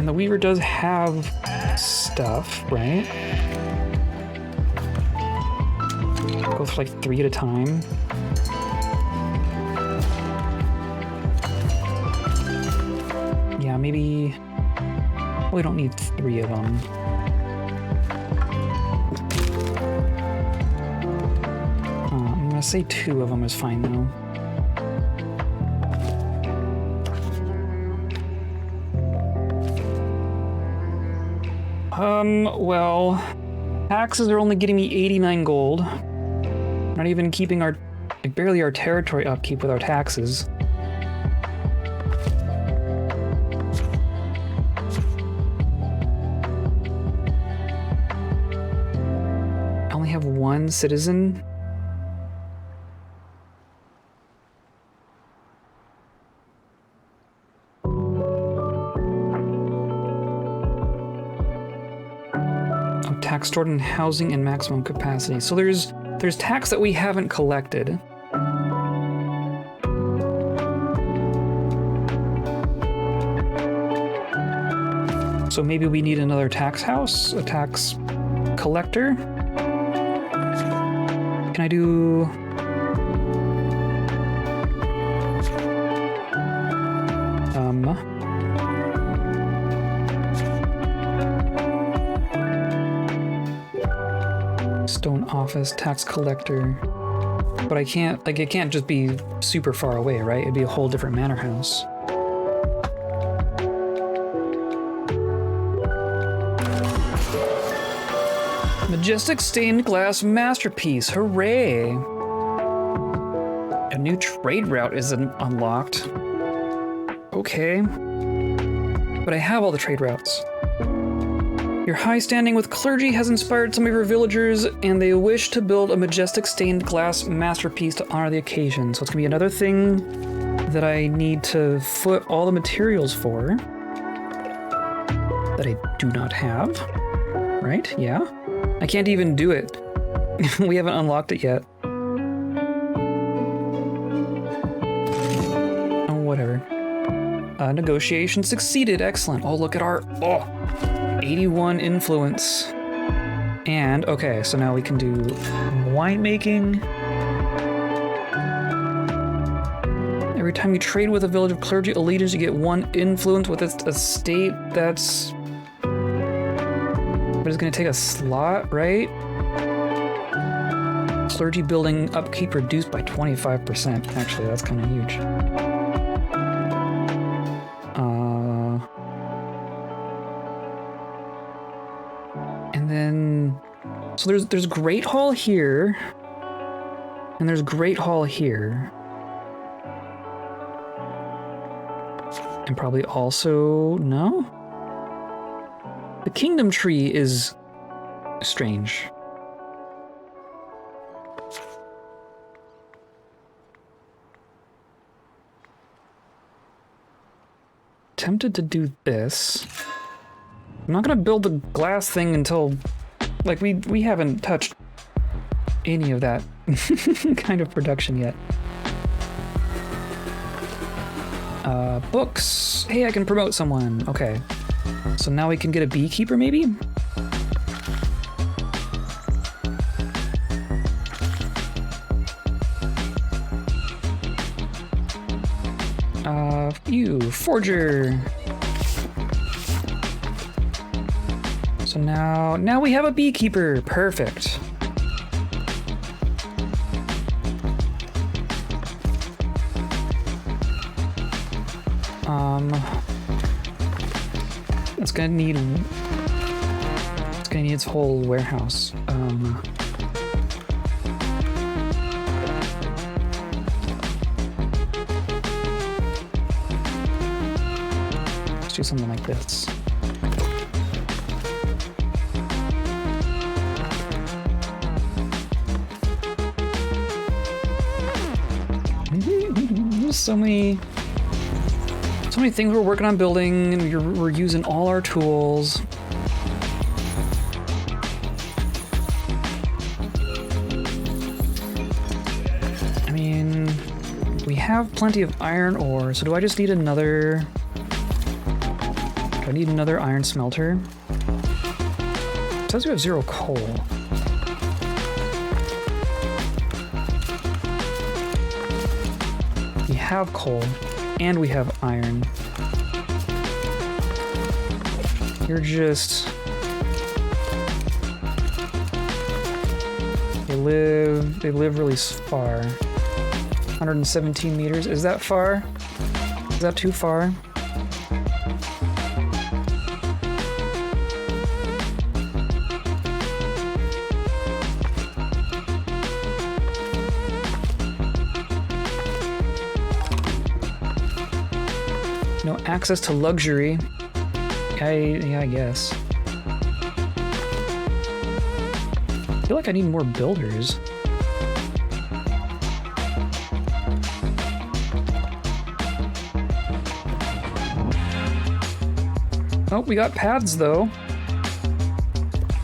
And the Weaver does have stuff, right? Go for like 3 at a time. Yeah, maybe... We don't need 3 of them. I'm gonna say 2 of them is fine though. Well, taxes are only getting me 89 gold. Not even keeping our, like, barely our territory upkeep with our taxes. I only have 1 citizen. Tax stored in housing and maximum capacity. So there's tax that we haven't collected. So maybe we need another tax house, a tax collector. Can I do... Stone office, tax collector. But I can't, like, it can't just be super far away, right? It'd be a whole different manor house. Majestic stained glass masterpiece, hooray! A new trade route is unlocked. Okay. But I have all the trade routes. Your high standing with clergy has inspired some of your villagers, and they wish to build a majestic stained glass masterpiece to honor the occasion. So it's gonna be another thing that I need to foot all the materials for that I do not have, right? Yeah. I can't even do it. We haven't unlocked it yet. Oh, whatever. Negotiation succeeded, excellent. Oh, look at our, 81 influence. And, okay, so now we can do winemaking. Every time you trade with a village of clergy allegiance, you get 1 influence with its estate. That's... But it's gonna take a slot, right? Clergy building upkeep reduced by 25%. Actually, that's kind of huge. And then, so there's Great Hall here, and there's Great Hall here, and probably also no. The Kingdom Tree is strange. Tempted to do this. I'm not gonna build the glass thing until, like, we haven't touched any of that kind of production yet. Books. Hey, I can promote someone. Okay. So now we can get a beekeeper, maybe? You, forger. So now we have a beekeeper. Perfect. It's gonna need its whole warehouse. Let's do something like this. So many things we're working on building, and we're using all our tools. I mean, we have plenty of iron ore, so do I just need another I need another iron smelter. It says we have 0 coal. We have coal, and we have iron. You're just... They live really far. 117 meters. Is that far? Is that too far? No access to luxury. Yeah, I guess. I feel like I need more builders. Oh, we got paths though.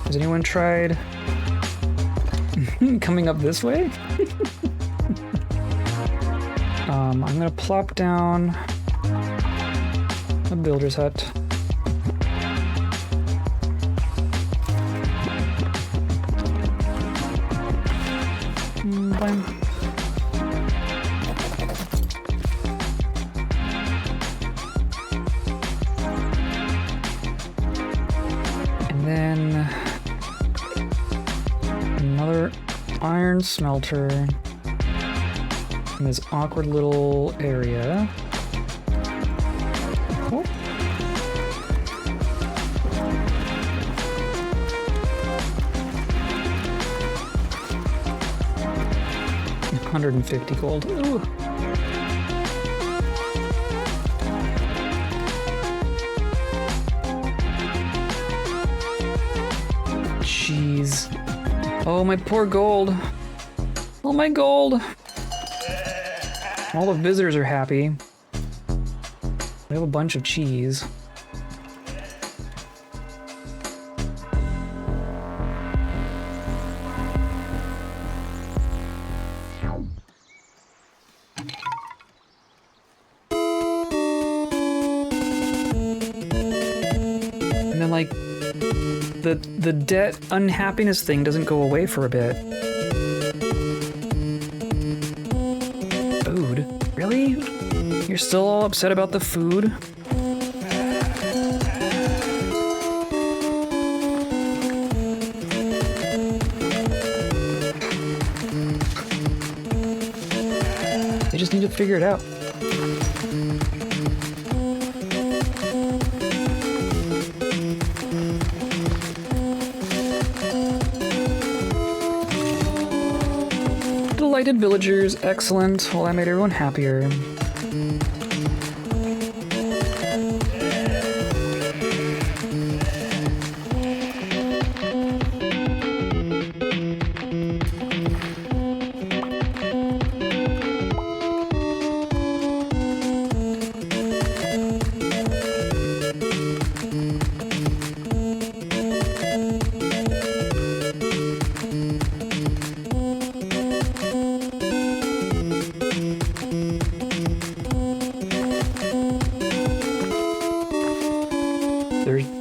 Has anyone tried coming up this way? I'm gonna plop down a builder's hut. Fine. And then another iron smelter in this awkward little area. Oh. 150 gold. Ooh. Jeez. Oh, my poor gold. Oh, my gold. All the visitors are happy. We have a bunch of cheese. And then, like, the debt unhappiness thing doesn't go away for a bit. Food? Really? You're still all upset about the food? They just need to figure it out. Delighted villagers, excellent. Well, that made everyone happier.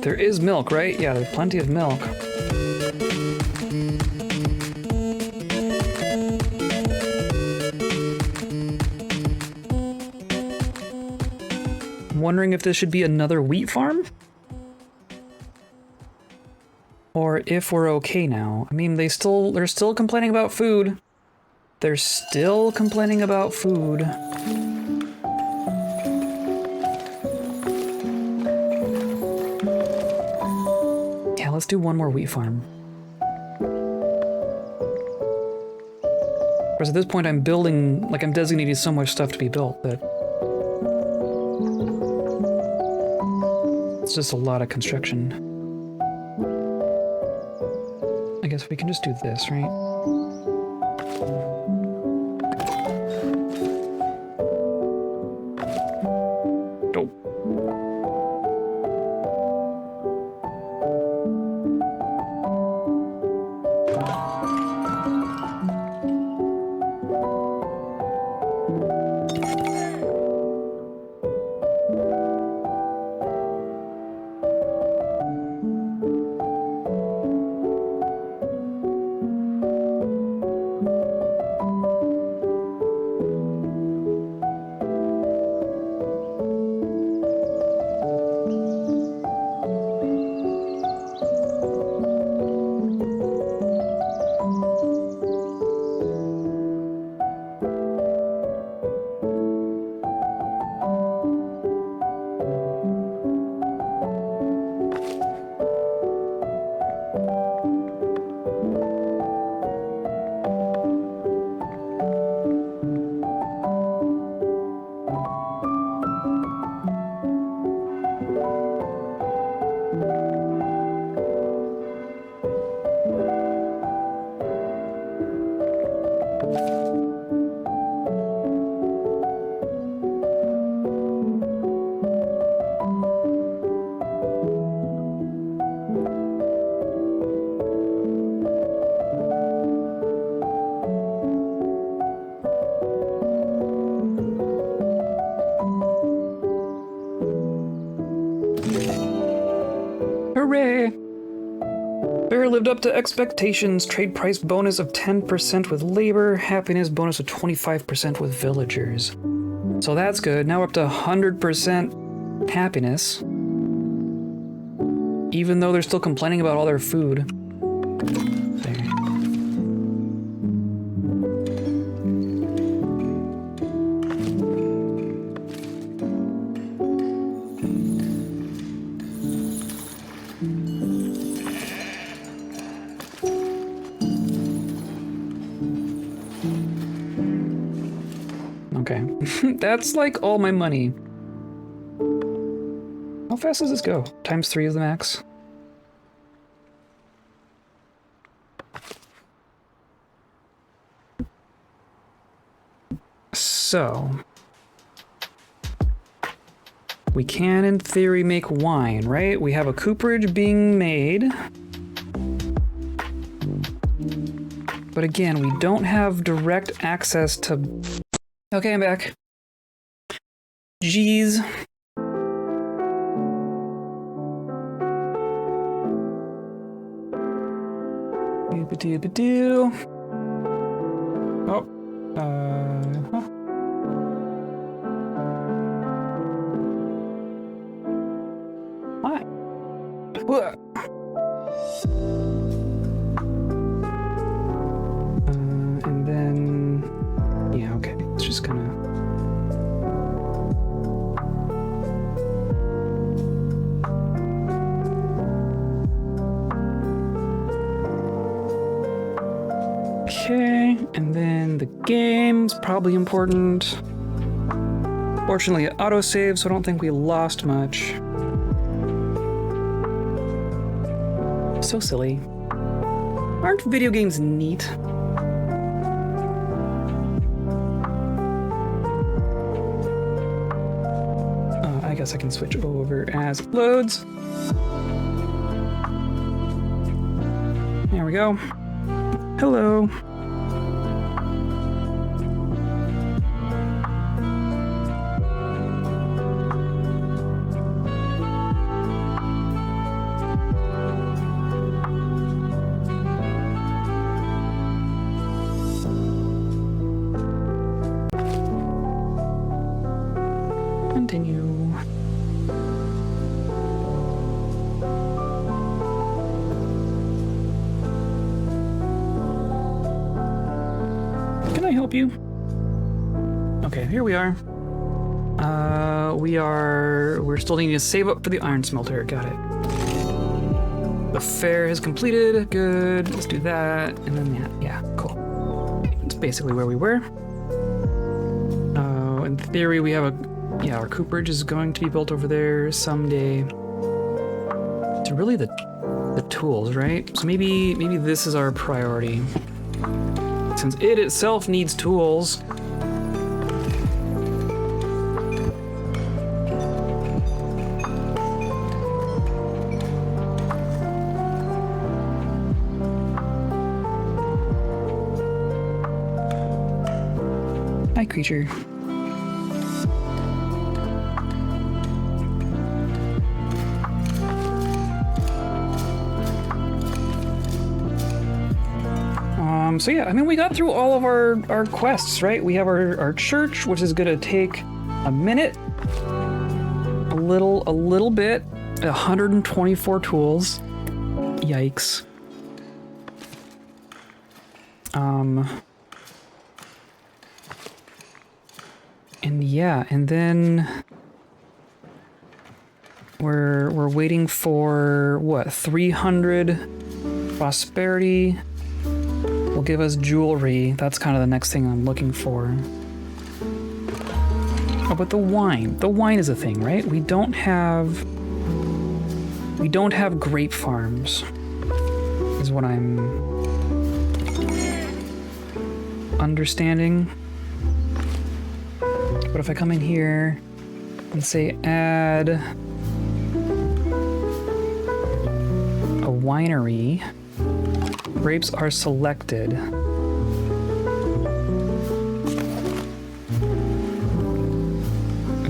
There is milk, right? Yeah, there's plenty of milk. I'm wondering if this should be another wheat farm? Or if we're okay now. I mean, they're still complaining about food. They're still complaining about food. Let's do one more wheat farm. Whereas at this point I'm building, like I'm designating so much stuff to be built that it's just a lot of construction. I guess we can just do this, right? Hooray! Bear lived up to expectations. Trade price bonus of 10% with labor. Happiness bonus of 25% with villagers. So that's good. Now we're up to 100% happiness. Even though they're still complaining about all their food. There. Okay, that's like all my money. How fast does this go? Times 3 is the max. So, we can, in theory, make wine, right? We have a cooperage being made. But again, we don't have direct access to... Okay, I'm back. Jeez. Doo-ba-doo-ba-doo. Oh. Huh. Hi. What? And then... Yeah, okay. It's just gonna... Okay, and then the game's probably important. Fortunately, it autosaved, so I don't think we lost much. So silly. Aren't video games neat? I guess I can switch over as it loads. There we go. Hello. Continue. Can I help you? Okay, here we are. We're still needing to save up for the iron smelter. Got it. The fair has completed. Good. Let's do that. And then that. Yeah, cool. It's basically where we were. In theory, we have a... Yeah, our cooperage is going to be built over there someday. It's really the tools, right? So maybe this is our priority. Since it itself needs tools. Hi, creature. So yeah, I mean, we got through all of our quests, right? We have our church, which is gonna take a minute, a little bit, 124 tools. Yikes. And yeah, and then we're waiting for what, 300 prosperity. Will give us jewelry. That's kind of the next thing I'm looking for. Oh, but the wine. The wine is a thing, right? We don't have grape farms, is what I'm understanding. But if I come in here and say add a winery, grapes are selected.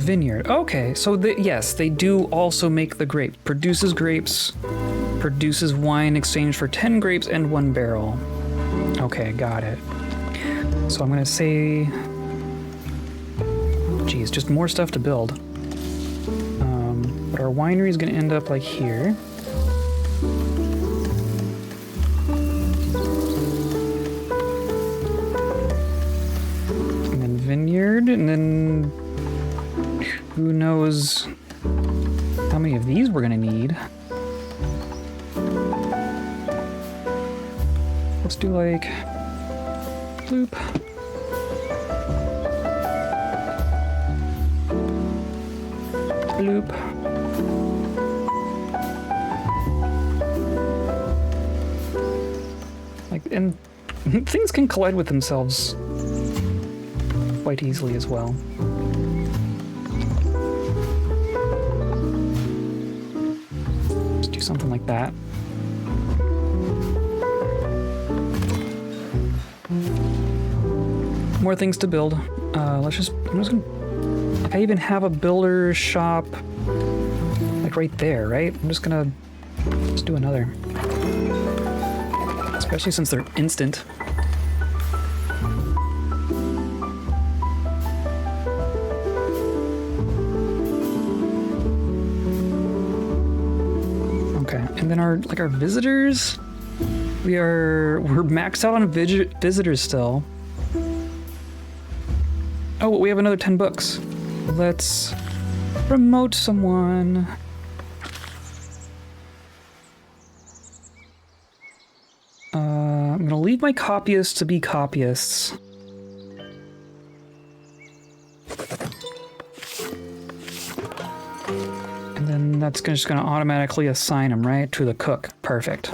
vineyard. Okay, so yes, they do also make the grape. Produces grapes, produces wine in exchange for 10 grapes and 1 barrel. Okay, got it. So I'm gonna say, geez, just more stuff to build. But our winery is gonna end up like here. And then vineyard, and then who knows how many of these we're gonna need. Let's do like bloop. Bloop. Like, and things can collide with themselves quite easily as well. Let's do something like that. More things to build. I'm just gonna, like, I even have a builder shop, like right there, right? I'm just gonna do another. Especially since they're instant. Okay, and then our visitors, we're maxed out on visitors still. Oh, we have another 10 books. Let's promote someone. I'm gonna leave my copyists to be copyists. And then that's just gonna automatically assign them, right, to the cook. Perfect.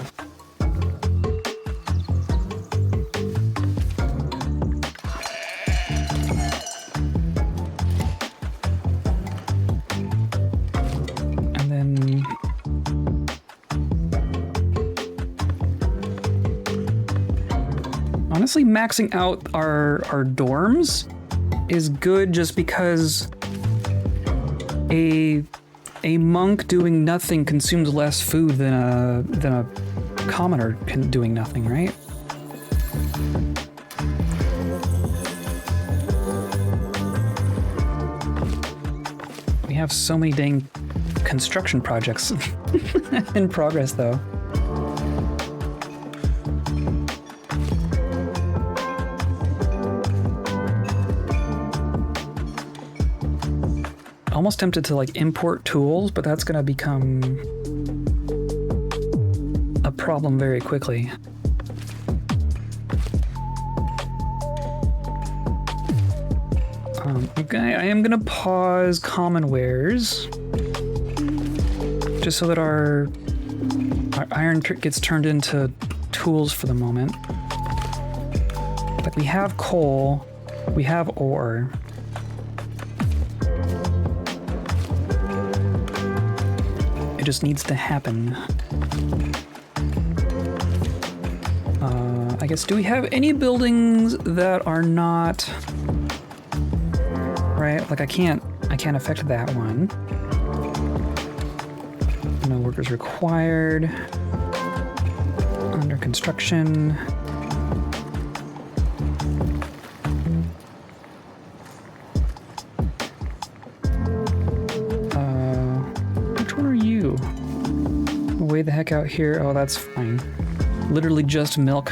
Honestly, maxing out our dorms is good just because a monk doing nothing consumes less food than a commoner doing nothing, right? We have so many dang construction projects in progress, though. Almost tempted to like import tools, but that's gonna become a problem very quickly. Okay, I am gonna pause common wares just so that our iron gets turned into tools for the moment. Like, we have coal, we have ore. It just needs to happen. I guess, do we have any buildings that are not... Right, like I can't affect that one. No workers required. Under construction. Which one are you? Way the heck out here. Oh, that's fine. Literally just milk.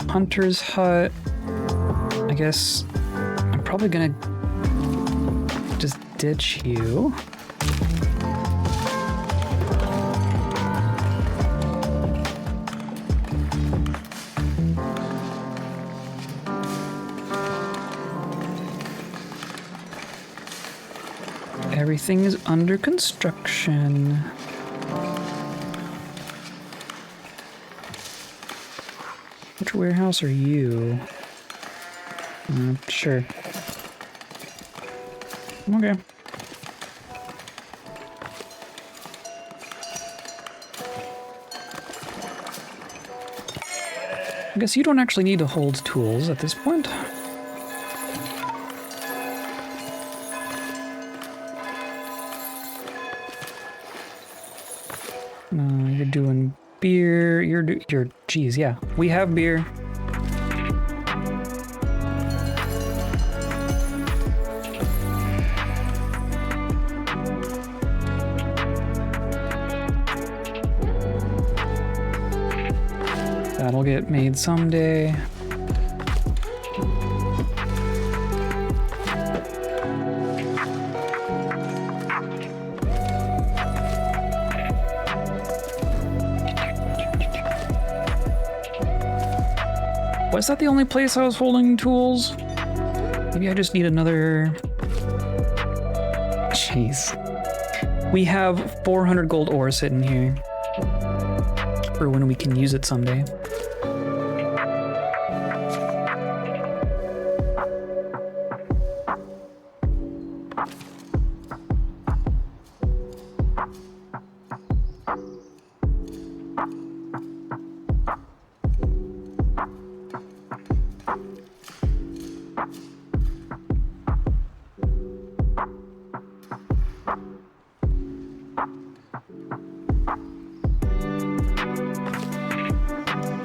Hunter's hut. I guess I'm probably gonna just ditch you. Everything is under construction. Which warehouse are you? Sure. Okay. I guess you don't actually need to hold tools at this point. You're doing beer. Geez, yeah. We have beer. That'll get made someday. Was that the only place I was holding tools? Maybe I just need another... Jeez. We have 400 gold ore sitting here. For when we can use it someday.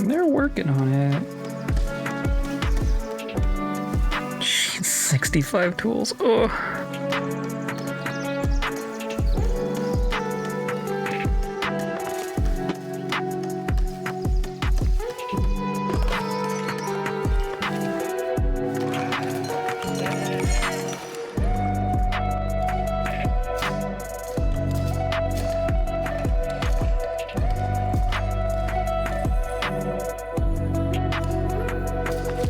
They're working on it. Jeez, 65 tools. Ugh.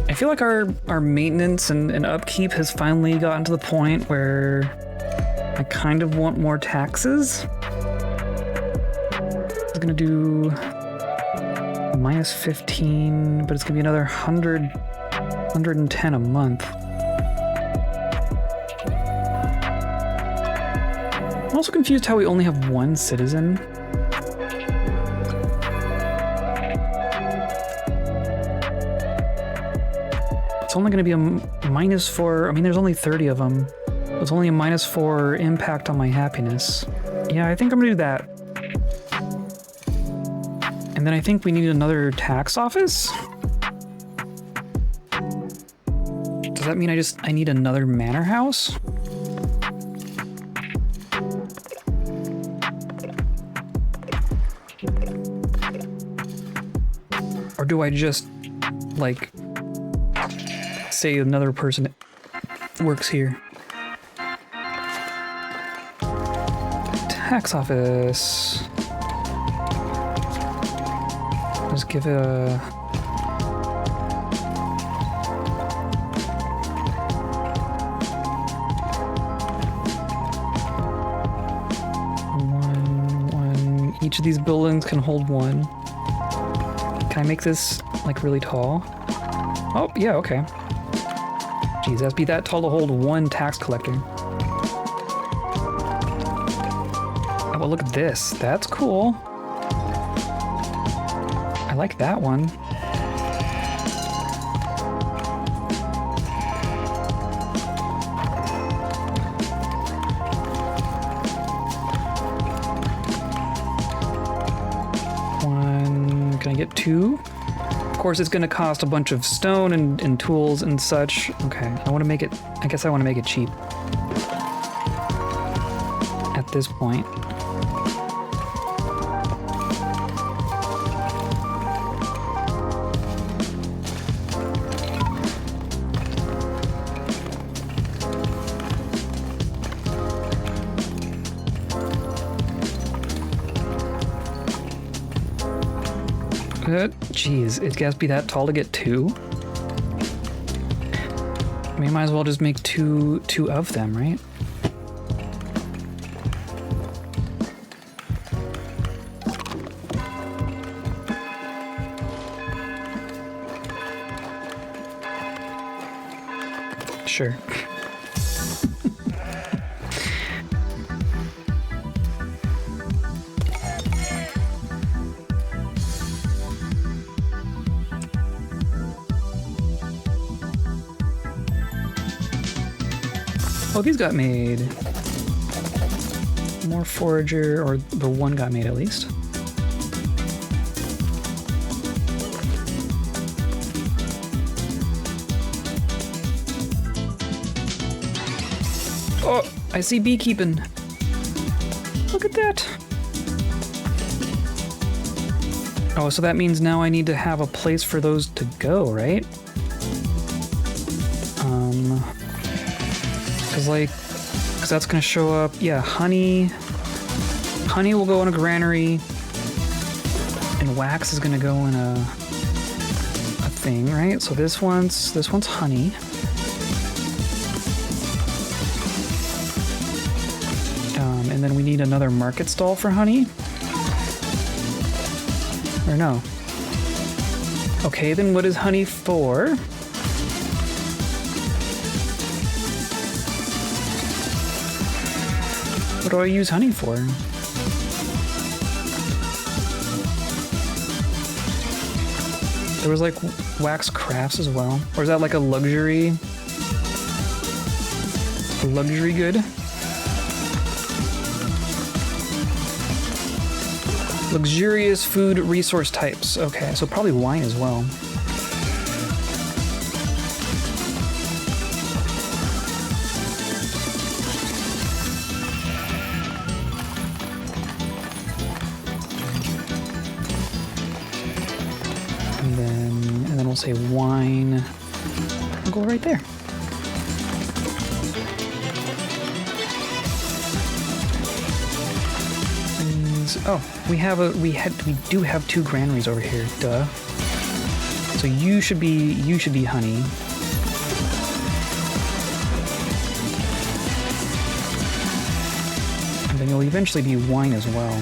I feel like our maintenance and upkeep has finally gotten to the point where I kind of want more taxes. It's gonna do minus 15, but it's gonna be another 110 a month. I'm also confused how we only have one citizen. It's only going to be a -4. I mean, there's only 30 of them. It's only a -4 impact on my happiness. Yeah, I think I'm going to do that. And then I think we need another tax office? Does that mean I need another manor house? Or do I just, like... say another person works here. Tax office. Let's give it a... one. Each of these buildings can hold one. Can I make this like really tall? Oh, yeah, okay. Jeez, that'd be that tall to hold one tax collector. Oh, well, look at this. That's cool. I like that one. One. Can I get two? Of course, it's going to cost a bunch of stone and tools and such. Okay, I want to make it... I guess I want to make it cheap. At this point. Jeez, it has to be that tall to get two? I mean, might as well just make two of them, right? Sure. Oh, these got made. More forager, or the one got made at least. I see beekeeping. Look at that. Oh, so that means now I need to have a place for those to go, right? Cause that's gonna show up. Yeah, honey. Honey will go in a granary, and wax is gonna go in a thing, right? So this one's honey. And then we need another market stall for honey. Or no? Okay, then what is honey for? What do I use honey for? There was like wax crafts as well. Or is that like a luxury good? Luxurious food resource types. Okay, so probably wine as well. And then we'll say wine. We'll go right there. Oh, we do have 2 granaries over here, duh. So you should be honey. And then you'll eventually be wine as well.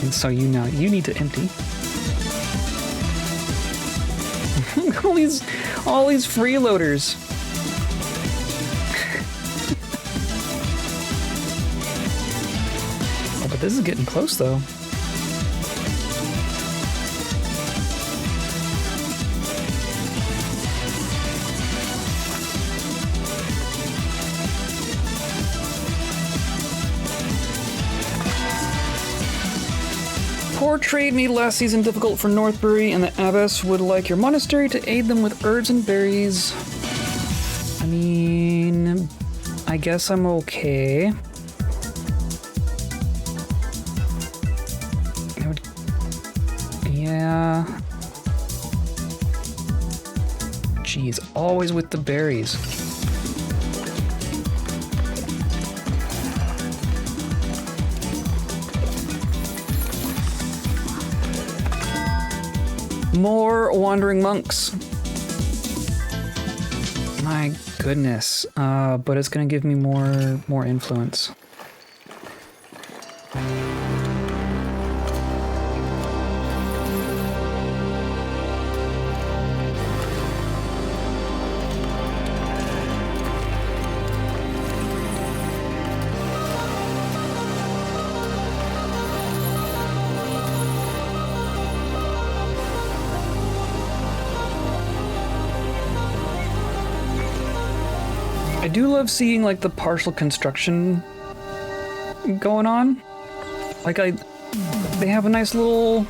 And so you need to empty. all these freeloaders. But this is getting close, though. Poor trade made last season difficult for Northbury, and the abbess would like your monastery to aid them with herbs and berries. I mean, I guess I'm okay. Yeah. Jeez, always with the berries. More wandering monks. My goodness. But it's gonna give me more influence. I do love seeing like the partial construction going on. Like they have a nice little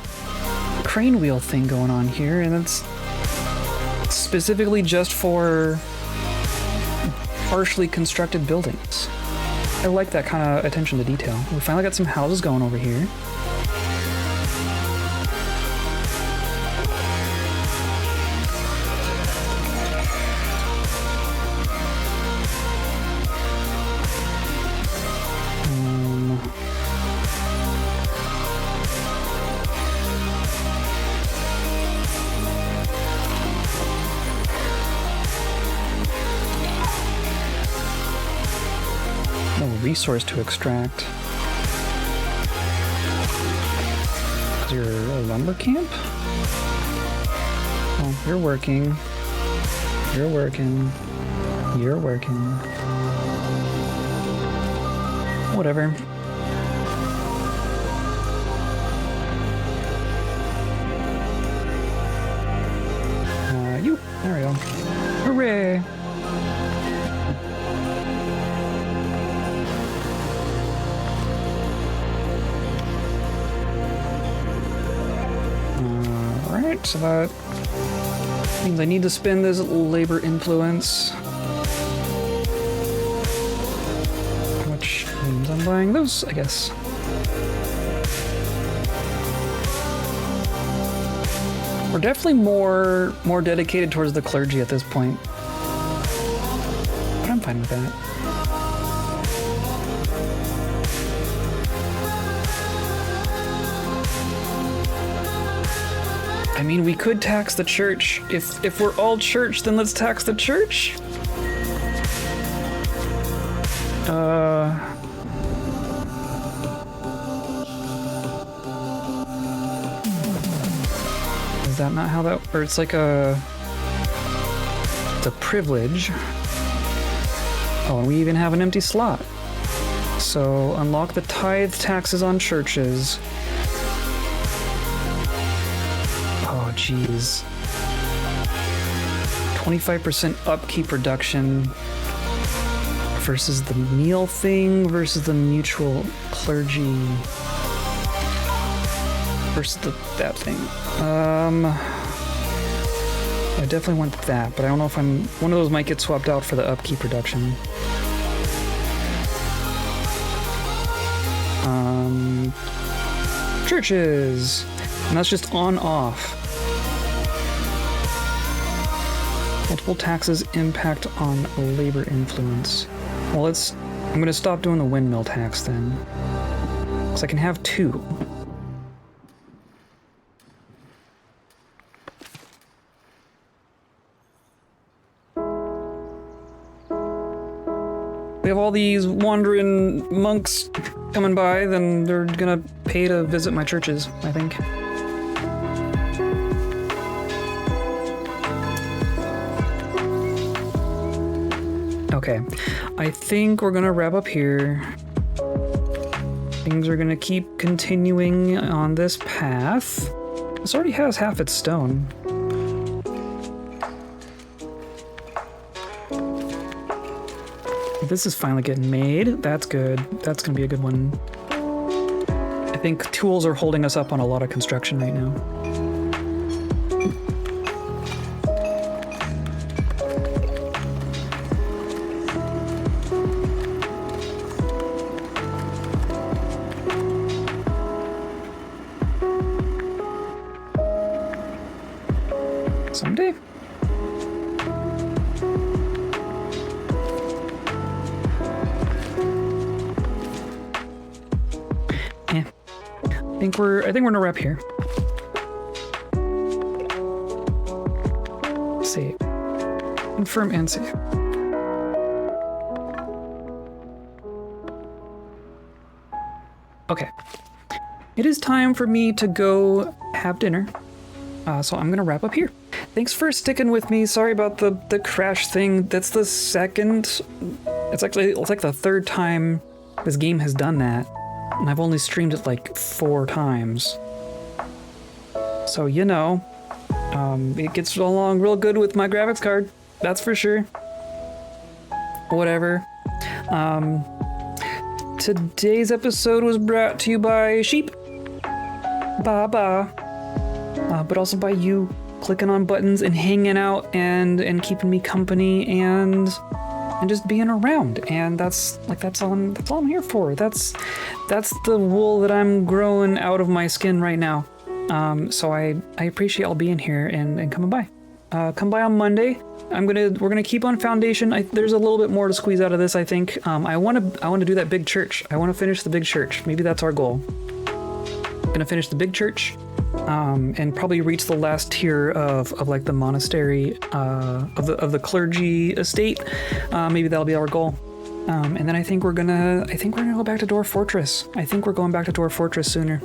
crane wheel thing going on here, and it's specifically just for partially constructed buildings. I like that kind of attention to detail. We finally got some houses going over here. Resource to extract. Is there a lumber camp? Oh, you're working. You're working. You're working. Whatever. You. There we go. Hooray! So Means I need to spend this labor influence. Which means I'm buying those, I guess. We're definitely more dedicated towards the clergy at this point. But I'm fine with that. I mean, we could tax the church. If we're all church, then let's tax the church. Is that not how that, or it's like it's a privilege. Oh, and we even have an empty slot. So unlock the tithe taxes on churches. Oh, geez. 25% upkeep reduction versus the meal thing versus the mutual clergy versus that thing. I definitely want that, but I don't know if one of those might get swapped out for the upkeep reduction. Churches, and that's just on off. Multiple taxes impact on labor influence. Well, I'm gonna stop doing the windmill tax then, because I can have 2. We have all these wandering monks coming by, then they're gonna pay to visit my churches, I think. Okay, I think we're gonna wrap up here. Things are gonna keep continuing on this path. This already has half its stone. This is finally getting made. That's good. That's gonna be a good one. I think tools are holding us up on a lot of construction right now. Someday. I think we're gonna wrap here. Save. Confirm and save. Okay. It is time for me to go have dinner. So I'm gonna wrap up here. Thanks for sticking with me. Sorry about the crash thing. That's the second. It's like the third time this game has done that. And I've only streamed it like 4 times. So, you know, it gets along real good with my graphics card. That's for sure. Whatever. Today's episode was brought to you by sheep. Ba. But also by you clicking on buttons and hanging out and keeping me company and just being around. And that's all I'm here for. That's the wool that I'm growing out of my skin right now. So I appreciate y'all being here and coming by. Come by on Monday. We're gonna keep on Foundation. There's a little bit more to squeeze out of this, I think. I want to do that big church. I want to finish the big church. Maybe that's our goal. Gonna finish the big church, and probably reach the last tier of like the monastery, of the clergy estate. Maybe that'll be our goal. And then I think we're gonna go back to Dwarf Fortress. I think we're going back to Dwarf Fortress soon.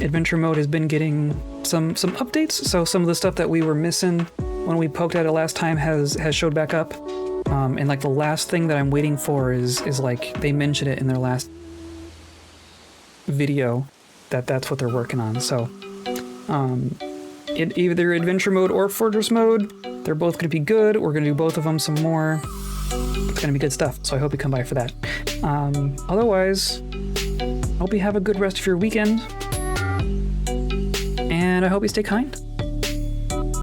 Adventure mode has been getting some updates, so some of the stuff that we were missing when we poked at it last time has showed back up. And like the last thing that I'm waiting for is like they mentioned it in their last video that's what they're working on. So either adventure mode or fortress mode, they're both going to be good. We're going to do both of them some more. It's going to be good stuff, so I hope you come by for that. Otherwise, I hope you have a good rest of your weekend, and I hope you stay kind.